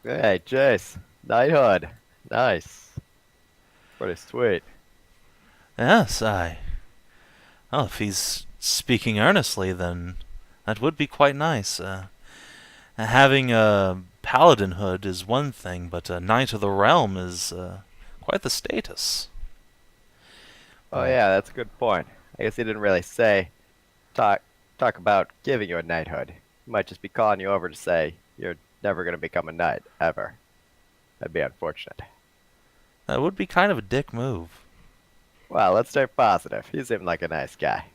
Hey, Jace. Knighthood. Nice. Pretty sweet. Yes, well, if he's speaking earnestly, then that would be quite nice. Having a paladin hood is one thing, but a knight of the realm is quite the status. Oh yeah, that's a good point. I guess he didn't really talk about giving you a knighthood. He might just be calling you over to say you're never going to become a knight, ever. That'd be unfortunate. That would be kind of a dick move. Well, let's stay positive. He seemed like a nice guy.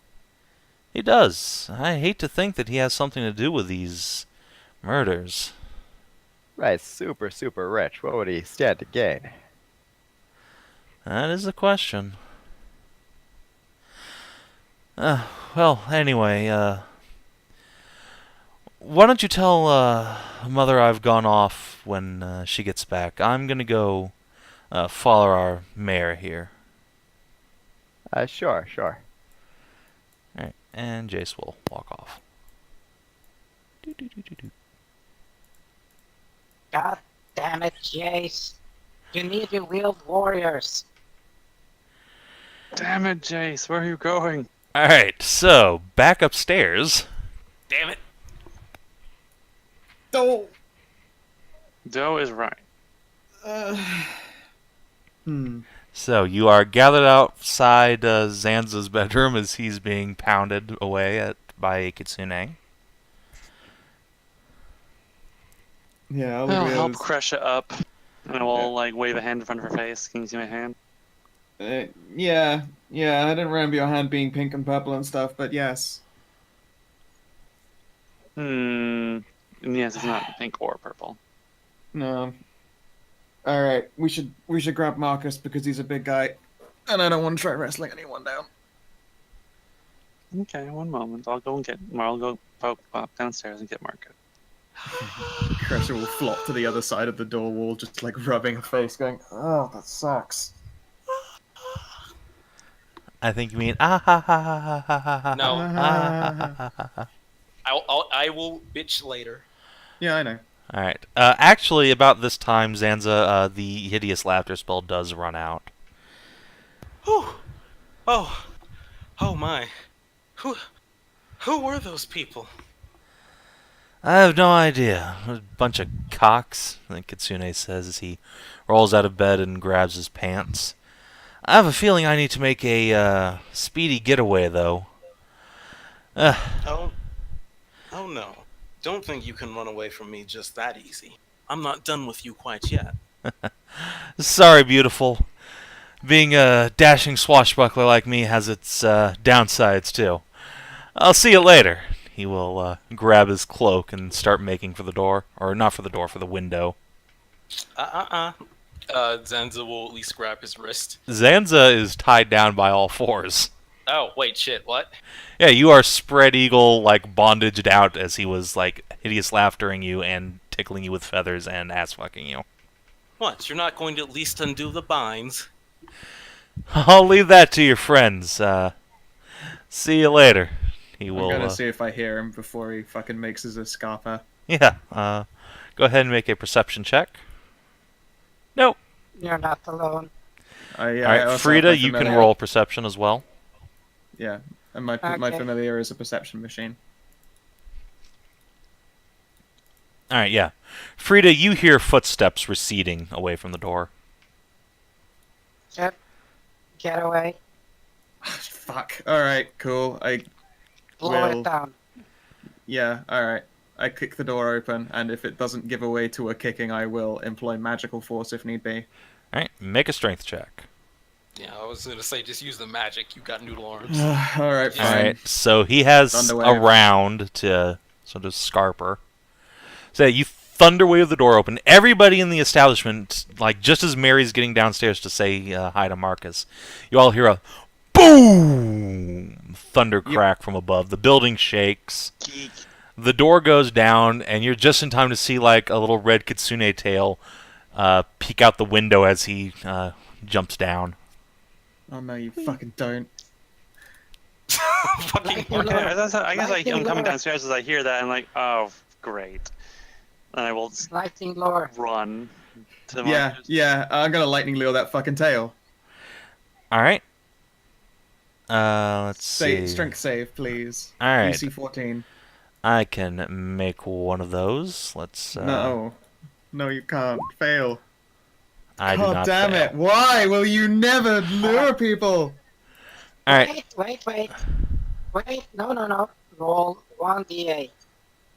He does. I hate to think that he has something to do with these murders. Right, super, super rich. What would he stand to gain? That is the question. Well, anyway, why don't you tell Mother I've gone off when she gets back? I'm gonna go follow our mayor here. Sure. Alright, and Jace will walk off. God damn it, Jace. You need your wheeled warriors. Damn it, Jace, where are you going? Alright, so, back upstairs. Damn it. Oh. Doe is right. So, you are gathered outside Zanza's bedroom as he's being pounded away by a kitsune. Yeah, all I'll the help wheels. Kreshia up, and I will like wave a hand in front of her face. Can you see my hand? Yeah, I didn't remember your hand being pink and purple and stuff, but yes. And yes, it's not pink or purple. No. All right, we should grab Marcus because he's a big guy, and I don't want to try wrestling anyone down. Okay, one moment. I'll go pop downstairs and get Marcus. Kreshia will flop to the other side of the door wall, just like rubbing her face, going, "Oh, that sucks." I think you mean ah ha ha ha ha ha ha. No. Ah, ha, ha, ha. I will bitch later. Yeah, I know. Alright. Actually, about this time, Zanza, the hideous laughter spell does run out. Whew. Oh my. Who were those people? I have no idea. A bunch of cocks, the Kitsune says as he rolls out of bed and grabs his pants. I have a feeling I need to make a speedy getaway, though. Oh no. Don't think you can run away from me just that easy. I'm not done with you quite yet. Sorry, beautiful. Being a dashing swashbuckler like me has its downsides, too. I'll see you later. He will grab his cloak and start making for the door. Or not for the door, for the window. Zanza will at least grab his wrist. Zanza is tied down by all fours. Oh, wait, shit, what? Yeah, you are spread eagle, like, bondaged out as he was, like, hideous laughtering you and tickling you with feathers and ass-fucking you. What, you're not going to at least undo the binds? I'll leave that to your friends. See you later. He will, I'm gonna see if I hear him before he fucking makes his escapa. Yeah, go ahead and make a perception check. Nope. You're not alone. Alright, Frida, you can roll perception as well. Yeah, and my familiar is a perception machine. Alright, yeah. Frida, you hear footsteps receding away from the door. Yep. Get away. Fuck. Alright, cool. Blow it down. Yeah, alright. I kick the door open, and if it doesn't give away to a kicking, I will employ magical force if need be. Alright, make a strength check. Yeah, I was gonna say, just use the magic. You got noodle arms. Alright, fine. Alright, so he has Thunderwave. a round to sort of scarper. So you thunderwave the door open. Everybody in the establishment, like just as Mary's getting downstairs to say hi to Marcus, you all hear a boom! Thunder crack from above. The building shakes. Geek. The door goes down, and you're just in time to see like a little red kitsune tail peek out the window as he jumps down. Oh no, you fucking don't. Fucking Okay, I guess I'm coming downstairs as I hear that, and like, oh, great. And I will Lightning lore. run to Marcus. Yeah, I'm gonna lightning lure that fucking tail. Alright. Let's see. Strength save, please. Alright. DC 14. I can make one of those. Let's. No, you can't. Fail. I do God not damn fail. it! Why will you never lure people? All right. Wait. No. Roll 1d8.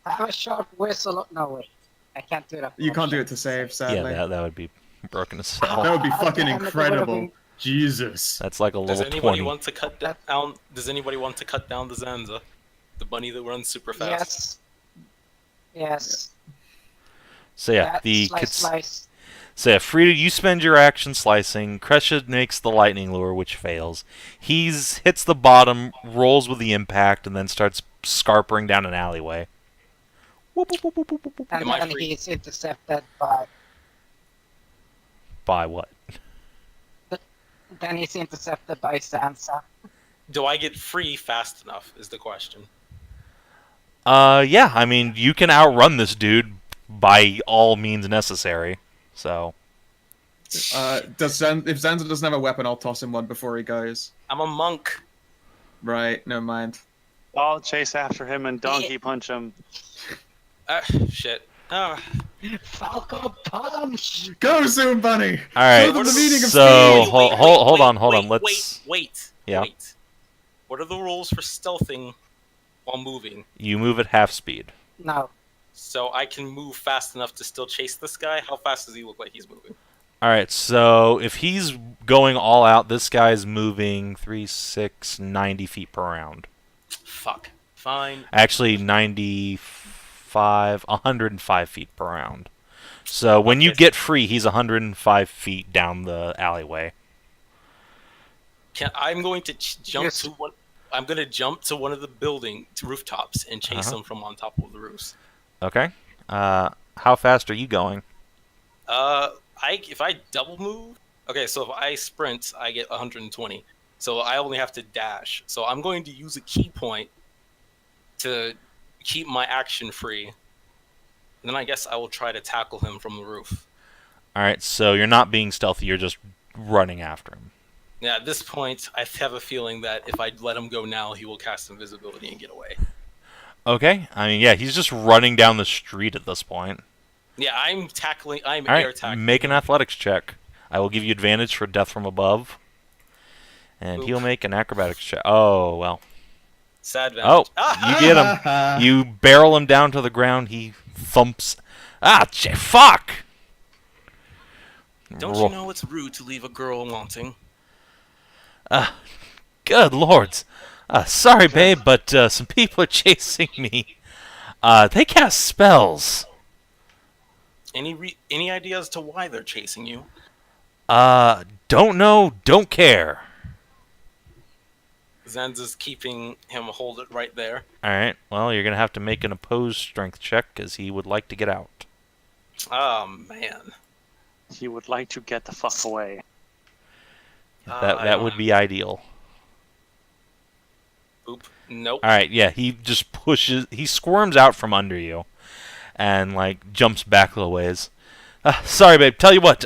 Have a sharp whistle. No, wait. I can't do that. You can't do it to save, sadly. Yeah, that would be broken as That hell. would be fucking damn it, it would've incredible. been- Jesus. That's like a Does level anybody 20. want to cut down? Does anybody want to cut down the Zanza, the bunny that runs super fast? Yes. So yeah, the slice. So yeah, Frida, you spend your action slicing. Kreshia makes the lightning lure, which fails. He hits the bottom, rolls with the impact, and then starts scarpering down an alleyway. Whoop, whoop, whoop, whoop, whoop, whoop, whoop. And Am I then free? he's intercepted by... By what? Then he's intercepted by Zanza. Do I get free fast enough? Is the question. Yeah, I mean, you can outrun this dude by all means necessary. So, If Zanza doesn't have a weapon, I'll toss him one before he goes. I'm a monk. Right, never mind. I'll chase after him and donkey punch him. Shit. Falco punch! Go soon, Bunny! all right. Go to the meeting of So, Steve! hold on. Let's. Wait. Yeah. Wait. What are the rules for stealthing while moving? You move at half speed. No. So I can move fast enough to still chase this guy? How fast does he look like he's moving? All right. So if he's going all out, this guy's moving 3, 6, 90 feet per round. Fuck. Fine. Actually, 105 feet per round. So when you Okay. get free, he's 105 feet down the alleyway. I'm going to jump Yes. to one. I'm going to jump to one of the building rooftops and chase him from on top of the roofs. Okay. How fast are you going? If I double move, okay. So if I sprint, I get 120. So I only have to dash. So I'm going to use a key point to keep my action free. And then I guess I will try to tackle him from the roof. All right. So you're not being stealthy. You're just running after him. Yeah, at this point, I have a feeling that if I let him go now, he will cast invisibility and get away. Okay. I mean, yeah, he's just running down the street at this point. Yeah, I'm tackling. I'm All air right. tackling. Make an athletics check. I will give you advantage for death from above. And he'll Oof. make an acrobatics check. Oh, well. Sad Oh, advantage. you get him. You barrel him down to the ground. He thumps. Fuck! Don't you know it's rude to leave a girl wanting? Good lords. Sorry, babe, but some people are chasing me. They cast spells. Any idea as to why they're chasing you? Don't know, don't care. Zanza's keeping him hold it right there. Alright, well, you're going to have to make an opposed strength check, because he would like to get out. Oh, man. He would like to get the fuck away. That would be ideal. Oop. Nope. Alright, yeah, he just pushes, he squirms out from under you, and, like, jumps back a little ways. Sorry, babe, tell you what,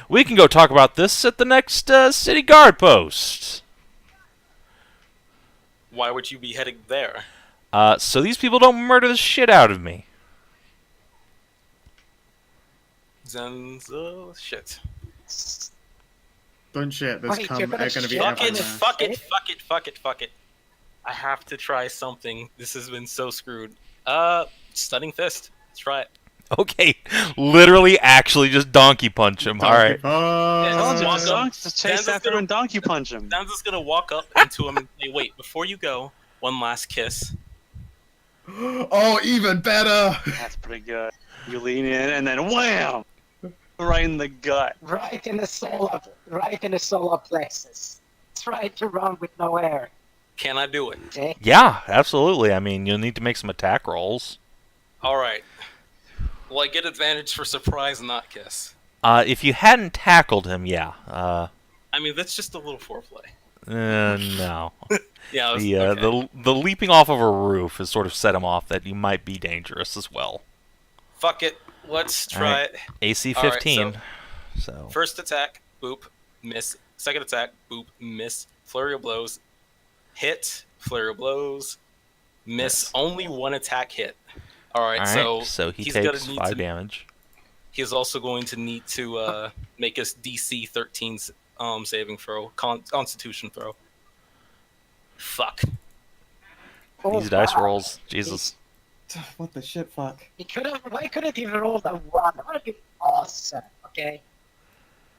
we can go talk about this at the next city guard post. Why would you be heading there? So these people don't murder the shit out of me. Zanza. Shit. Don't shit, there's Wait, are you're going gonna to be shit? everywhere. Fuck it. I have to try something. This has been so screwed. Stunning fist. Let's try it. Okay, literally, actually, just donkey punch him. All right. Just chase after him and donkey punch him. Zanza's gonna walk up into him and say, "Wait, before you go, one last kiss." Oh, even better! That's pretty good. You lean in and then wham! Right in the gut. Right in the solar plexus. Try to run with no air. Can I do it? Okay? Yeah, absolutely. I mean, you'll need to make some attack rolls. All right. Will I get advantage for surprise, not kiss? If you hadn't tackled him, yeah. I mean, that's just a little foreplay. No. Yeah. The leaping off of a roof has sort of set him off that you might be dangerous as well. Fuck it. Let's try Alright. it. AC All right, 15. so First attack, boop, miss. Second attack, boop, miss. Flurry of blows, hit. Flurry of blows, miss. Yes. Only one attack hit. All right, Alright, so he he's gonna takes need 5 to. damage. He's also going to need to make us DC 13 saving throw, Constitution throw. Fuck. Oh, These dice wow. rolls, Jesus. What the shit, fuck. Why couldn't he roll a 1? That would have been awesome, okay?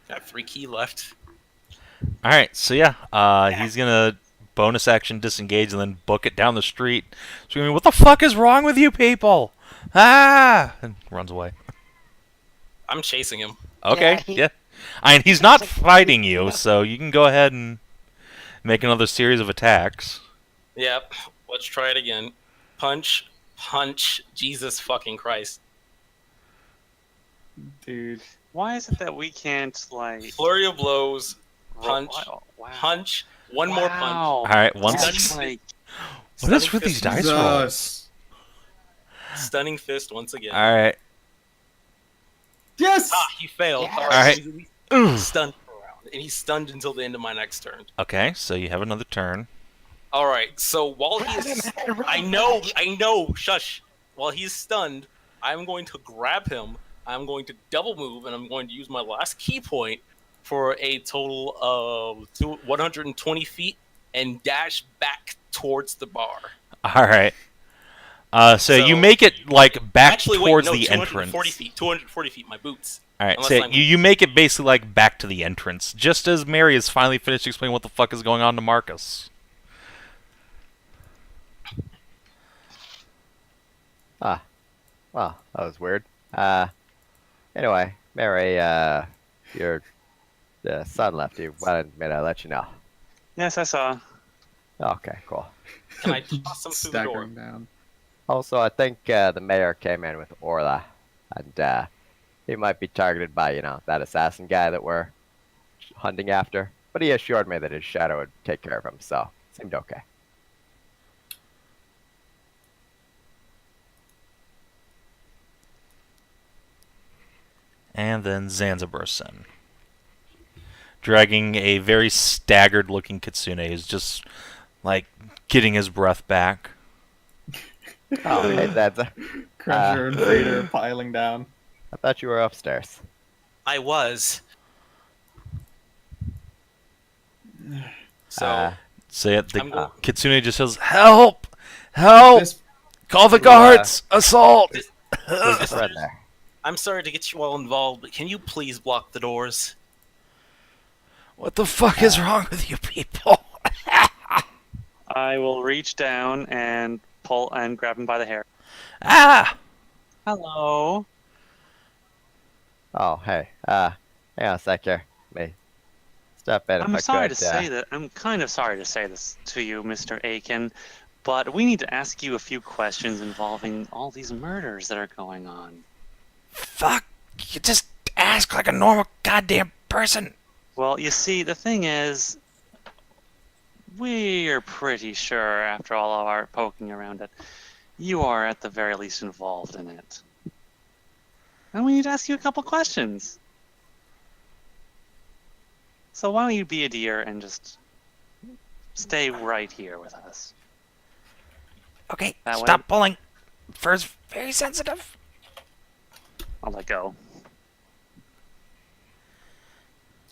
Got 3 key left. Alright, so yeah, he's gonna bonus action disengage and then book it down the street, screaming, "What the fuck is wrong with you people? Ah!" and runs away. I'm chasing him. Okay, Yeah, yeah. I mean, he's not fighting you, so you can go ahead and make another series of attacks. Yep. Let's try it again. Punch, Punch. Jesus fucking Christ. Dude. Why is it that we can't like Flurry of blows. Punch. Wow. Punch. One more punch. Wow. All right, one. That's Stunning- like What is Stunning with these fist- dice rolls? Jesus. Stunning fist once again. All right. Yes! Ah, he failed. Yes. All Alright. He's at least Ugh. stunned for a round, and he's stunned until the end of my next turn. Okay, so you have another turn. All right. So while he's, I know. Shush. While he's stunned, I'm going to grab him. I'm going to double move, and I'm going to use my last key point for a total of 120 feet and dash back towards the bar. All right. So you So- make it like back Actually, towards wait, no, the 240 entrance. feet. 240 feet. My boots. All right, Unless so I'm- you make it basically like back to the entrance, just as Mary has finally finished explaining what the fuck is going on to Marcus. Ah, well, that was weird. Anyway, Mary, your son left you. Wanted me to let you know. yes, I saw. Okay, cool. Can I toss him through the door? Staggering down. Also, I think the mayor came in with Orla, and he might be targeted by, that assassin guy that we're hunting after. But he assured me that his shadow would take care of him, so seemed okay. And then Zanza bursts in, dragging a very staggered-looking Kitsune who's just like getting his breath back. Oh, hey, Zanza. Kreshia and Frida are piling down. I thought you were upstairs. I was. So So yeah, the I'm go- Kitsune just says, "Help! Help! This Call the guards! Assault!" Who's your friend there? I'm sorry to get you all involved, but can you please block the doors? What the fuck is wrong with you people? I will reach down and pull and grab him by the hair. Ah! Hello. Oh, hey. Hang on a sec here. Let me step in if I'm I sorry could. to say that. I'm kind of sorry to say this to you, Mr. Aiken, but we need to ask you a few questions involving all these murders that are going on. Fuck! You just ask like a normal goddamn person. Well, you see, the thing is, we're pretty sure, after all of our poking around it, you are at the very least involved in it. And we need to ask you a couple questions. So why don't you be a dear and just stay right here with us? Okay, That way? stop pulling. Fur's very sensitive. I'll let go.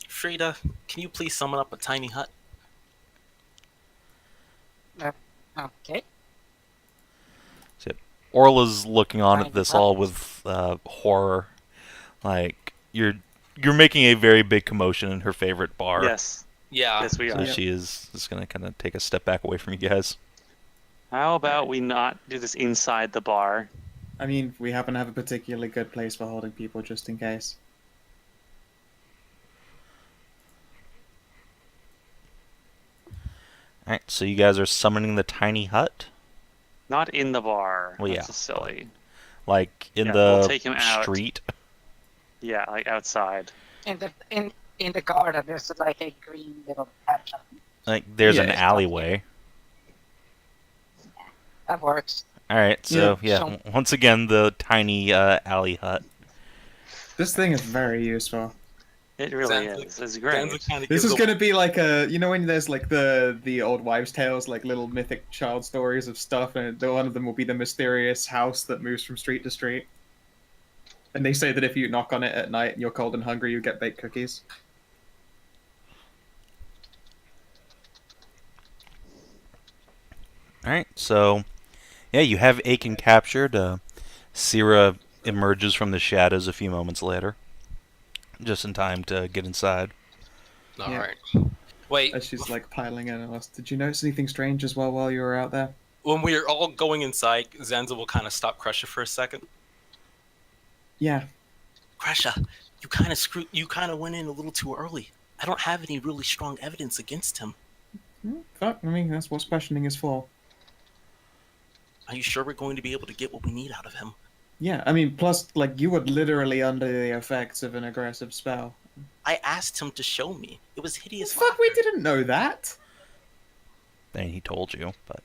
Frida, can you please summon up a tiny hut? Okay. Orla's looking on Tiny at this hut. all with horror. Like you're making a very big commotion in her favorite bar. Yes. Yeah. Yes, we So are. she is just gonna kind of take a step back away from you guys. How about we not do this inside the bar? I mean, we happen to have a particularly good place for holding people just in case. Alright, so you guys are summoning the tiny hut? Not in the bar. Well, That's yeah. just silly. Like in Yeah, the we'll take him out. street? Yeah, like outside. In the garden, there's like a green little patch. Like there's an Yeah. alleyway. That works. Alright, so Yeah. yeah, once again the tiny alley hut. This thing is very useful. It really Zanza- is. It's great. Zanza kinda This gives is a- gonna be like a, when there's like the old wives' tales, like little mythic child stories of stuff, and one of them will be the mysterious house that moves from street to street. And they say that if you knock on it at night and you're cold and hungry, you get baked cookies. Alright, so yeah, you have Aiken captured. Syrah emerges from the shadows a few moments later. Just in time to get inside. All Yeah. right. Wait, As she's like piling in and asked, "Did you notice anything strange as well while you were out there?" when we're all going inside, Zanza will kind of stop Kreshia for a second. Yeah. Kreshia, you kind of went in a little too early. I don't have any really strong evidence against him. Fuck, I mean, that's what questioning is for. Are you sure we're going to be able to get what we need out of him? Yeah, I mean, plus, like, you were literally under the effects of an aggressive spell. I asked him to show me. It was hideous. Fuck, we didn't know that. And he told you, but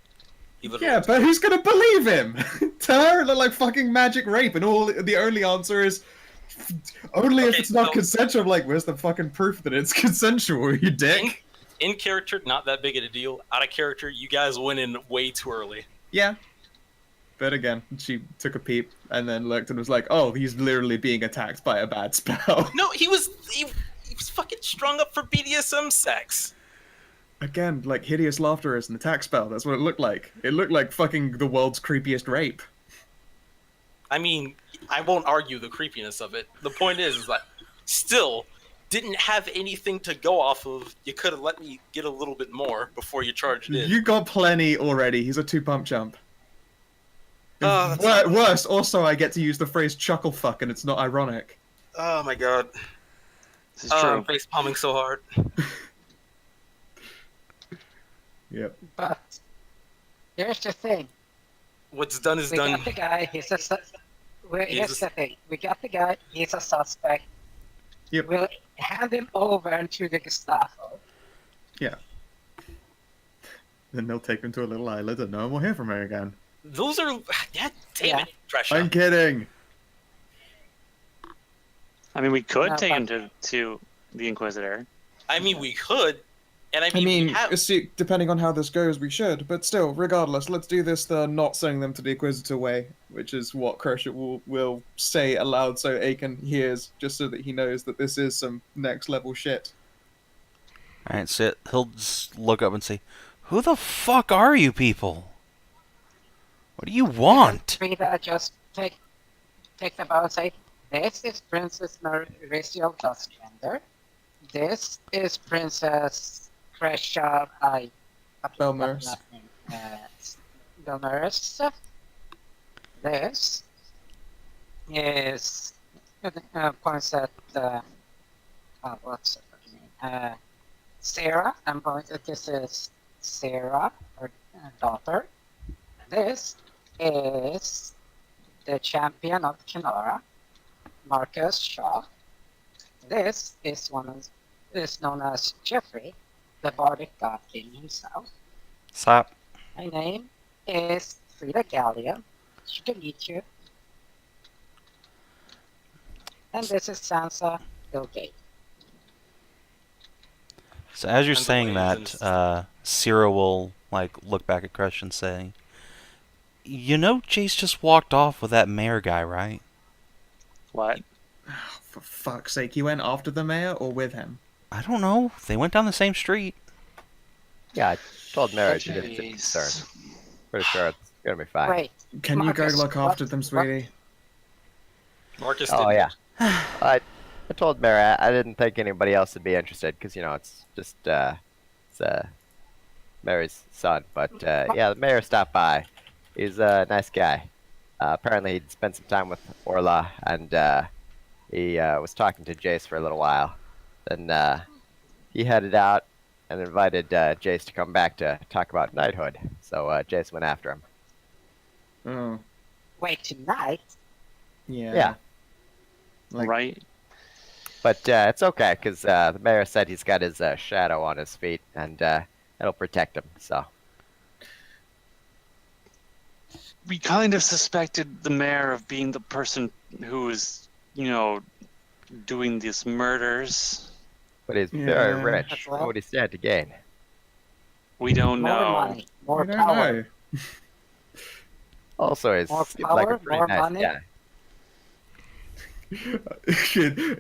He literally Yeah, but who's gonna believe him? To her, it looked like fucking magic rape, and the only answer is only if Okay, it's not so- consensual. I'm like, where's the fucking proof that it's consensual, you dick? In character, not that big of a deal. Out of character, you guys went in way too early. Yeah. But again, she took a peep and then looked and was like, "Oh, he's literally being attacked by a bad spell." No, he was fucking strung up for BDSM sex. Again, like, hideous laughter is an attack spell. That's what it looked like. It looked like fucking the world's creepiest rape. I mean, I won't argue the creepiness of it. The point is that still didn't have anything to go off of. You could have let me get a little bit more before you charged in. You got plenty already. He's a 2-pump jump. Oh, that's Worse, also, I get to use the phrase chuckle fuck, and it's not ironic. Oh my god. This is true. I'm face palming so hard. Yep. But here's the thing. What's done is We done. got the guy. Here's He's the thing. We got the guy. He's a suspect. Yep. We'll hand him over to the Gestapo. Then they'll take him to a little island, and no one will hear from her again. Those are. God damn Yeah. it, Kreshia. I'm kidding. I mean, we could No, take but- him to the Inquisitor. I mean, we could. And I mean, we have. see, depending on how this goes, we should. But still, regardless, let's do this the not sending them to the Inquisitor way, which is what Kreshia will say aloud so Aiken hears, just so that he knows that this is some next level shit. alright, so he'll just look up and say, "Who the fuck are you people? What do you want?" Frida just take the bow and say, "This is Princess Merisiel Duskrender. This is Princess Kreshia Belmariss. Belmariss. This is points at what's her name? Sarah. I'm pointing at this is Sarah, her daughter. This is the champion of Kenora, Marcus Shaw. This is known as Jeffrey, the Bardic God King himself. Stop. My name is Frida Gallium. Nice to meet you. And this is Zanza Ilgade. So as you're And the saying ways that, Sierra will look back at Crush and say, "You know, Jace just walked off with that mayor guy, right?" What? For fuck's sake, you went after the mayor or with him? I don't know. They went down the same street. Yeah, I told Mary she didn't seem Jeez. concerned. Pretty sure it's gonna be fine. Wait, Can you go Marcus, look after what- them, sweetie? Marcus Oh did. yeah. I told Mary I didn't think anybody else would be interested because it's just Mary's son. But yeah, the mayor stopped by. He's a nice guy. Apparently he'd spent some time with Orla and he was talking to Jace for a little while. Then he headed out and invited Jace to come back to talk about knighthood. So Jace went after him. Oh, Wait, tonight? yeah. Yeah. Right? But it's okay because the mayor said he's got his shadow on his feet and it'll protect him. So We kind of suspected the mayor of being the person who was, doing these murders. but he's very Yeah. rich. That's What right. would he stand to gain? We don't More know. money, more I don't power. know. Also, he More seems like a power, pretty more nice money. guy.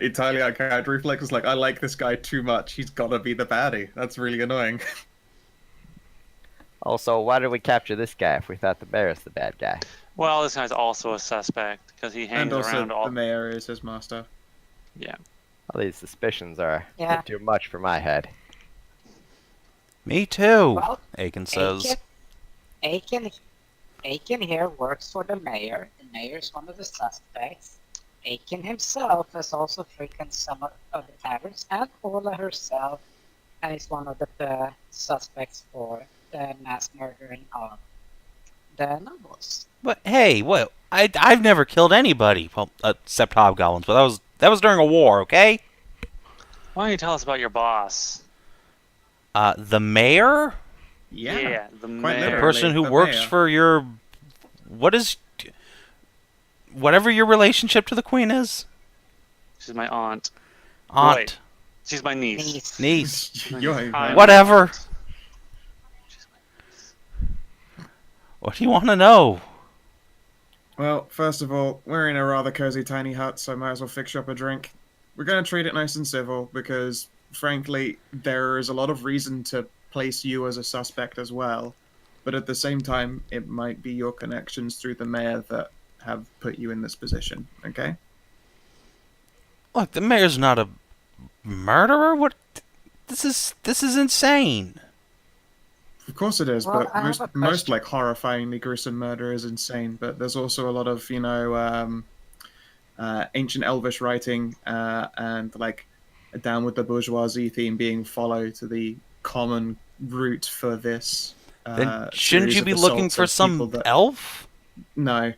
Entirely out character reflex is like, I like this guy too much. He's gotta be the baddie. That's really annoying. Also, why did we capture this guy if we thought the mayor's the bad guy? Well, this guy's also a suspect because he hangs And also, around all. the mayor is his master. Yeah. All these suspicions are Yeah. too much for my head. Me too, Well, Aiken says. Aiken here works for the mayor. The mayor's one of the suspects. Aiken himself has also frequented some of the taverns, and Orla herself, and is one of the suspects for the mass murdering of the nobles. But hey, what? I've never killed anybody, well, except hobgoblins. But that was during a war, okay? Why don't you tell us about your boss? The mayor, Yeah. the quite mayor. the literally. person who the works mayor. for your, whatever your relationship to the queen is. She's my aunt. Aunt, Wait. She's my niece. niece, You're Hi, whatever. aunt. What do you want to know? Well, first of all, we're in a rather cozy tiny hut, so I might as well fix you up a drink. We're going to treat it nice and civil because, frankly, there is a lot of reason to place you as a suspect as well. But at the same time, it might be your connections through the mayor that have put you in this position, okay? Look, the mayor's not a murderer. What? This is insane. Of course it is, Well, but I have a most question. like horrifyingly gruesome murder is insane. But there's also a lot of ancient Elvish writing and like a down with the bourgeoisie theme being followed to the common route for this. Then shouldn't series you of be looking assaults for of people some that- elf? No.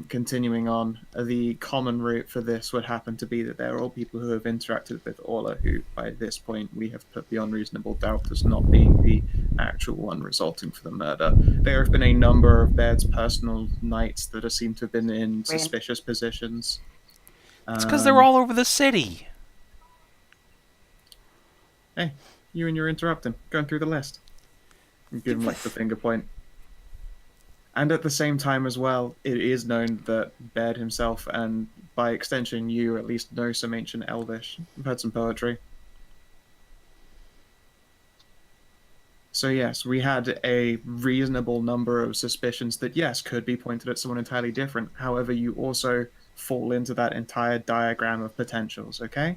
Continuing on, the common route for this would happen to be that they're all people who have interacted with Orla, who by this point we have put beyond reasonable doubt as not being the actual one resulting for the murder. There have been a number of Baird's personal knights that have seemed to have been in suspicious positions. It's because they're all over the city. Hey, you and you're interrupting, going through the list. Give him like the finger point. And at the same time as well, it is known that Baird himself, and by extension you, at least know some ancient Elvish. I've heard some poetry. So yes, we had a reasonable number of suspicions that, yes, could be pointed at someone entirely different. However, you also fall into that entire diagram of potentials, okay?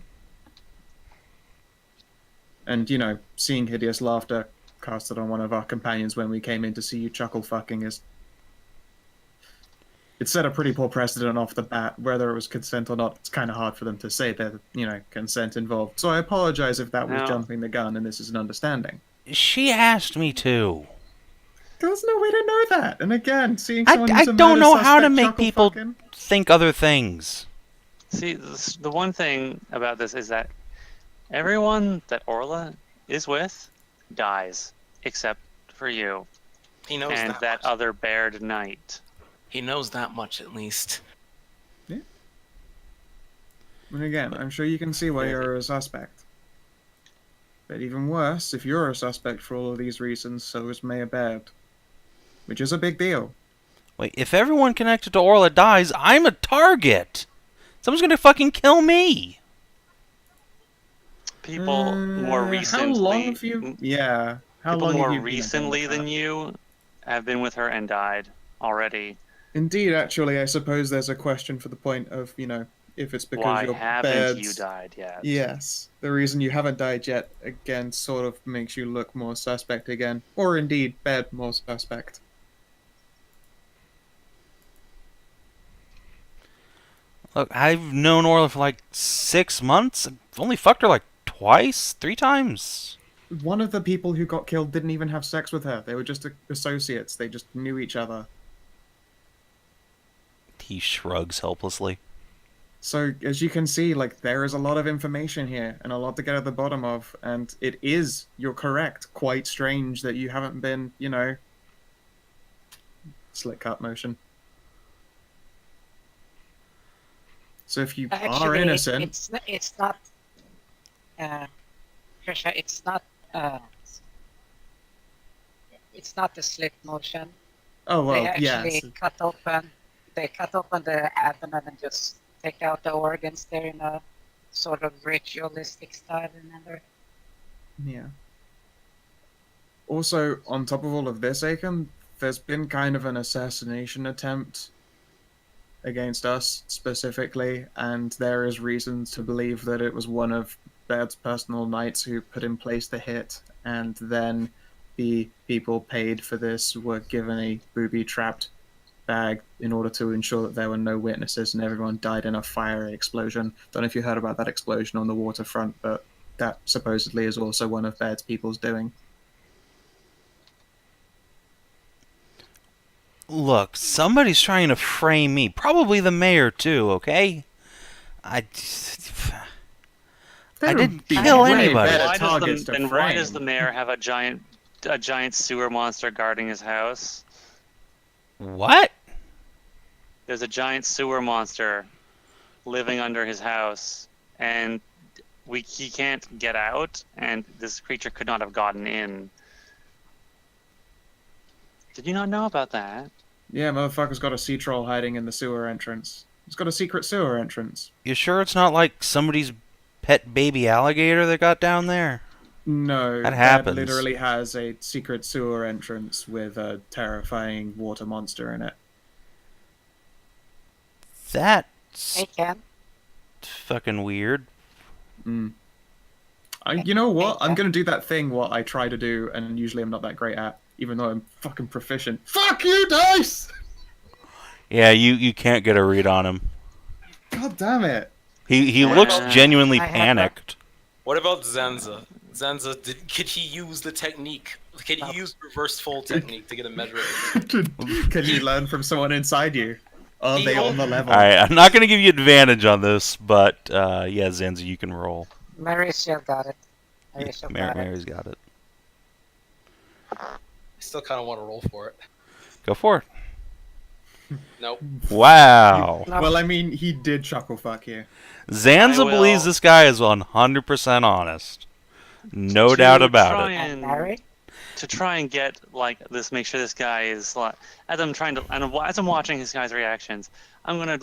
And, you know, seeing hideous laughter casted on one of our companions when we came in to see you chuckle fucking is... It set a pretty poor precedent off the bat. Whether it was consent or not, it's kind of hard for them to say that, you know, consent involved. So I apologize if that was No. jumping the gun and this is an understanding. She asked me to. There's no way to know that. And again, seeing I someone who's a don't murder know how to suspect make chuckle people fucking... think other things. See, the one thing about this is that everyone that Orla is with dies, except for you He knows and that much. other Baird knight. He knows that much at least. And again, I'm sure you can see why you're a suspect. But even worse, if you're a suspect for all of these reasons, so is Mayor Baird. Which is a big deal. Wait, if everyone connected to Orla dies, I'm a target. Someone's gonna fucking kill me. People more recently. How long have you... Yeah. How People long more have you been recently involved with than that? you have been with her and died already. Indeed, actually, I suppose there's a question for the point of, you know, if it's because Why you're haven't Baird's... you died yet? Yes. The reason you haven't died yet, again, sort of makes you look more suspect again. Or indeed, Baird more suspect. Look, I've known Orla for like 6 months. I've only fucked her like twice, 3 times. One of the people who got killed didn't even have sex with her. They were just associates. They just knew each other. He shrugs helplessly. So, as you can see, like, there is a lot of information here and a lot to get at the bottom of. And it is, you're correct, quite strange that you haven't been, you know... Slick cut motion. So if you are Actually, innocent... it's not. Kreshia, it's not. It's not the slit motion. Oh, well, They actually yes. cut open. They cut open the abdomen and just take out the organs there in a sort of ritualistic style. Remember? Yeah. Also, on top of all of this, Aiken, there's been kind of an assassination attempt against us specifically, and there is reason to believe that it was one of Baird's personal knights who put in place the hit, and then the people paid for this were given a booby-trapped bag in order to ensure that there were no witnesses and everyone died in a fiery explosion. Don't know if you heard about that explosion on the waterfront, but that supposedly is also one of Baird's people's doing. Look, somebody's trying to frame me. Probably the mayor, too, okay? I didn't kill way anybody. better targets to Why does frame. the mayor have a giant sewer monster guarding his house? What? There's a giant sewer monster living under his house, and he can't get out, and this creature could not have gotten in. Did you not know about that? Yeah, motherfucker's got a sea troll hiding in the sewer entrance. He's got a secret sewer entrance. You sure it's not like somebody's pet baby alligator they got down there? No, That happens. Dad literally has a secret sewer entrance with a terrifying water monster in it. That's Hey, Ken. fucking weird. You know what? I'm gonna do that thing what I try to do, and usually I'm not that great at, even though I'm fucking proficient. Fuck you, dice! Yeah, you can't get a read on him. God damn it! He looks genuinely I have panicked. What about Zanza? Zanza, could he use the technique? Could he use reverse fold technique to get a measure? Can you learn from someone inside you? Are they on the level? Alright, I'm not going to give you advantage on this, but yeah, Zanza, you can roll. Merisiel got it. Merisiel got it. Mary's got it. I still kind of want to roll for it. Go for it. Nope. Wow. No, Well, I mean, he did chuckle fuck you. Zanza I will- believes this guy is 100% honest. No doubt about it. and Mary? To try and get like this, make sure this guy is like as I'm watching his guy's reactions, I'm going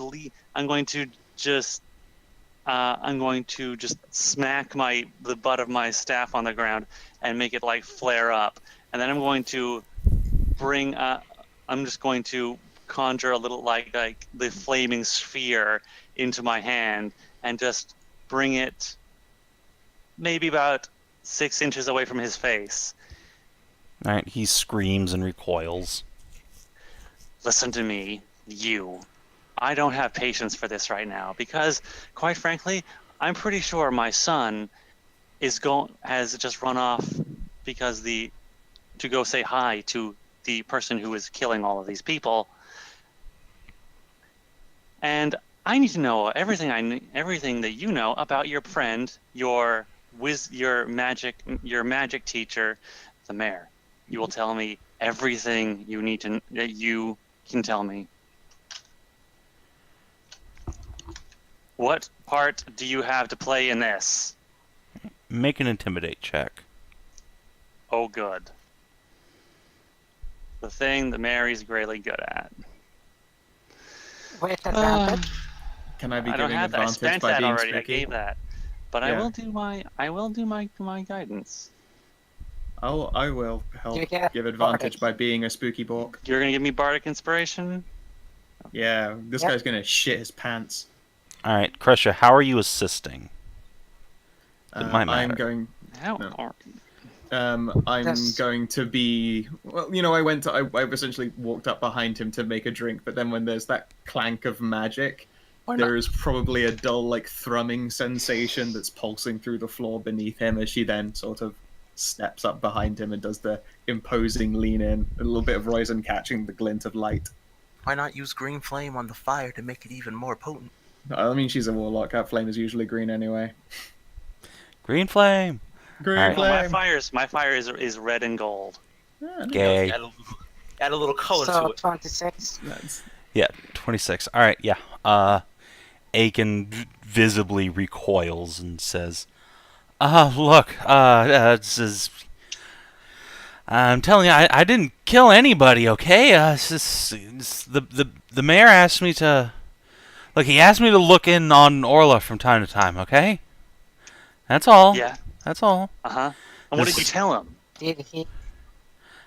to just smack the butt of my staff on the ground and make it like flare up, and then I'm just going to conjure a little like the flaming sphere into my hand and just bring it maybe about 6 inches away from his face. Alright, he screams and recoils. Listen to me, you. I don't have patience for this right now because, quite frankly, I'm pretty sure my son has just run off to go say hi to the person who is killing all of these people. And I need to know everything that you know about your friend, your magic teacher, the mayor. You will tell me everything that you can tell me. What part do you have to play in this? Make an intimidate check. Oh, good. The thing that Mary's really good at. With advantage? Can I be I don't giving have that. I advantage spent by that being already. spooky? I gave that, but Yeah. I will do my guidance. I will help You get give advantage bardic. by being a spooky bork. You're gonna give me bardic inspiration. Yeah, this Yep. guy's gonna shit his pants. Alright, Kreshia, how are you assisting? It might I'm matter. going. How? No. Or- I'm Yes. going to be. Well, you know, I essentially walked up behind him to make a drink, but then when there's that clank of magic, there is probably a dull, like, thrumming sensation that's pulsing through the floor beneath him as she then sort of steps up behind him and does the imposing lean in, a little bit of Roisin catching the glint of light. Why not use green flame on the fire to make it even more potent? I mean, she's a warlock. That flame is usually green anyway. Green flame! Green Alright. Well, flame. my fire is red and gold. Yeah, Gay. Add a little color to So, it. 26. nice. Yeah, 26. Alright, yeah. Aiken visibly recoils and says, look, this is... I'm telling you, I didn't kill anybody, okay? The mayor asked me to... Look, he asked me to look in on Orla from time to time, okay? That's all. Yeah. That's all. And what did you tell him? Did he?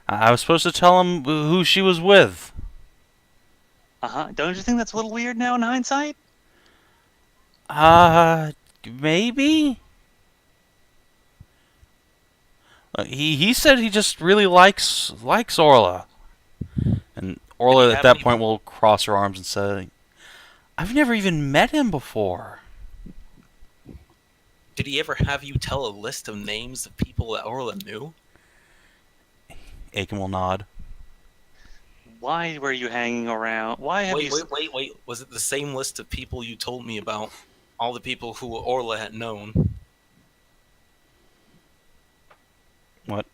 I was supposed to tell him who she was with. Don't you think that's a little weird now in hindsight? Maybe? He said he just really likes Orla. And Orla at that point will cross her arms and say, I've never even met him before. Did he ever have you tell a list of names of people that Orla knew? Aiken will nod. why were you hanging around? Why have you? Wait. Was it the same list of people you told me about? All the people who Orla had known? What?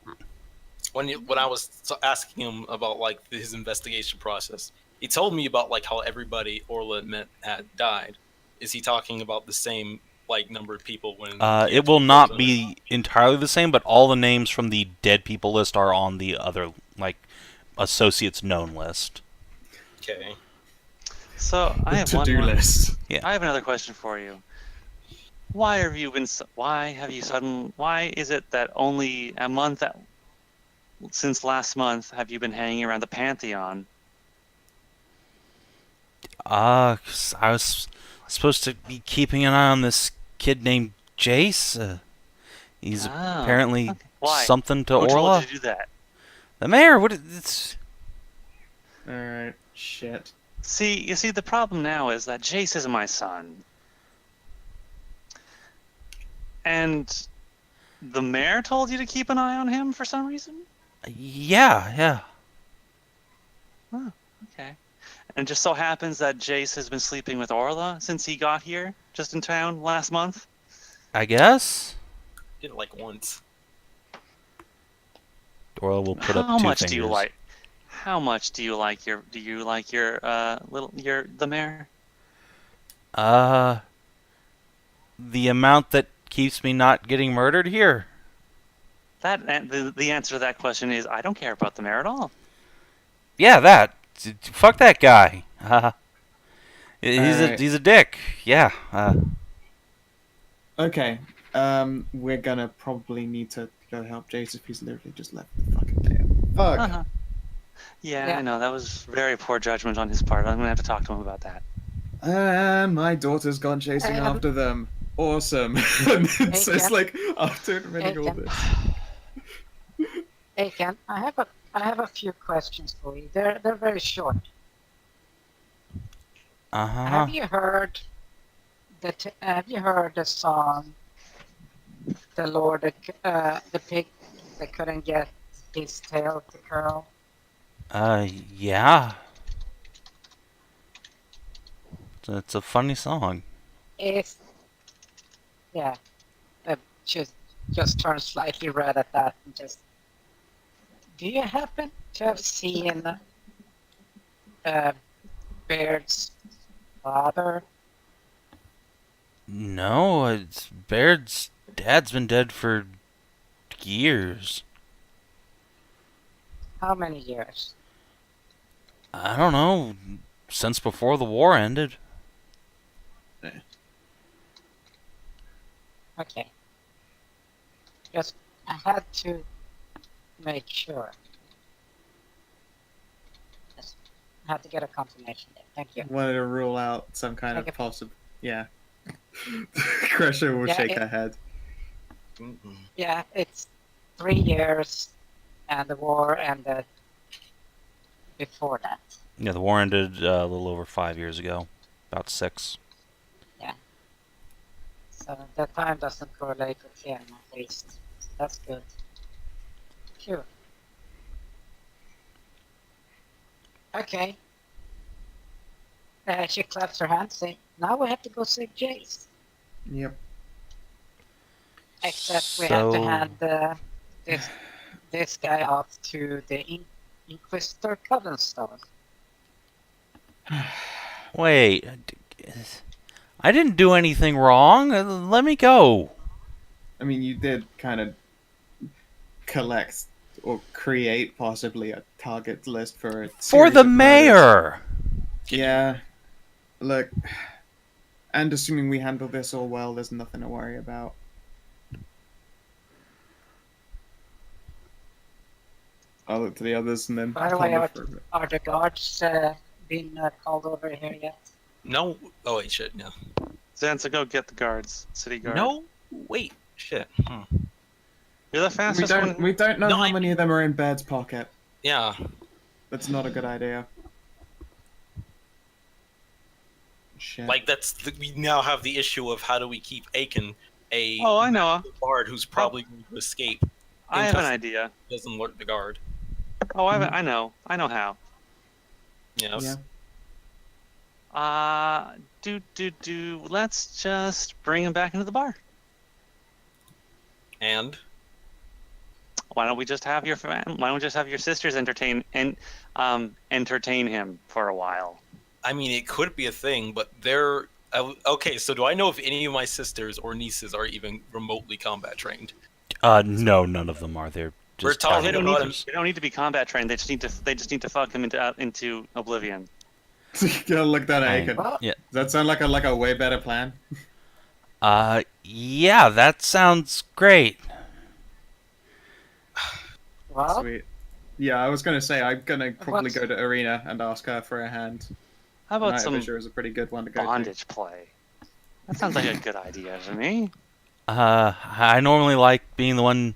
When I was asking him about like his investigation process, he told me about like how everybody Orla met had died. Is he talking about the same like number of people when? It will not be entirely the same, but all the names from the dead people list are on the other like associates known list. Okay. So I have to-do list. Yeah. I have another question for you. Why is it that only a month since last month have you been hanging around the Pantheon? 'Cause I was supposed to be keeping an eye on this kid named Jace. He's apparently Why? something to Who Orla. told you to do that? The mayor. It's All right. Shit. You see, the problem now is that Jace is my son. And the mayor told you to keep an eye on him for some reason? yeah. Oh, okay. And it just so happens that Jace has been sleeping with Orla since he got here, just in town last month? I guess. Did it like once. Orla will put up How 2 much fingers. do you like? How much do you like your the mayor? The amount that keeps me not getting murdered here. The answer to that question is I don't care about the mayor at all. Yeah, that. Fuck that guy. He's Alright. he's a dick. Yeah. Okay. We're gonna probably need to go help Jace if he's literally just left the fucking day. Fuck. Uh-huh. Yeah, I know that was very poor judgment on his part. I'm gonna have to talk to him about that. My daughter's gone chasing after them. Awesome. And it's like after admitting all this. Hey Ken, I have a few questions for you. They're very short. Have you heard the song "The Lord, the pig that couldn't get his tail to curl"? Yeah. It's a funny song. Yeah. Just turn slightly red at that and just. Do you happen to have seen Baird's father? No, it's Baird's dad's been dead for years. How many years? I don't know. Since before the war ended. Okay. Just, I had to make sure. Just had to get a confirmation there. Thank you. Wanted to rule out some kind of Thank you. possible. Yeah. Kreshia will Yeah, shake her head. Yeah, it's 3 years, and the war ended before that. Yeah, the war ended a little over 5 years ago. About 6. So the time doesn't correlate with him, at least. That's good. Phew. Okay. She claps her hands, saying, "Now we have to go save Jace." Yep. Except we have to hand this guy off to the Inquisitor Covenstone. Wait. I didn't do anything wrong. Let me go. I mean, you did kind of collect or create possibly a target list for a For series the of murders. mayor. Yeah. Look, and assuming we handle this all well, there's nothing to worry about. I'll look to the others and then. By the way, ponder for a bit. are the guards been called over here yet? No. Oh wait, shit. No. Zanza, go get the guards, city guard. No. Wait. Shit. You're the We fastest don't. one. We don't know No, how many of them are in Baird's pocket. Yeah. That's not a good idea. Shit. Like we now have the issue of how do we keep Aiken a Oh, I know. bard who's probably going to escape. I have an idea. Doesn't alert the guard. Oh, I know how. Yes. Yeah. Let's just bring him back into the bar. And Why don't we just have your sisters entertain him for a while? I mean, it could be a thing, but they're okay. So, do I know if any of my sisters or nieces are even remotely combat trained? No, none of them are. They're We're just talking talent about workers. They don't need to be combat trained. They just need to fuck him into oblivion. Gonna look down at I- Aiken. Well, Yeah. Does that sound like a way better plan? Yeah, that sounds great. well, Sweet. Yeah, I was gonna say I'm gonna probably What's- go to Arena and ask her for a hand. How about Night some Vision is a pretty good one to go to. bondage play? That sounds like a good idea to me. I normally like being the one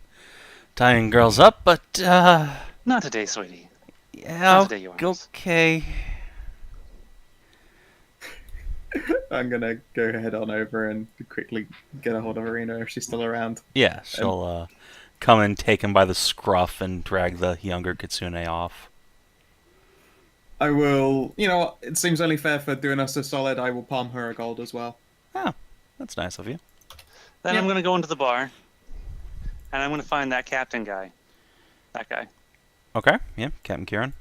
tying girls up, but Not today, sweetie. yeah, Not today, yours. okay. I'm gonna go head on over and quickly get a hold of Arena if she's still around. Yeah, she'll come and take him by the scruff and drag the younger Kitsune off. I will, it seems only fair for doing us a solid. I will palm her a gold as well. Oh, that's nice of you. Then Yeah. I'm gonna go into the bar, and I'm gonna find that captain guy. That guy, Okay, yeah, Captain Kieran.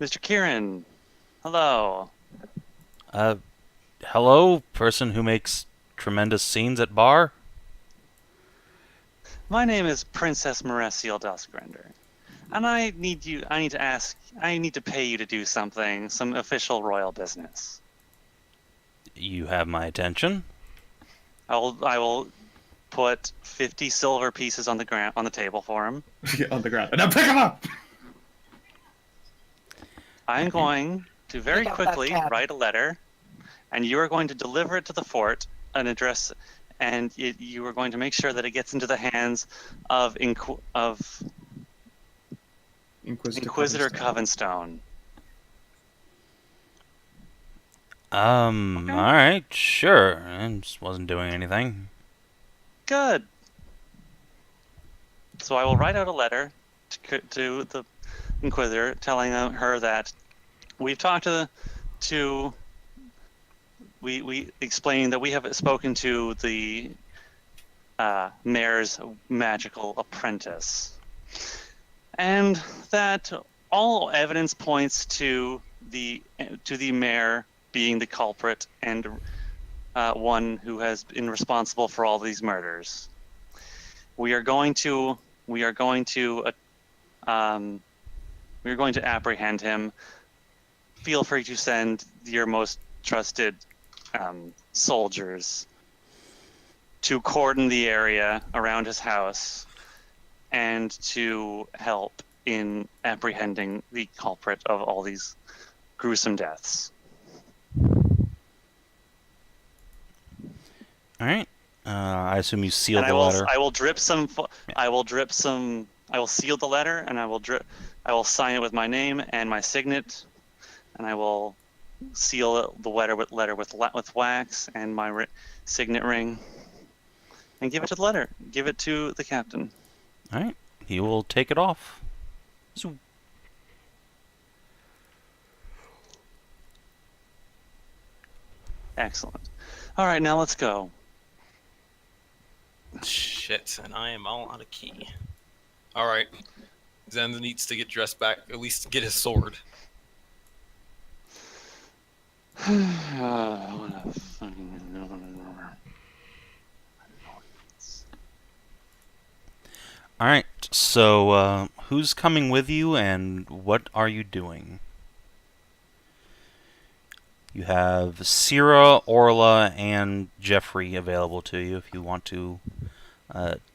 Mr. Kieran. Hello. Hello, person who makes tremendous scenes at bar. My name is Princess Merisiel Duskrender, and I need to pay you to do some official royal business. You have my attention. I will put 50 silver pieces on the table for him. On the ground. And now pick him up! I'm going to very Pick up that quickly tab. write a letter, and you are going to deliver it to the fort, an address, and you are going to make sure that it gets into the hands of Inquisitor Covenstone. Alright, sure. I just wasn't doing anything. Good. So I will write out a letter to the Inquisitor, telling her that we've talked we explained that we have spoken to the mayor's magical apprentice, and that all evidence points to the mayor being the culprit and one who has been responsible for all these murders. We are going to apprehend him. Feel free to send your most trusted soldiers to cordon the area around his house and to help in apprehending the culprit of all these gruesome deaths. Alright. I assume you sealed And the letter. I will seal the letter, and I will sign it with my name and my signet, and I will seal the letter with wax and my signet ring, and give it to the captain. Alright. He will take it off. So, Excellent. All right, now let's go. shit, and I am all out of key. All right, Zanza needs to get dressed back, at least get his sword. alright. So, who's coming with you and what are you doing? You have Syrah, Orla, and Jeffrey available to you if you want to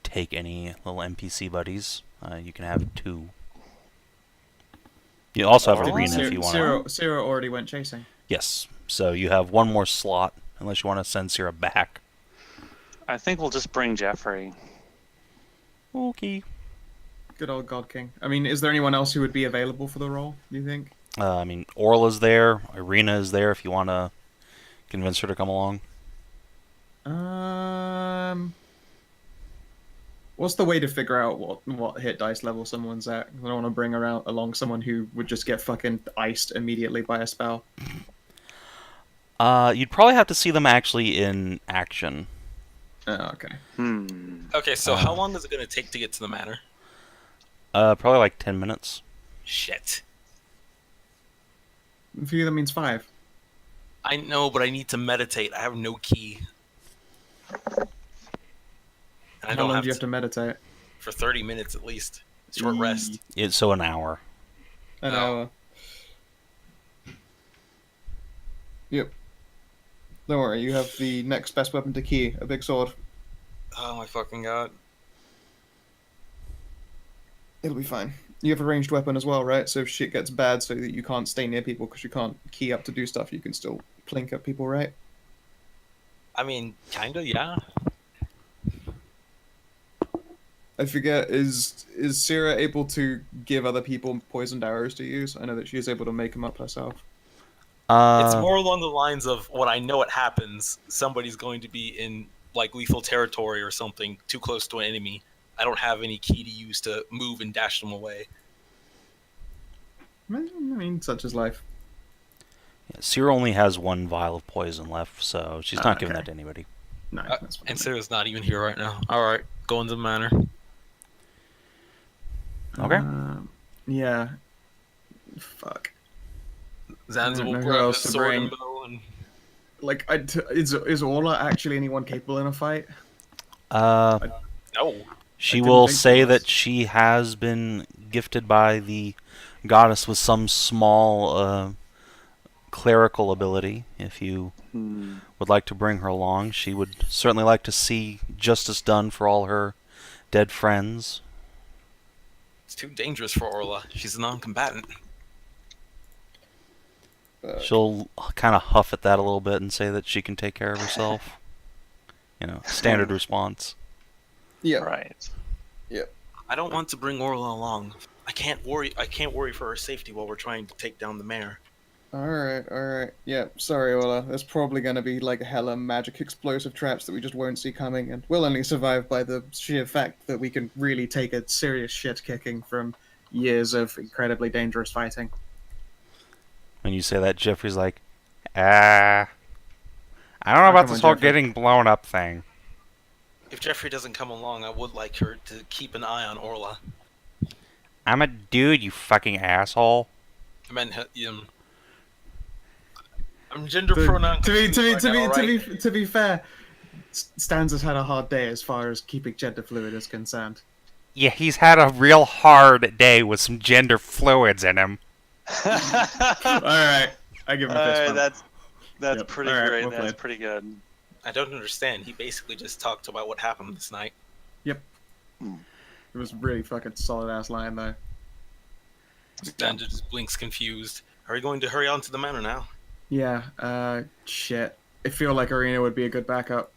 take any little NPC buddies. You can have 2. You also have Orla? Arena if you want. Sarah already went chasing. Yes. So you have 1 more slot, unless you want to send Syrah back. I think we'll just bring Jeffrey. Okay. Good old God King. I mean, is there anyone else who would be available for the role, do you think? I mean, Orla's there. Arena is there if you want to convince her to come along. What's the way to figure out what hit dice level someone's at? I don't want to bring along someone who would just get fucking iced immediately by a spell. You'd probably have to see them actually in action. Oh, okay. Okay, so how long is it going to take to get to the manor? Probably like 10 minutes. Shit. For you, that means 5. I know, but I need to meditate. I have no key. And I How don't long have do you have to meditate? for 30 minutes at least. Short rest. It's so an hour. An No. hour. Yep. Don't worry, you have the next best weapon to key, a big sword. Oh my fucking god. It'll be fine. You have a ranged weapon as well, right? So if shit gets bad so that you can't stay near people because you can't key up to do stuff, you can still plink at people, right? I mean, kinda, yeah. I forget, is Syrah able to give other people poisoned arrows to use? I know that she is able to make them up herself. It's more along the lines of what I know it happens. Somebody's going to be in like lethal territory or something, too close to an enemy. I don't have any key to use to move and dash them away. I mean, such is life. Yeah, Cyril only has 1 vial of poison left, so she's not giving okay. that to anybody. No, that's fine. And Sarah's not even here right now. Alright, go into the manor. Okay. Yeah. Fuck. Zanza don't will know who grab else his to sword bring. and bow and... Like, is Orla actually anyone capable in a fight? No. She didn't will think say she was. that she has been gifted by the goddess with some small clerical ability. If you would like to bring her along, she would certainly like to see justice done for all her dead friends. It's too dangerous for Orla. She's a non-combatant. She'll kind of huff at that a little bit and say that she can take care of herself. You know, standard response. Yeah. Right. I don't want to bring Orla along. I can't worry for her safety while we're trying to take down the mayor. Alright. Yeah, sorry, Orla. There's probably gonna be like hella magic explosive traps that we just won't see coming, and we'll only survive by the sheer fact that we can really take a serious shit kicking from years of incredibly dangerous fighting. When you say that, Jeffrey's like, I don't know Oh, about come this on, whole Jeffrey. getting blown up thing. If Jeffrey doesn't come along, I would like her to keep an eye on Orla. I'm a dude, you fucking asshole. I meant, I'm gender pronoun. To be fair, Stanza's had a hard day as far as keeping gender fluid is concerned. Yeah, he's had a real hard day with some gender fluids in him. Alright, I give him a fist bump. That's Yep. pretty All right, great. well That's played. pretty good. I don't understand. He basically just talked about what happened this night. It was really fucking solid ass line though. Zanza just blinks confused. Are we going to hurry on to the manor now? Yeah, shit. I feel like Arena would be a good backup.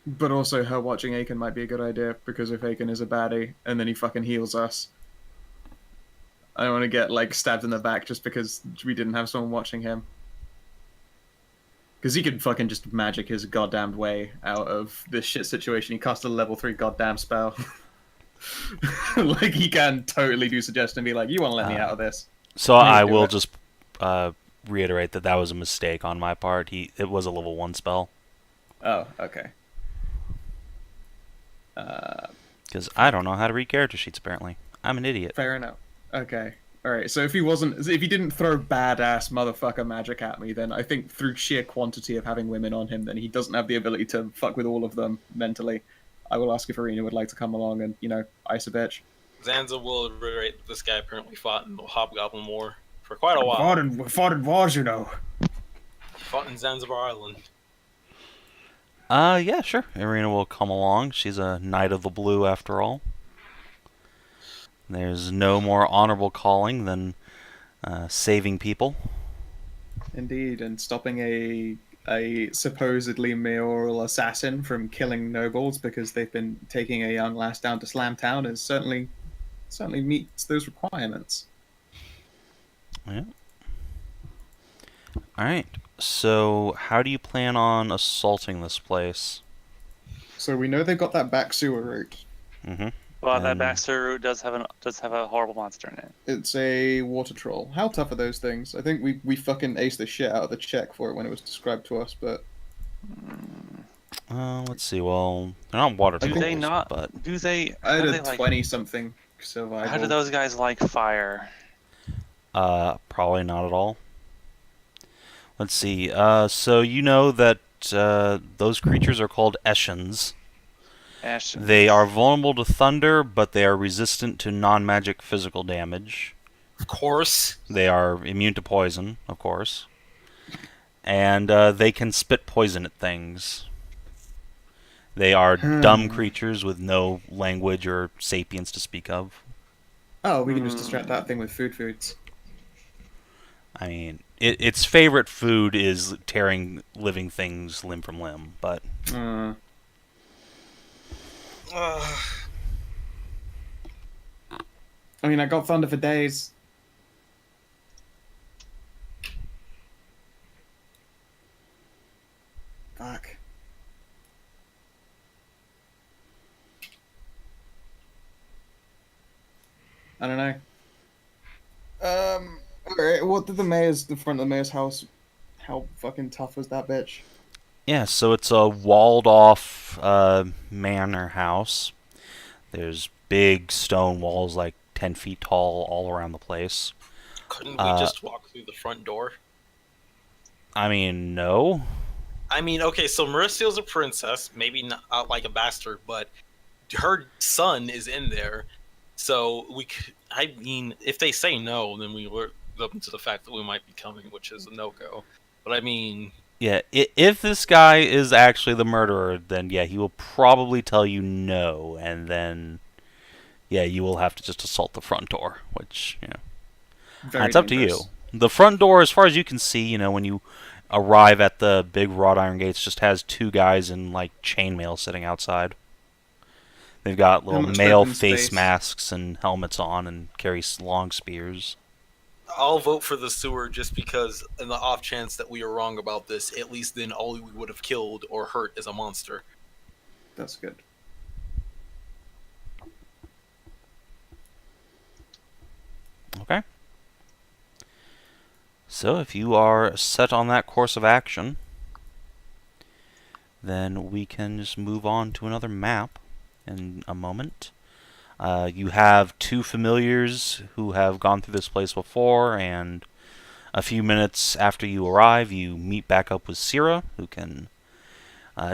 But also her watching Aiken might be a good idea, because if Aiken is a baddie, and then he fucking heals us, I don't want to get, like, stabbed in the back just because we didn't have someone watching him. Because he could fucking just magic his goddamned way out of this shit situation. He cast a level 3 goddamn spell. Like, he can totally do suggestion and be like, you want to let me out of this. So Please I do will it. just reiterate that was a mistake on my part. It was a level 1 spell. Oh, okay. Because I don't know how to read character sheets, apparently. I'm an idiot. Fair enough. Okay. Alright, so if he didn't throw badass motherfucker magic at me, then I think through sheer quantity of having women on him, then he doesn't have the ability to fuck with all of them mentally. I will ask if Arena would like to come along and, ice a bitch. Zanza will reiterate that this guy apparently fought in the Hobgoblin War for quite a while. Fought in wars, Fought in Zanzibar Island. Yeah, sure. Irina will come along. She's a Knight of the Blue, after all. There's no more honorable calling than saving people. Indeed, and stopping a supposedly mayoral assassin from killing nobles because they've been taking a young lass down to Slam Town is certainly meets those requirements. Yeah. Alright, so how do you plan on assaulting this place? So we know they've got that back sewer route. Mm-hmm. Well, that And- Baxter route does have a horrible monster in it. It's a water troll. How tough are those things? I think we fucking aced the shit out of the check for it when it was described to us, but Let's see. Well, they're not water Do trolls, they not? but Do they? I had How, a they like, 20-something survival. how do those guys like fire? probably not at all. Let's see. So you know that those creatures are called Eshens. Ash. They are vulnerable to thunder, but they are resistant to non-magic physical damage. Of course. They are immune to poison, of course. And they can spit poison at things. They are dumb creatures with no language or sapience to speak of. Oh, we can just distract that thing with foods. I mean, its favorite food is tearing living things limb from limb, but... I mean, I got thunder for days. Fuck. I don't know. Alright, what did the front of the mayor's house, how fucking tough was that bitch? Yeah, so it's a walled-off manor house. There's big stone walls, like 10 feet tall, all around the place. Couldn't we just walk through the front door? I mean, no. I mean, okay, so Merisiel's a princess, maybe not like a bastard, but her son is in there. So I mean, if they say no, then we work up to the fact that we might be coming, which is a no-go. But I mean, Yeah, if this guy is actually the murderer, then yeah, he will probably tell you no, and then yeah, you will have to just assault the front door, which, you know, it's up to you. The front door, as far as you can see, you know, when you arrive at the big wrought iron gates, just has two guys in like chainmail sitting outside. They've got little male face masks and helmets on and carry long spears. I'll vote for the sewer just because, in the off chance that we are wrong about this, at least then all we would have killed or hurt is a monster. That's good. Okay. So if you are set on that course of action, then we can just move on to another map in a moment. You have two familiars who have gone through this place before, and a few minutes after you arrive, you meet back up with Syrah, who can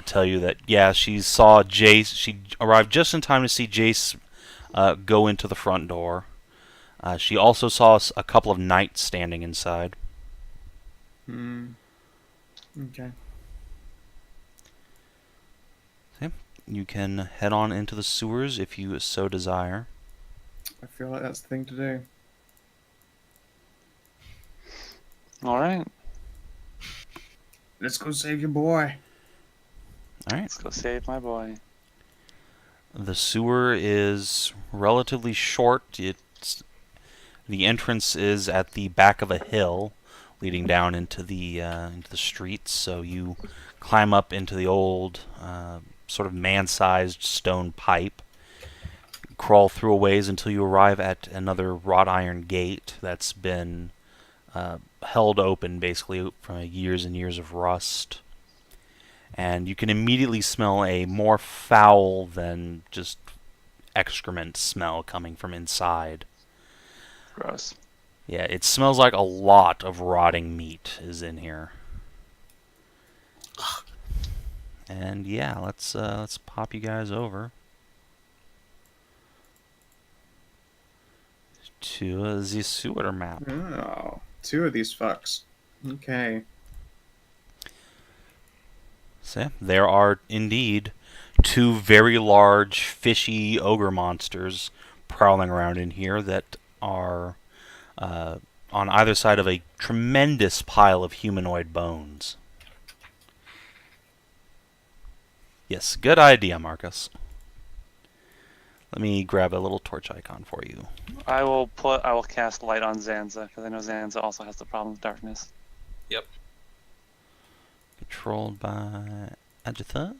tell you that, yeah, she saw Jace. She arrived just in time to see Jace go into the front door. She also saw a couple of knights standing inside. Okay. You can head on into the sewers if you so desire. I feel like that's the thing to do. All right. Let's go save your boy. All right. Let's go save my boy. The sewer is relatively short. The entrance is at the back of a hill leading down into the streets. So you climb up into the old sort of man-sized stone pipe, crawl through a ways until you arrive at another wrought iron gate that's been held open basically from years and years of rust. And you can immediately smell a more foul than just excrement smell coming from inside. Gross. Yeah, it smells like a lot of rotting meat is in here. And yeah, let's pop you guys over to the sewer map. Oh, two of these fucks. Okay. So there are indeed two very large fishy ogre monsters prowling around in here that are on either side of a tremendous pile of humanoid bones. Yes, good idea, Marcus. Let me grab a little torch icon for you. I will cast light on Zanza because I know Zanza also has the problem with darkness. Yep. Controlled by Adjatha.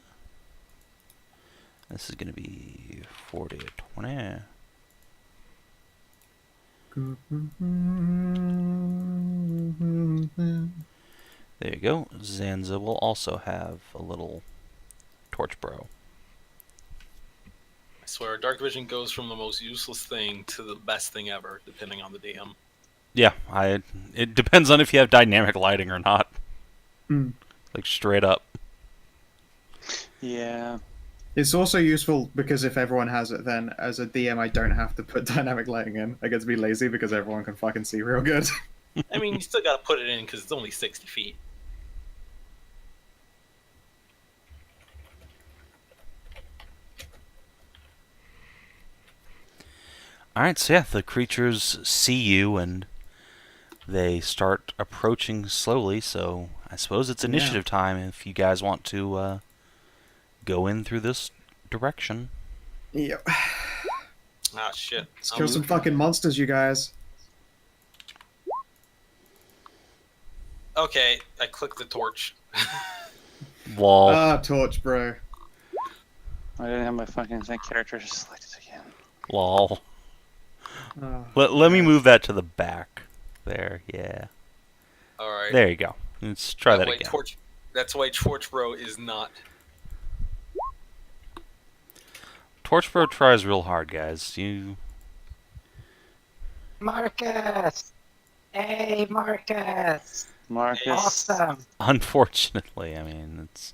This is going to be 40 to 20. There you go. Zanza will also have a little torch bro. I swear, Dark Vision goes from the most useless thing to the best thing ever, depending on the DM. Yeah, it depends on if you have dynamic lighting or not. Mm. Like, straight up. Yeah. It's also useful because if everyone has it, then as a DM, I don't have to put dynamic lighting in. I get to be lazy because everyone can fucking see real good. I mean, you still gotta put it in because it's only 60 feet. Alright, so yeah, the creatures see you and they start approaching slowly, so I suppose it's initiative time if you guys want to go in through this direction. Yep. Ah, shit. Let's kill some fucking monsters, you guys. Okay, I clicked the torch. Lol. Ah, torch, bro. I didn't have my fucking character selected again. Lol. Oh, Let me move that to the back. There, yeah. Alright. There you go. Let's try that way again. That's why Torch Bro is not. Torch Bro tries real hard, guys. Marcus! Hey, Marcus! Marcus. Awesome! Unfortunately, I mean, it's...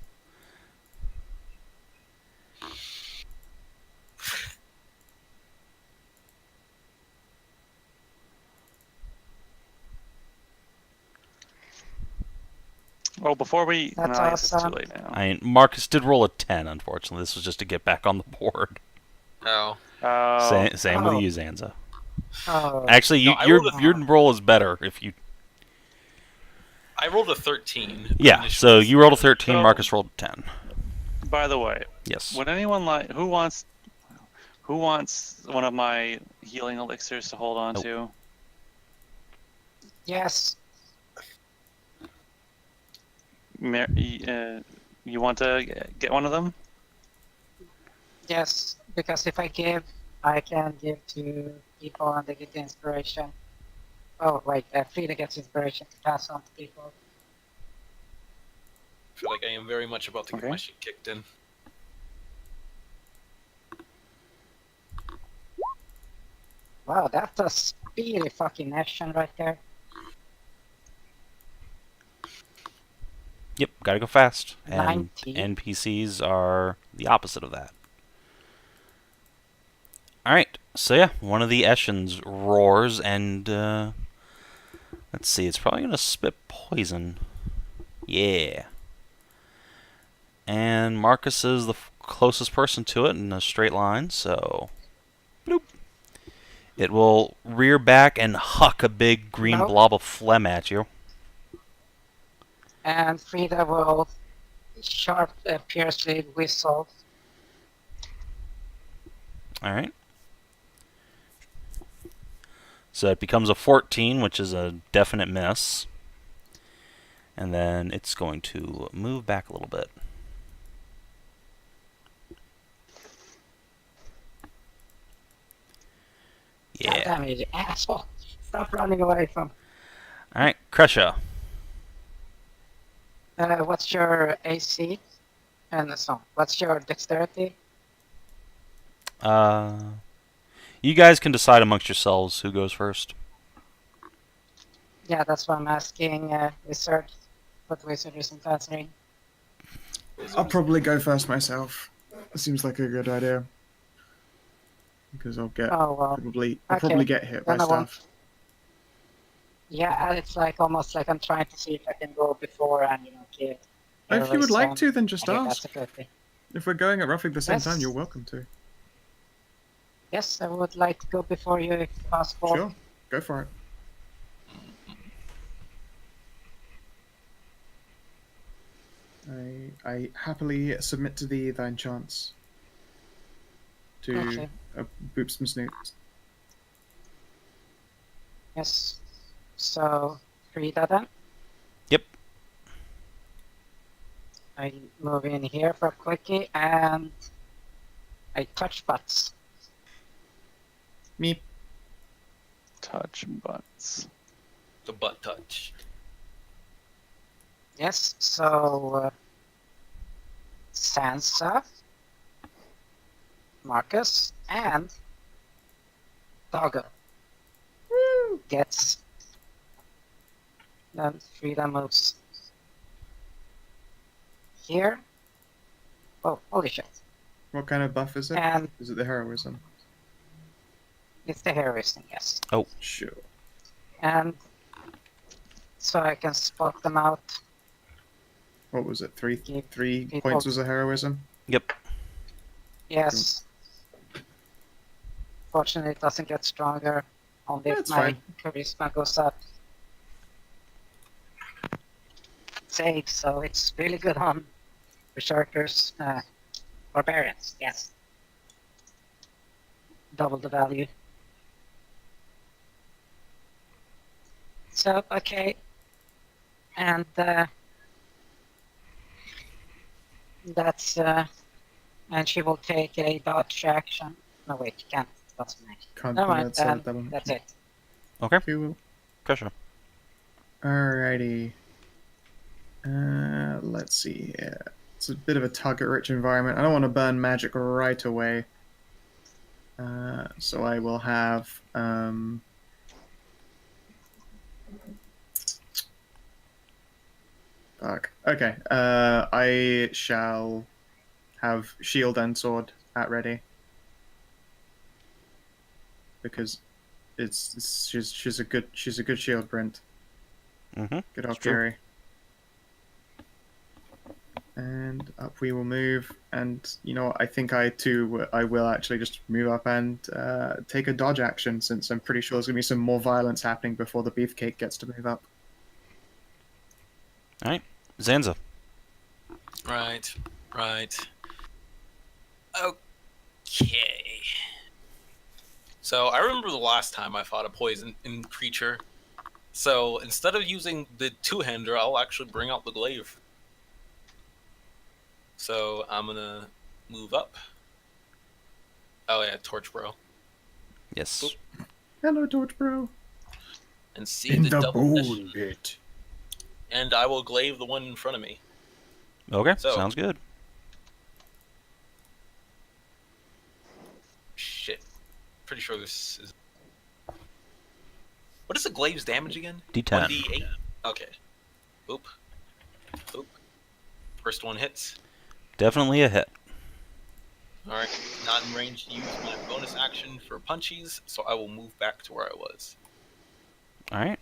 Oh, before we... That's no, I guess it's too awesome. late now. I mean, Marcus did roll a 10, unfortunately. This was just to get back on the board. Oh. Same with Oh. you, Zanza. Oh, Actually, No, I your rolled a- your roll is better if you... I rolled a 13. Yeah, so initially. you rolled a 13, So- Marcus rolled a 10. By the way, Yes. would anyone like... Who wants one of my healing elixirs to hold on Nope. to? yes. You want to get one of them? Yes, because if I give, I can give to people and they get the inspiration. Oh, wait, Frida gets inspiration to pass on to people. I feel like I am very much about to get Okay. my shit kicked in. Wow, that's a speedy fucking action right there. Yep, gotta go fast. And 90. NPCs are the opposite of that. Alright, so yeah, one of the Eschens roars and, let's see, it's probably gonna spit poison. Yeah. And Marcus is the closest person to it in a straight line, so... Bloop. It will rear back and huck a big green Nope. blob of phlegm at you. And Frida will sharp, piercing whistle. Alright. So it becomes a 14, which is a definite miss. And then it's going to move back a little bit. God Yeah. damn it, you asshole. Stop running away from. Alright, Kreshia. What's your AC? And so, what's your dexterity? You guys can decide amongst yourselves who goes first. Yeah, that's what I'm asking. Wizard. What wizard isn't answering? I'll probably go first myself. It seems like a good idea. Because I'll get Oh, well. I'll Okay, probably get hit by then I won't. stuff. Yeah, it's like almost like I'm trying to see if I can go before and, kill. If you would like to, then just Okay, ask. that's a good thing. If we're going at roughly the same Yes. time, you're welcome to. Yes, I would like to go before you if possible. Sure, go for it. I happily submit to thee thine chance to Okay. boop some snoops. Yes. So, Frida then? Yep. I move in here for a quickie and I touch butts. Me. Touch butts. The butt touch. Yes, so Sansa, Marcus, and Doggo gets. Then Frida moves here. Oh, holy shit. What kind of buff is it? And Is it the heroism? it's the heroism, yes. Sure. And so I can spot them out. What was it? Three Keep points was the heroism? Yep. Yes. Fortunately, it doesn't get stronger. Only if That's my fine. charisma goes up. Save, so it's really good on Berserkers, Barbarians, yes. Double the value. So, okay. And that's and she will take a dodge action. No wait, she can't. Doesn't make. Can't Never do mind, that, so then double- that's it. Okay. Cool. Kreshia. Alrighty. Let's see here. It's a bit of a target-rich environment. I don't want to burn magic right away. So I will have fuck. Okay. I shall have shield and sword at ready because she's a good shield Brent. Mm-hmm. Good old It's true. Fury. And up we will move, and you know what, I think I will actually just move up and take a dodge action, since I'm pretty sure there's going to be some more violence happening before the beefcake gets to move up. Alright. Zanza. Right. Okay. So I remember the last time I fought a poison creature. So instead of using the two-hander, I'll actually bring out the glaive. So I'm gonna move up. Oh yeah, torch bro. Yes. Oop. Hello, Torch Bro. And see the double mission. bit. And I will glaive the one in front of me. Okay, So- sounds good. Shit. Pretty sure this is. What is the glaive's damage again? D10. 1d8. Okay. Boop. Boop. First one hits. Definitely a hit. Alright. Not in range to use my bonus action for punchies, so I will move back to where I was. Alright.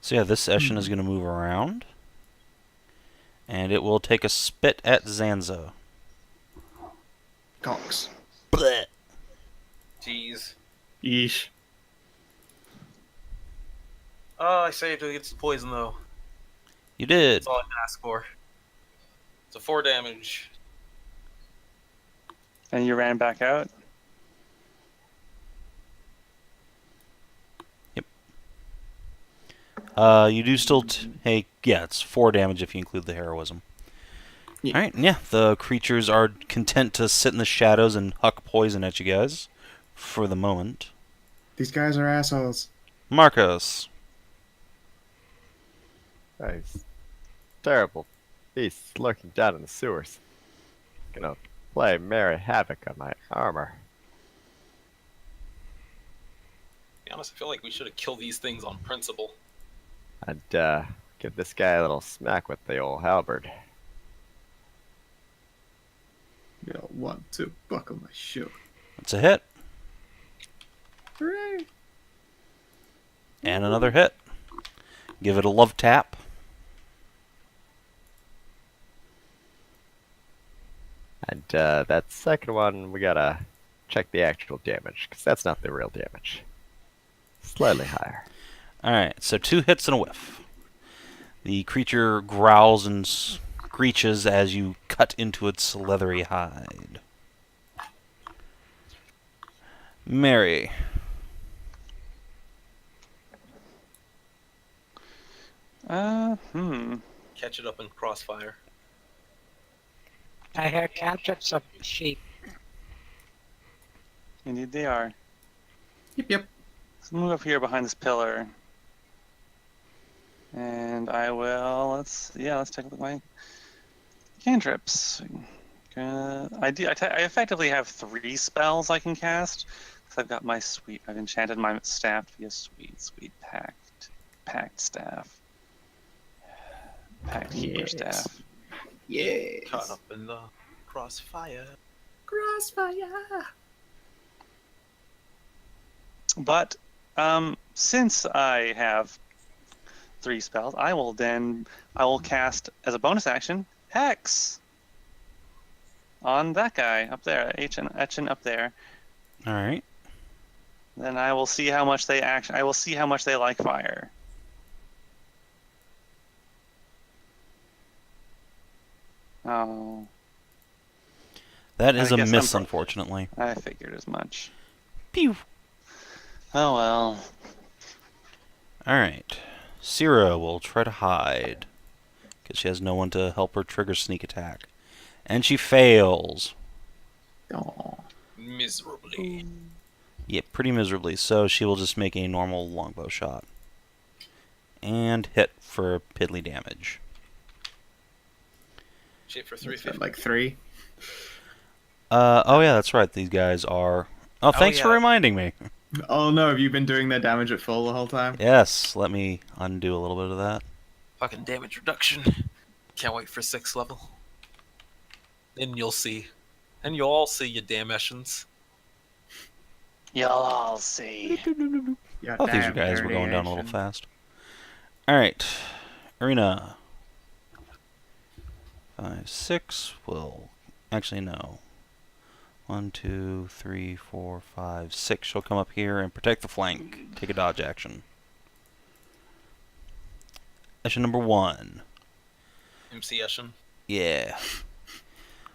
So yeah, this session is going to move around. And it will take a spit at Zanza. Cox. Blech. Jeez. Yeesh. Oh, I saved it against the poison though. You did. That's all I can ask for. So 4 damage. And you ran back out? You do still take, yeah, it's 4 damage if you include the heroism. Yeah. Alright, yeah, the creatures are content to sit in the shadows and huck poison at you guys. For the moment. These guys are assholes. Marcos. Nice. Terrible beasts lurking down in the sewers. Gonna play merry havoc on my armor. To be honest, I feel like we should have killed these things on principle. And give this guy a little smack with the old halberd. You'll want to buckle my shoe. That's a hit. Hooray! And another hit. Give it a love tap. And that second one, we gotta check the actual damage, because that's not the real damage. Slightly higher. Alright, so 2 hits and a whiff. The creature growls and screeches as you cut into its leathery hide. Mary. Catch it up in crossfire. I hear cantrips of sheep. Indeed they are. Yep. Let's move up here behind this pillar. And I will, let's take a look at my cantrips. I effectively have 3 spells I can cast. Because I've got my I've enchanted my staff to be a sweet packed staff. Packed keeper staff. Yes. Caught up in the crossfire. Crossfire. But since I have 3 spells, I will cast as a bonus action Hex on that guy up there, Etchen up there. All right. Then I will see how much they like fire. Oh. That is I a guess miss, unfortunately. I figured as much. Pew. Oh well. All right. Syrah will try to hide because she has no one to help her trigger sneak attack, and she fails. Oh. Miserably. Yeah, pretty miserably. So she will just make a normal longbow shot and hit for piddly damage. Shape for Is that 350. like 3? Oh yeah, that's right. These guys are. Oh, thanks for yeah. reminding me. Oh no, have you been doing their damage at full the whole time? Yes, let me undo a little bit of that. Fucking damage reduction. Can't wait for 6th level. Then you'll see. And you'll all see, you damn Eshens. You'll all see. Yeah, Oh, these guys were going down a little fast. All right, Arena. 5, 6 will actually no. 1, 2, 3, 4, 5, 6. She'll come up here and protect the flank. Take a dodge action. Action number 1. MC Eshen. Yeah.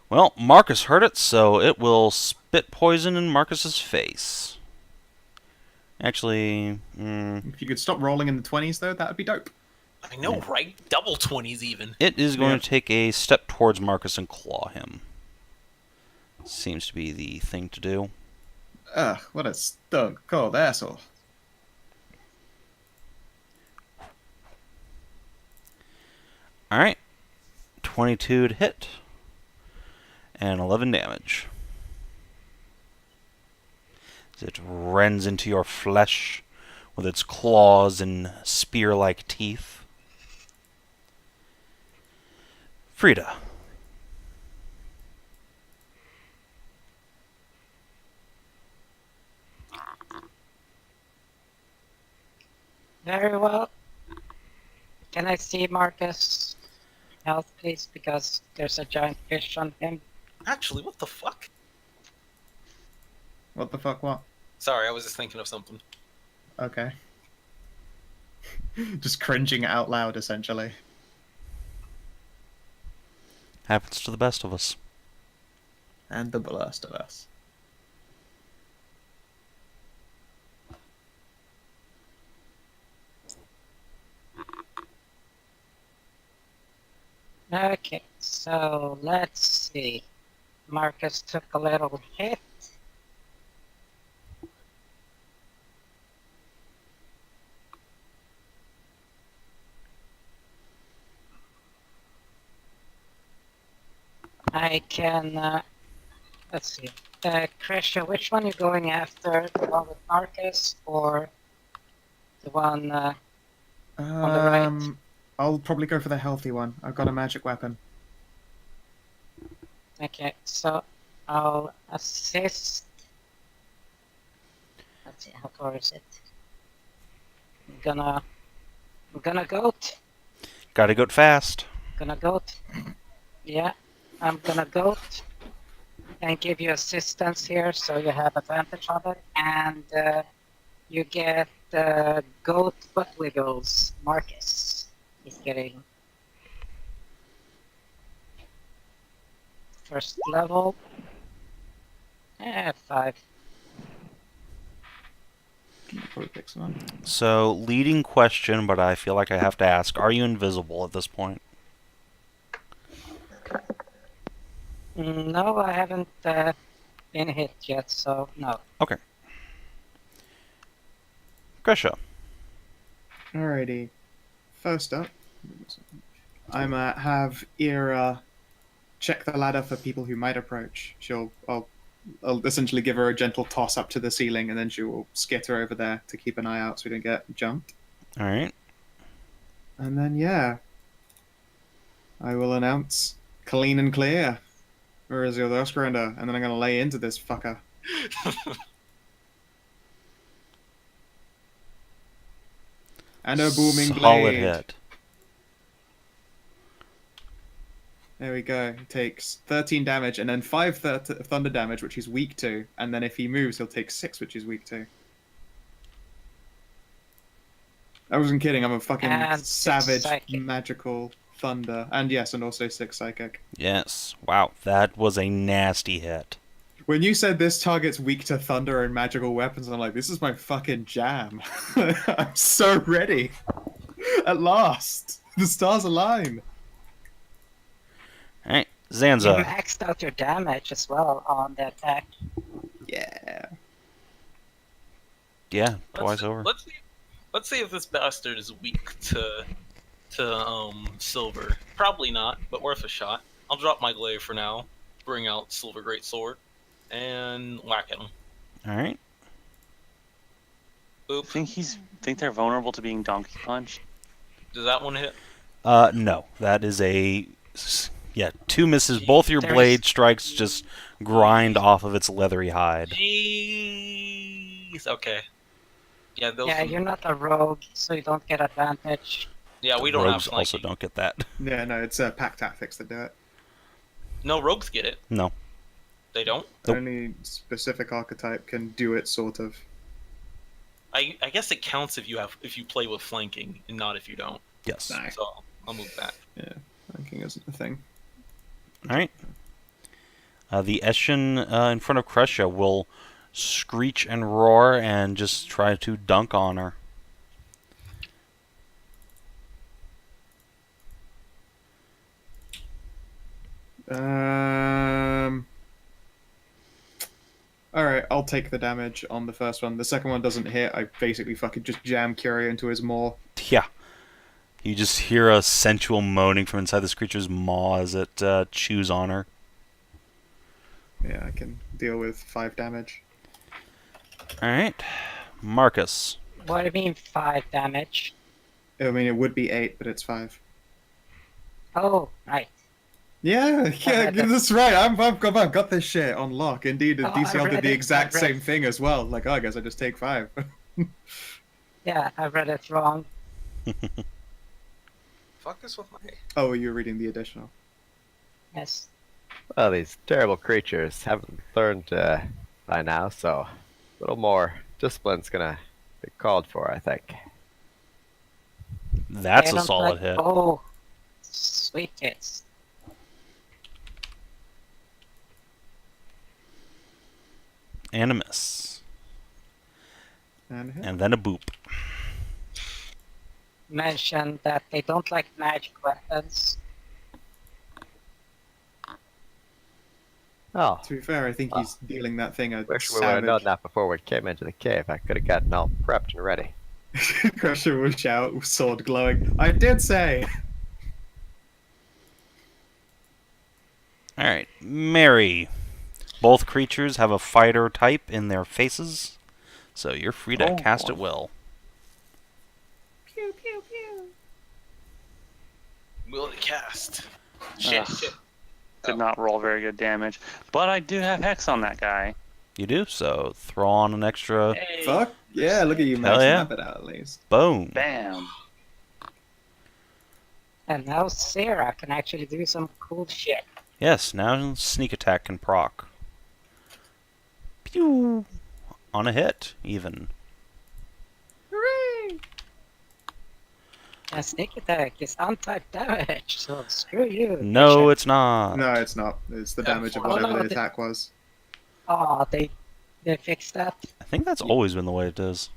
Well, Marcus heard it, so it will spit poison in Marcus's face. Actually, If you could stop rolling in the 20s though, that would be dope. I know, right? Double 20s even. it is going to take a step towards Marcus and claw him. Seems to be the thing to do. Ugh, what a stone cold asshole. Alright. 22 to hit. And 11 damage. As it rends into your flesh with its claws and spear-like teeth. Frida. Very well. Can I see Marcus' health, please? Because there's a giant fish on him. Actually, what the fuck? What the fuck, what? Sorry, I was just thinking of something. Okay. Just cringing out loud, essentially. Happens to the best of us. And the last of us. Okay, so let's see. Marcus took a little hit. I can, let's see. Kreshia, which one are you going after? The one with Marcus or the one on the right? I'll probably go for the healthy one. I've got a magic weapon. Okay, so I'll assist. Let's see, how far is it? I'm gonna goat. Gotta go fast. Gonna goat. Yeah, I'm gonna goat and give you assistance here, so you have advantage on it, and you get goat butt wiggles. Marcus is getting first level. 5. probably pick someone. So, leading question, but I feel like I have to ask: are you invisible at this point? No, I haven't been hit yet, so no. Okay. Kreshia. Alrighty. First up, I'm have Ira check the ladder for people who might approach. I'll essentially give her a gentle toss up to the ceiling, and then she will skitter over there to keep an eye out so we don't get jumped. All right. And then, yeah, I will announce clean and clear. Merisiel Duskrender, and then I'm going to lay into this fucker. And a booming Solid blade. hit. There we go. He takes 13 damage, and then 5 thunder damage, which he's weak to. And then if he moves, he'll take 6, which he's weak to. I wasn't kidding. I'm a fucking And savage, psychic. magical thunder. And yes, and also 6 psychic. Yes. Wow, that was a nasty hit. When you said this target's weak to thunder and magical weapons, I'm like, this is my fucking jam. I'm so ready. At last. The stars align. All right, You Zanza. maxed out your damage as well on the attack. Yeah. Yeah, twice over. Let's see if this bastard is weak to silver. Probably not, but worth a shot. I'll drop my glaive for now. Bring out silver greatsword and whack at him. All right. Boop. Think they're vulnerable to being donkey punched? Does that one hit? No, that is a 2 misses. Both your There's- blade strikes just grind off of its leathery hide. Jeez. Okay. Yeah, those. Yeah, you're not a rogue, so you don't get advantage. Yeah, we don't Rogues have also flanking. don't get that. Yeah, no, it's pack tactics that do it. No, rogues get it. No. They don't. Nope. Only specific archetype can do it, sort of. I guess it counts if you play with flanking and not if you don't. Yes. Nice. So I'll move that. Yeah, ranking isn't a thing. All right. The Eshin in front of Kreshia will screech and roar and just try to dunk on her. Alright, I'll take the damage on the first one. The second one doesn't hit. I basically fucking just jam Curio into his maw. Yeah. You just hear a sensual moaning from inside this creature's maw as it chews on her. Yeah, I can deal with 5 damage. Alright. Marcus. What do you mean 5 damage? I mean, it would be 8, but it's 5. Oh, right. Yeah, that's right. I've got this shit on lock. Indeed, Oh, I DCL did read the it. exact I read- same thing as well. Like, oh, I guess I just take 5. Yeah, I read it wrong. Fuck is with my. Oh, you're reading the additional. Yes. Well, these terrible creatures haven't learned by now, so a little more discipline's gonna be called for, I think. That's They a don't solid like- hit. Oh, sweet hits. Animus. And hit. And then a boop. Mentioned that they don't like magic weapons. Oh, To be fair, I think he's dealing that thing a wish we would have known savage. that before we came into the cave. I could have gotten all prepped and ready. Kreshia will shout, sword glowing. I did say! Alright. Mary. Both creatures have a fighter type in their faces, so you're free to Oh, cast boy. at will. Pew, pew, pew. Will it cast? Shit, Ugh. shit. Did not roll very good damage. But I do have Hex on that guy. You do, so throw on an extra Hey. Fuck yeah, look at you Hell maxing yeah. that bit out at least. boom. Bam. And now Sarah can actually do some cool shit. Yes, now sneak attack can proc. Pew! On a hit, even. Hooray! And sneak attack is untyped damage, so screw you. No, bitch. it's not. No, it's not. It's the damage of Oh, whatever no, the the- attack was. Oh, they fixed that. I think that's always been the way it is.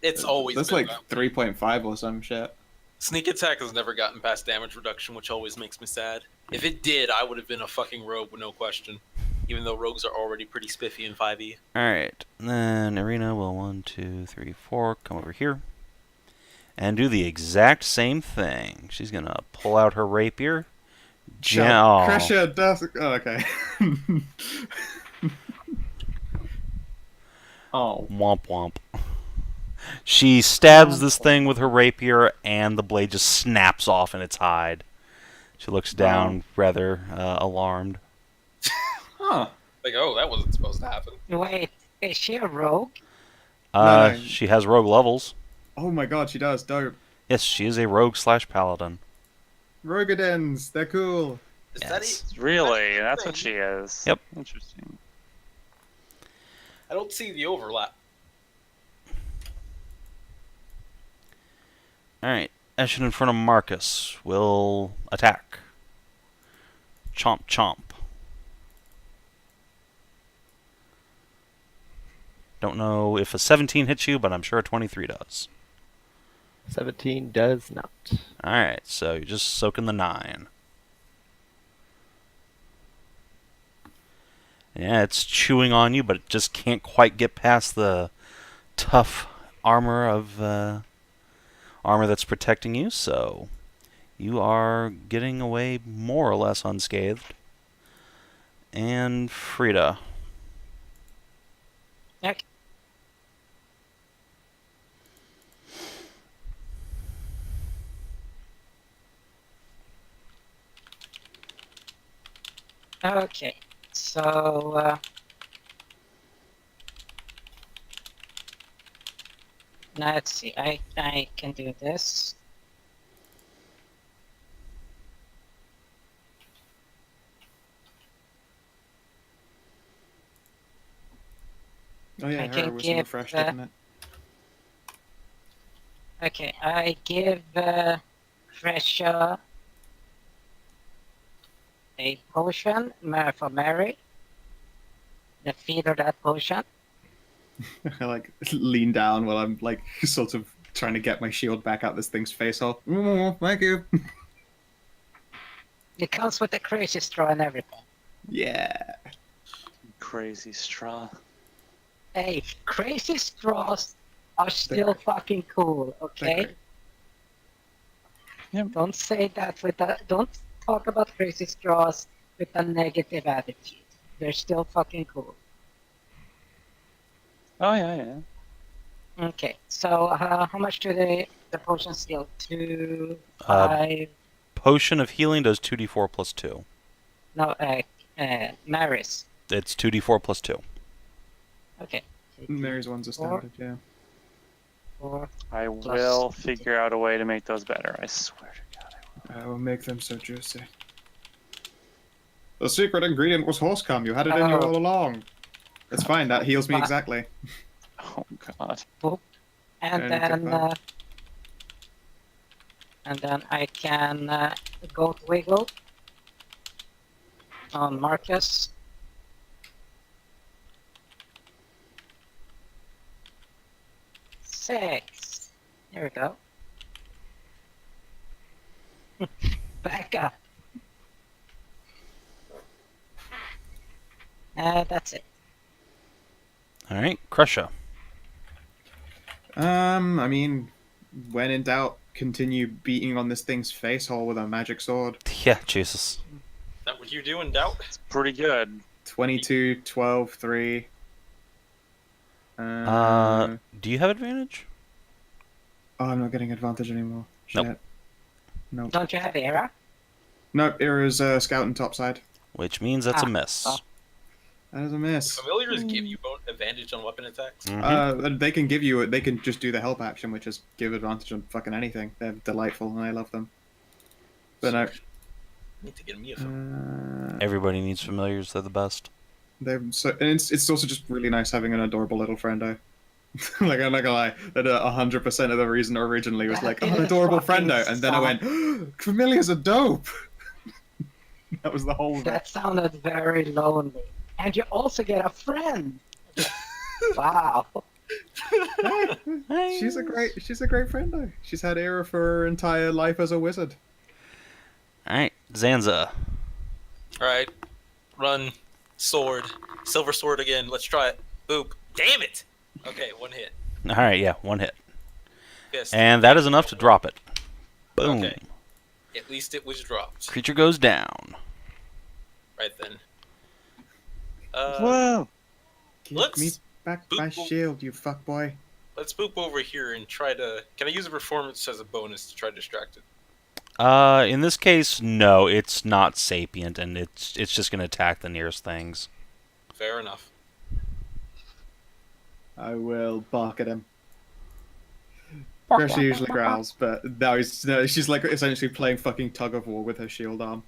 It's always That's been like that. 3.5 or some shit. Sneak attack has never gotten past damage reduction, which always makes me sad. If it did, I would have been a fucking rogue with no question. Even though rogues are already pretty spiffy in 5e. Alright, then Arena will 1, 2, 3, 4 come over here and do the exact same thing. She's gonna pull out her rapier. Kreshia does. Oh, okay. Oh. Womp womp. She stabs this thing with her rapier, and the blade just snaps off in its hide. She looks down, rather alarmed. Huh. Like, oh, that wasn't supposed to happen. Wait, is she a rogue? No. She has rogue levels. Oh my god, she does. Dope. Yes, she is a rogue/paladin. Rogadins, they're cool. Is Yes. Really? That's what she is. Yep. Interesting. I don't see the overlap. Alright, Eshin in front of Marcus will attack. Chomp chomp. Don't know if a 17 hits you, but I'm sure a 23 does. 17 does not. Alright, so you're just soaking the 9. Yeah, it's chewing on you, but it just can't quite get past the tough armor of armor that's protecting you, so you are getting away more or less unscathed. And Frida. Okay. Okay, so now let's see. I can do this. Oh yeah, I her can was give, refreshed, didn't it? Okay, I give Kreshia a potion for Mary. The feed of that potion. I like lean down while I'm like sort of trying to get my shield back out this thing's face hole. Thank you. It comes with the crazy straw and everything. Yeah. Crazy straw. Hey, crazy straws are still fucking cool, okay? Okay. Yep. Don't say that with a. Don't talk about crazy straws with a negative attitude. They're still fucking cool. Oh yeah, yeah. Okay, so how much do the potions deal? 2, 5. Potion of healing does 2d4 plus 2. No, Maris. It's 2d4 plus 2. Okay. Mary's ones are standard, yeah. 4. I will figure out a way to make those better. I swear to God. I will. I will make them so juicy. The secret ingredient was horse cum. You had it in you Oh. all along. It's fine. That heals me But- exactly. Oh God. And Yeah, you took then I can goat wiggle on Marcus. Six. There we go. Back up. That's it. Alright, Kreshia. I mean, when in doubt, continue beating on this thing's face hole with a magic sword. Yeah, Jesus. Is that what you do in doubt? It's pretty good. 22, 12, 3. Do you have advantage? Oh, I'm not getting advantage anymore. Shit. Nope. Nope. Don't you have Era? Nope, Era's scouting topside. Which means that's a Ah, miss. oh. That is a miss. Familiars give you advantage on weapon attacks. Mhm. They can give you. They can just do the help action, which is give advantage on fucking anything. They're delightful, and I love them. But no, Need to get me a Everybody needs familiars, they're the best. they're so. And it's also just really nice having an adorable little friendo. Like I'm not gonna lie, that 100% of the reason originally was like, oh, an adorable Fucking friendo, and then I went, familiars are dope. That was the whole. of it. That sounded very lonely. And you also get a friend. Wow. She's a great friend though. She's had Era for her entire life as a wizard. Alright, Zanza. Alright. Run. Sword. Silver sword again. Let's try it. Boop. Damn it! Okay, one hit. Alright, yeah, one hit. Fist. And that is enough to drop it. Boom. Okay. At least it was dropped. Creature goes down. Right then. Whoa! Give Let's me back my boop. shield, you fuckboy. Let's boop over here and try to... Can I use a performance as a bonus to try to distract it? In this case, no, it's not sapient, and it's just gonna attack the nearest things. Fair enough. I will bark at him. Kreshia usually growls, but now she's like essentially playing fucking tug of war with her shield arm.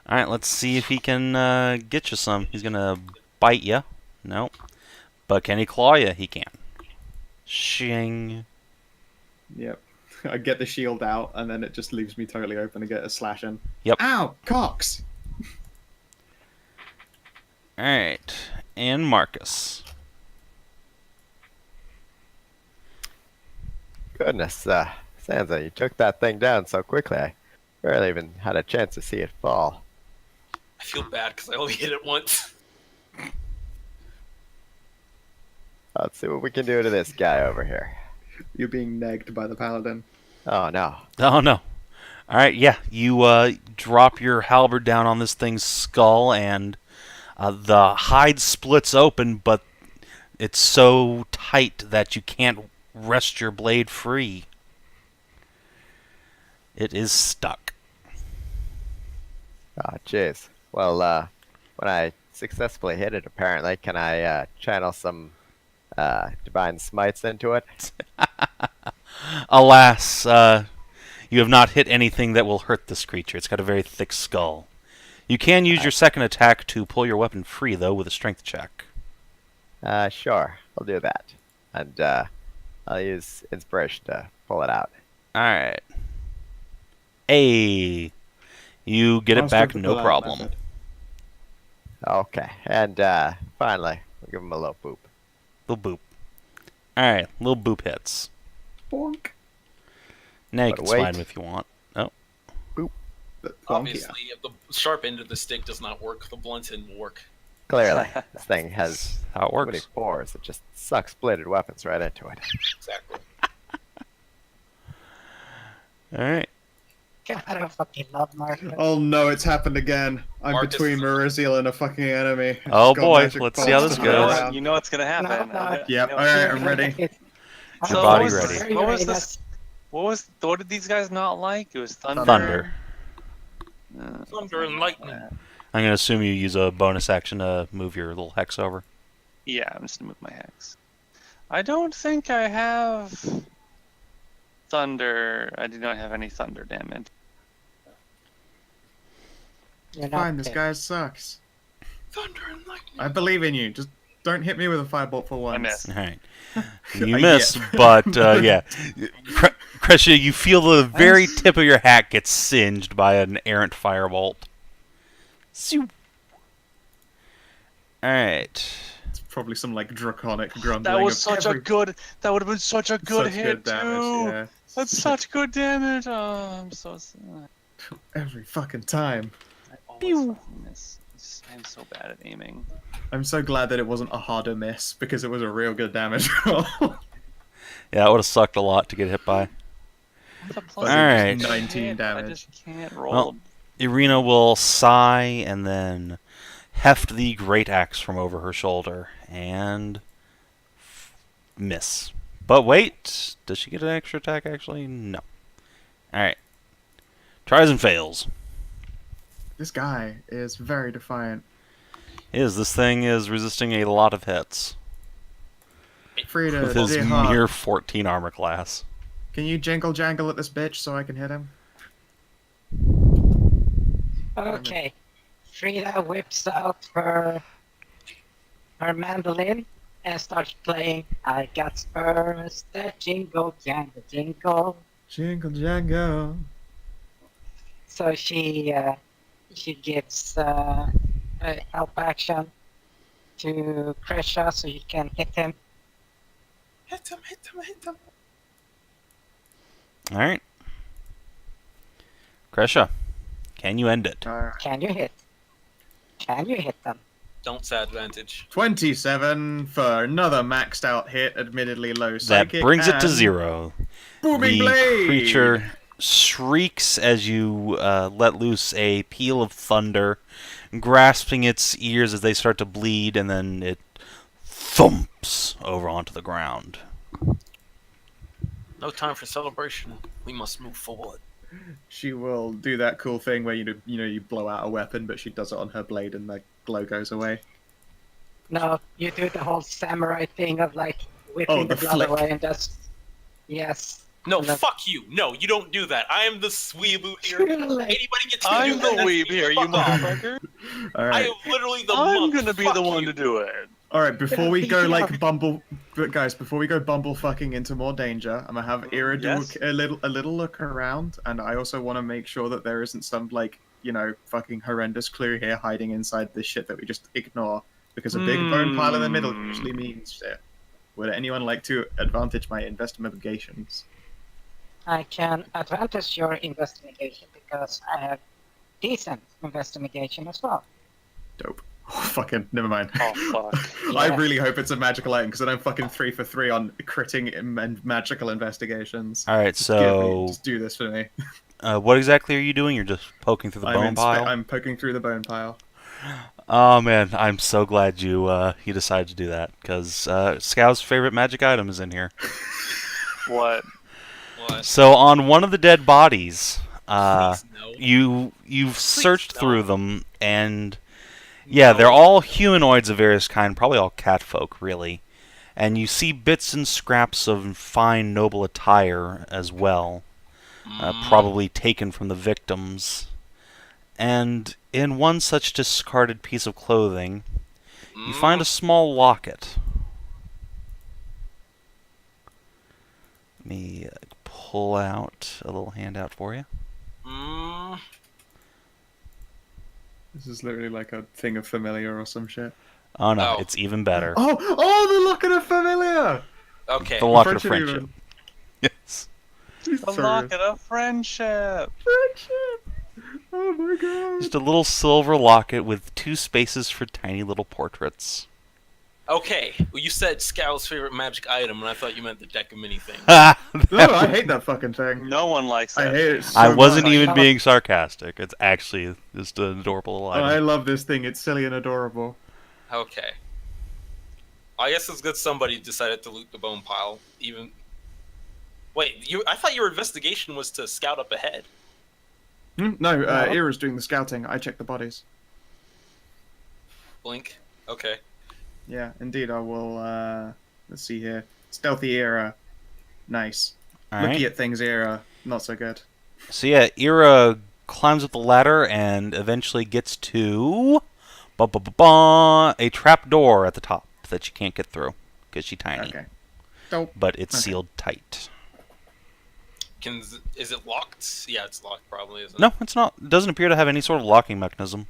Alright, let's see if he can get you some. He's gonna bite you. No. But can he claw you? He can. Shing. Yep. I get the shield out, and then it just leaves me totally open to get a slash in. Yep. Ow! Cox! Alright. And Marcus. Goodness, Zanza, you took that thing down so quickly. I barely even had a chance to see it fall. I feel bad because I only hit it once. Let's see what we can do to this guy over here. You're being negged by the paladin. Oh no. Oh, no. Alright, yeah. You drop your halberd down on this thing's skull, and the hide splits open, but it's so tight that you can't wrest your blade free. It is stuck. Oh jeez. Well, when I successfully hit it, apparently, can I channel some divine smites into it? Alas, you have not hit anything that will hurt this creature. It's got a very thick skull. You can use your second attack to pull your weapon free, though, with a strength check. Sure. I'll do that. And I'll use inspiration to pull it out. Alright. Hey! You get it back, no problem. Method. Okay. And finally, we'll give him a little boop. Little boop. Alright, little boop hits. Bonk. Now you But can wait. slide him if you want. Oh. But Obviously, if the sharp end of the stick does not work, the blunt end will work. Clearly, this thing has How it so many works. pores. It just sucks bladed weapons right into it. Exactly. Alright. God, I fucking love Marcus. Oh no, it's happened again. I'm Marcus between is- Merisiel and a fucking enemy. Oh, Just got boy, magic let's see how bolts this to throw goes. around. You know what's gonna happen. No. Yep, You know- alright, I'm ready. Your body what was, ready. What was this? What did these guys not like? It was thunder. Thunder. Thunder and lightning. I'm going to assume you use a bonus action to move your little hex over. Yeah, I'm just gonna move my hex. I don't think I have thunder. I do not have any thunder damage. You're not Fine, this dead. guy sucks. Thunder and lightning. I believe in you. Just don't hit me with a firebolt for once. I missed. Alright. You I miss, get. but yeah. Kreshia, you feel the very tip of your hat get singed by an errant firebolt. Alright. It's probably some like draconic grumbling. That was of such a good. That would have been such a good such hit damage, too. yeah. That's such good damage. Oh, I'm so sad. Every fucking time. I always fucking miss. I'm so bad at aiming. I'm so glad that it wasn't a harder miss because it was a real good damage roll. Yeah, it would have sucked a lot to get hit by. What's a plus Alright. 19 hit? I damage. just can't roll. Well, Irina will sigh and then heft the great axe from over her shoulder and miss. But wait, does she get an extra attack actually? No. Alright. Tries and fails. This guy is very defiant. This thing is resisting a lot of hits Frida, with his dear heart, mere 14 armor class. can you jingle jangle at this bitch so I can hit him? Okay. Frida whips out her mandolin and starts playing I got spurs that jingle jangle jingle. Jingle jangle. So she gives a help action to Kreshia so you can hit him Hit him, hit him, hit him. All right. Kreshia, can you end it? Can you hit? Can you hit them? Don't say advantage. 27 for another maxed out hit, admittedly low That psychic. brings it to and 0. Booming The blade! creature shrieks as you let loose a peal of thunder, grasping its ears as they start to bleed, and then it thumps over onto the ground. No time for celebration. We must move forward. She will do that cool thing where you blow out a weapon, but she does it on her blade and the glow goes away. No, you do the whole samurai thing of like whipping the the blood flick. away and just yes. No, And then- fuck you. No, you don't do that. I am the sweeboo here. Like, Anybody gets to I'm do the that, weeb here, you fuck off. motherfucker. All I right, am literally the I'm monk. gonna be Fuck the one you. to do it. all right. Before we go Yeah. before we go bumble fucking into more danger, I'm gonna have Ira do Yes. a little look around, and I also want to make sure that there isn't some fucking horrendous clue here hiding inside this shit that we just ignore, because a big bone pile in the middle usually means shit. Would anyone like to advantage my investigations? I can advantage your investigation because I have decent investigation as well. Dope. Oh, fucking never mind. Oh fuck. I Yeah. really hope it's a magical item because then I'm fucking 3 for 3 on critting and magical investigations. All right, Just so just do this for me. what exactly are you doing? You're just poking through the bone pile? I'm poking through the bone pile. Oh man, I'm so glad you decided to do that, because Skow's favorite magic item is in here. What? What? So on one of the dead bodies, Please, no. you've searched no. through them, and yeah, No. they're all humanoids of various kind, probably all catfolk, really. And you see bits and scraps of fine, noble attire as well, probably taken from the victims. And in one such discarded piece of clothing, you find a small locket. Let me pull out a little handout for you. This is literally like a thing of familiar or some shit. Oh no, Oh. it's even better. Oh, the locket of familiar! Okay. The locket of Friendship friendship. Yes. The locket of friendship. Friendship! Oh my god. Just a little silver locket with 2 spaces for tiny little portraits. Okay. Well, you said Skow's favorite magic item, and I thought you meant the deck of mini things. No, I hate that fucking thing. No one likes that. I hate it so I wasn't much. even being sarcastic. It's actually just an adorable little Oh, I item. love this thing. It's silly and adorable. Okay. I guess it's good somebody decided to loot the bone pile. Even. Wait, I thought your investigation was to scout up ahead. No, Ira's doing the scouting. I check the bodies. Blink. Okay. Yeah, indeed, I will, let's see here. Stealthy Ira. Nice. All Looky right. at things, Ira. Not so good. So yeah, Ira climbs up the ladder and eventually gets to a trap door at the top that you can't get through because she's tiny. Okay. Dope. But it's Okay. sealed tight. Is it locked? Yeah, it's locked probably, isn't it? No, it's not. It doesn't appear to have any sort of locking mechanism.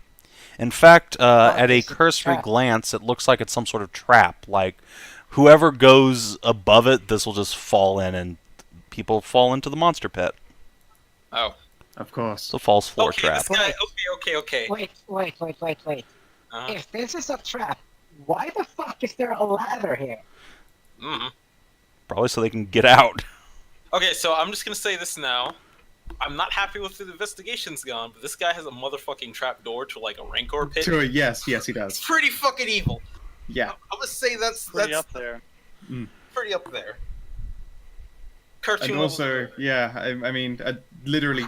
In fact, at a it's a cursory trap. glance, it looks like it's some sort of trap. Like, whoever goes above it, this will just fall in, and people fall into the monster pit. Oh. Of course. It's a false floor Okay, trap. this guy. Okay. Wait. Uh-huh. If this is a trap, why the fuck is there a ladder here? hmm Probably so they can get out. Okay, so I'm just gonna say this now. I'm not happy with the investigation's gone, but this guy has a motherfucking trap door to like a rancor pit. Yes, he It's does. pretty fucking evil. Yeah. I'm gonna say that's Pretty up there. pretty up there. And Cartoon also, level. yeah, I mean, literally,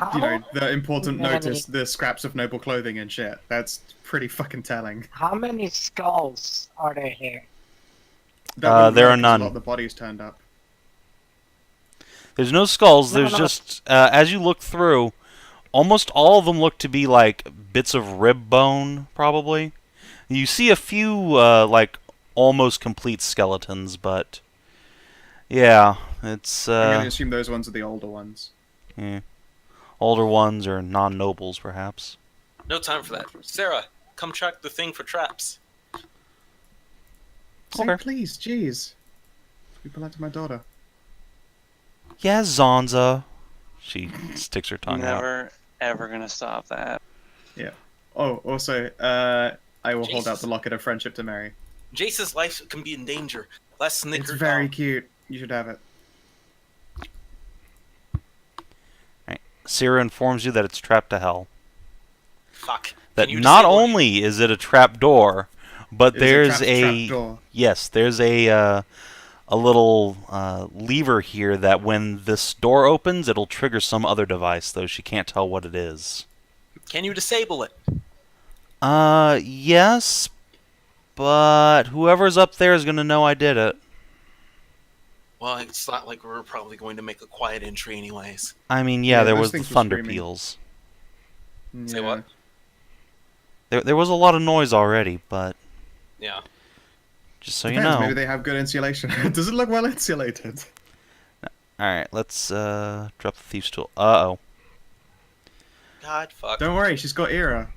the important many- notice, the scraps of noble clothing and shit. That's pretty fucking telling. How many skulls are there here? That wouldn't There work are 'cause none. A lot of the bodies turned up. There's no skulls. No, There's no. just, as you look through, almost all of them look to be like bits of rib bone, probably. You see a few, like, almost complete skeletons, but yeah, it's, I'm going to assume those ones are the older ones. yeah. Older ones or non-nobles, perhaps. No time for that. Sarah, come check the thing for traps. Say Okay. please, jeez. You pull out to my daughter. Yeah, Zanza. She sticks her tongue out. Never, ever gonna stop that. Yeah. Oh, also, I will hold out the locket of friendship to Mary. Jace's life can be in danger. Let's snicker It's down. very cute. You should have it. Right. Sierra informs you that it's trapped to hell. Fuck. That Can you not disable it? only is it a trap door, but It is there's trap door. yes, there's a little lever here that when this door opens, it'll trigger some other device, though she can't tell what it is. Can you disable it? Yes, but whoever's up there is gonna know I did it. Well, it's not like we're probably going to make a quiet entry anyways. I mean, yeah, Yeah, there those was the things were thunder screaming. peals. Say what? There was a lot of noise already, but Yeah. just so you Depends, know. maybe they have good insulation. Does it look well insulated? Alright, let's drop the thief's tool. Uh-oh. God, fuck. Don't worry, she's got Era.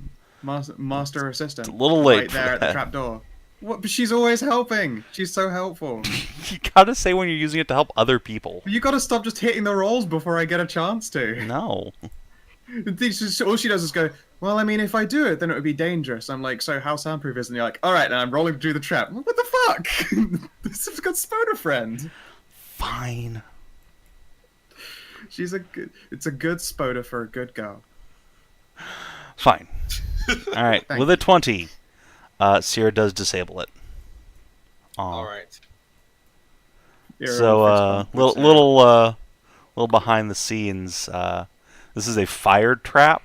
Master assistant. It's a little late Right for there at the that. trap door. What? But she's always helping. She's so helpful. You gotta say when you're using it to help other people. You gotta stop just hitting the rolls before I get a chance to. No. All she does is go, well, I mean, if I do it, then it would be dangerous. I'm like, so how soundproof is it? And you're like, alright, now I'm rolling through the trap. What the fuck? This has got Spoda friend. Fine. It's a good Spoda for a good girl. Fine. Alright, Thank with a 20, Sierra does disable it. Aw. Alright. Era So, will fix one. little behind the scenes, this is a fire trap,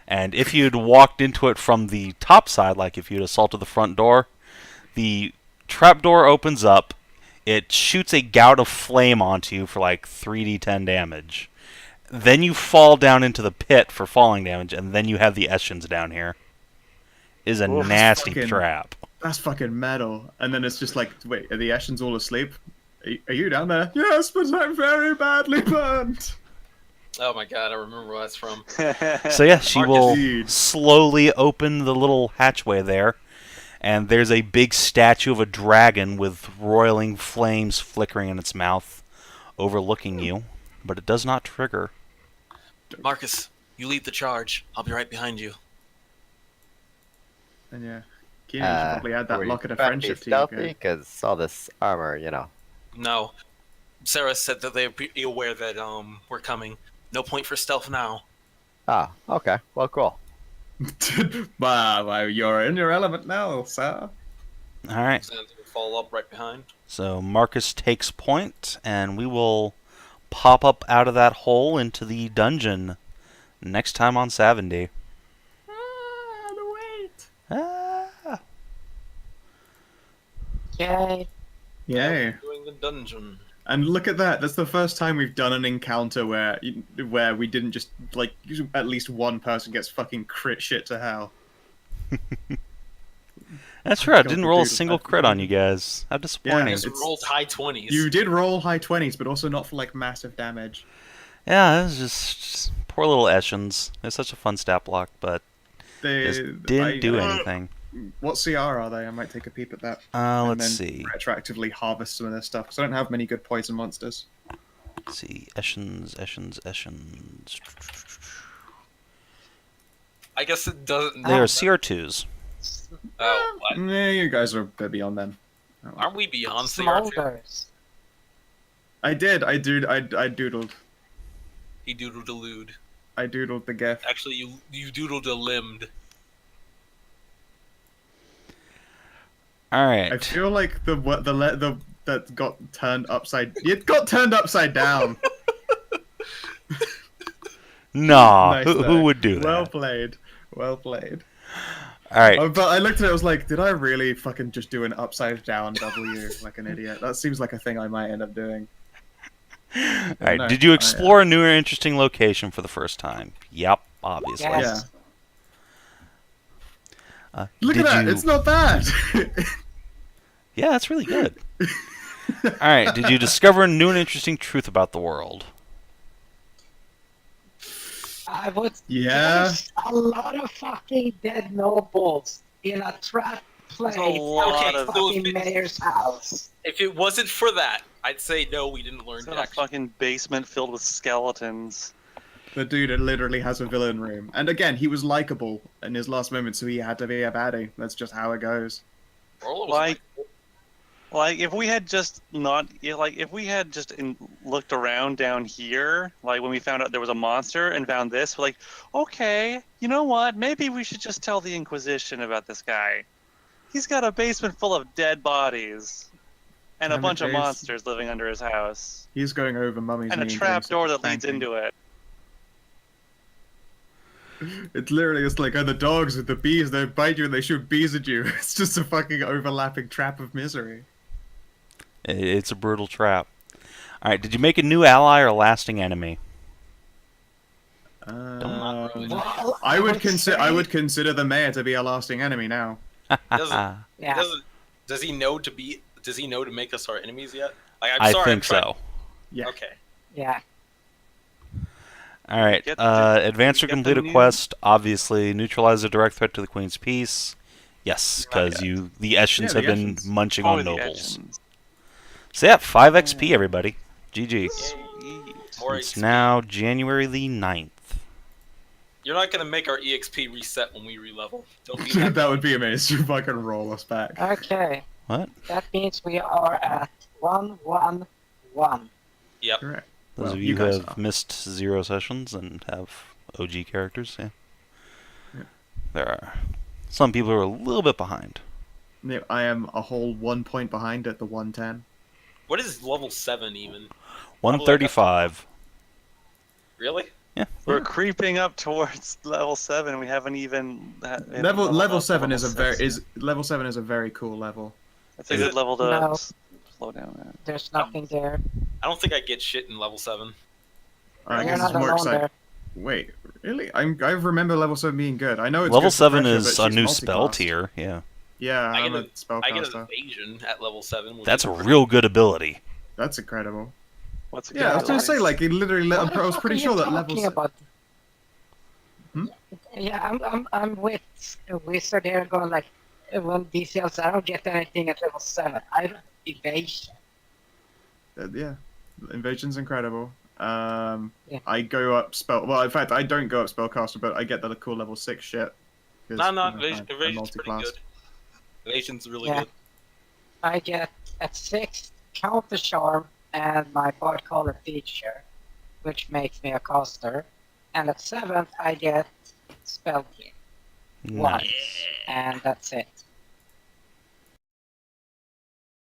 and if you'd walked into it from the top side, like if you'd assaulted the front door, the trap door opens up, it shoots a gout of flame onto you for like 3d10 damage. Then you fall down into the pit for falling damage, and then you have the Eschens down here. It is a Oh, nasty fucking- trap. That's fucking metal. And then it's just like, wait, are the Eschens all asleep? Are you down there? Yes, but I'm very badly burned. Oh my god, I remember where that's from. So yeah, she Marcus. will Indeed. slowly open the little hatchway there, and there's a big statue of a dragon with roiling flames flickering in its mouth, overlooking you, but it does not trigger. Marcus, you lead the charge. I'll be right behind you. And yeah, Keenan should probably add that were you locket of trying to be friendship to you. stealthy? Okay? Because all this armor, No. Sarah said that they're aware that we're coming. No point for stealth now. Ah, okay. Well, cool. Wow, you're in your element now, sir. Alright, Zanza will follow up right behind. so Marcus takes point, and we will pop up out of that hole into the dungeon next time on Sav&D. Wait. Ah. Yay. Yay. Doing the dungeon. And look at that. That's the first time we've done an encounter where we didn't just, like, at least one person gets fucking crit shit to hell. That's right, I God, didn't the roll a dude- single crit on you guys. How disappointing. Yeah, Just It's- rolled high 20s. You did roll high 20s, but also not for, like, massive damage. Yeah, it was just poor little Eschens. It's such a fun stat block, but They just didn't do anything. What CR are they? I might take a peep at that. Let's and then see. retroactively harvest some of their stuff, because I don't have many good poison monsters. Let's see. Eschens. I guess it doesn't. They are CR2s. Oh, what? Yeah, you guys are a bit beyond them. Oh, Aren't we beyond CR2? Smolders. I doodled. He doodled a lewd. I doodled the gif. Actually, you doodled a limbed. I Alright. feel like the that got turned upside. It got turned upside down. Nah, Nice who there. would do that? Well played. Well played. Alright. But I looked at it. I was like, did I really fucking just do an upside down W like an idiot? That seems like a thing I might end up doing. Alright, No, did you I, explore a new or interesting location for the first time? Yep, obviously. Yes. Look did at that. you- It's not bad. Yeah, that's really good. Alright, did you discover a new and interesting truth about the world? I would Yeah. There's a lot of fucking dead nobles in a trap place a lot at of- the fucking mayor's house. If it wasn't for that, I'd say no, we didn't learn It's to got a actually. fucking basement filled with skeletons. The dude literally has a villain room. And again, he was likable in his last moment, so he had to be a baddie. That's just how it goes. Orla was Like, Like if we had just not, like if we had just looked around down here, like when we found out there was a monster and found this, we're like, okay, you know what? Maybe we should just tell the Inquisition about this guy. He's got a basement full of dead bodies and a Damn it, bunch of Jace. monsters living under his house, He's going over mummy's and a knee trap door doing that leads spanking. into it. It's literally just like, oh, the dogs with the bees, they bite you and they shoot bees at you. It's just a fucking overlapping trap of misery. It's a brutal trap. All right, did you make a new ally or a lasting enemy? Well, I would say- consider the mayor to be a lasting enemy now. Doesn't, Yeah. does he know to be? Does he know to make us our enemies yet? Like, I sorry, think I'm trying- so. Yeah. Okay. Yeah. All right, Get the- advance or get the complete a new- quest. Obviously, neutralize a direct threat to the Queen's peace. Yes, because the Eschens Yeah, the have been Eschens. munching Or on the nobles. Edgens. So yeah, 5 XP, everybody. GG. More It's XP. now January the 9th. You're not gonna make our EXP reset when we re-level. Don't be that. That would be amazing. Fucking roll us back. Okay. What? That means we are at 111. Yep. Correct. Those Well, of you you who guys have are. missed 0 sessions and have OG characters, yeah. Yeah. There are some people who are a little bit behind. Yeah, I am a whole 1 point behind at the 110. What is level 7 even? 135. Really? Yeah. We're creeping up towards level 7. We haven't even Level leveled up to 7 is a level very 6. level 7 is a very cool level. That's a Is good it? level to No. slow down at. There's nothing there. I don't think I get shit in level 7. I You're guess not it's more alone exciting. there. Wait, really? I remember level 7 being good. I know it's Level good for 7 Kreshia, is but a she's new spell multi-classed. tier, yeah. Yeah, I I'm a get an spellcaster. evasion at level 7. which That's is a pretty- real good ability. That's incredible. What's a Yeah, I was good gonna say, ability? like, it literally. What I the was fuck pretty are sure you that level. talking about? Hmm? Yeah, I'm with a wizard here going like, when DCLs, I don't get anything at level 7. I don't evasion. Yeah, invasion's incredible. Yeah. I go up spell. Well, in fact, I don't go up spellcaster, but I get the cool level 6 shit. 'cause, No, you know, evasion's I'm pretty multi-class. good. Evasion's really Yeah. good. I get at 6 counter charm and my bard caller feature, which makes me a caster. And at 7th I get spell kill. Once. Nice. And that's it.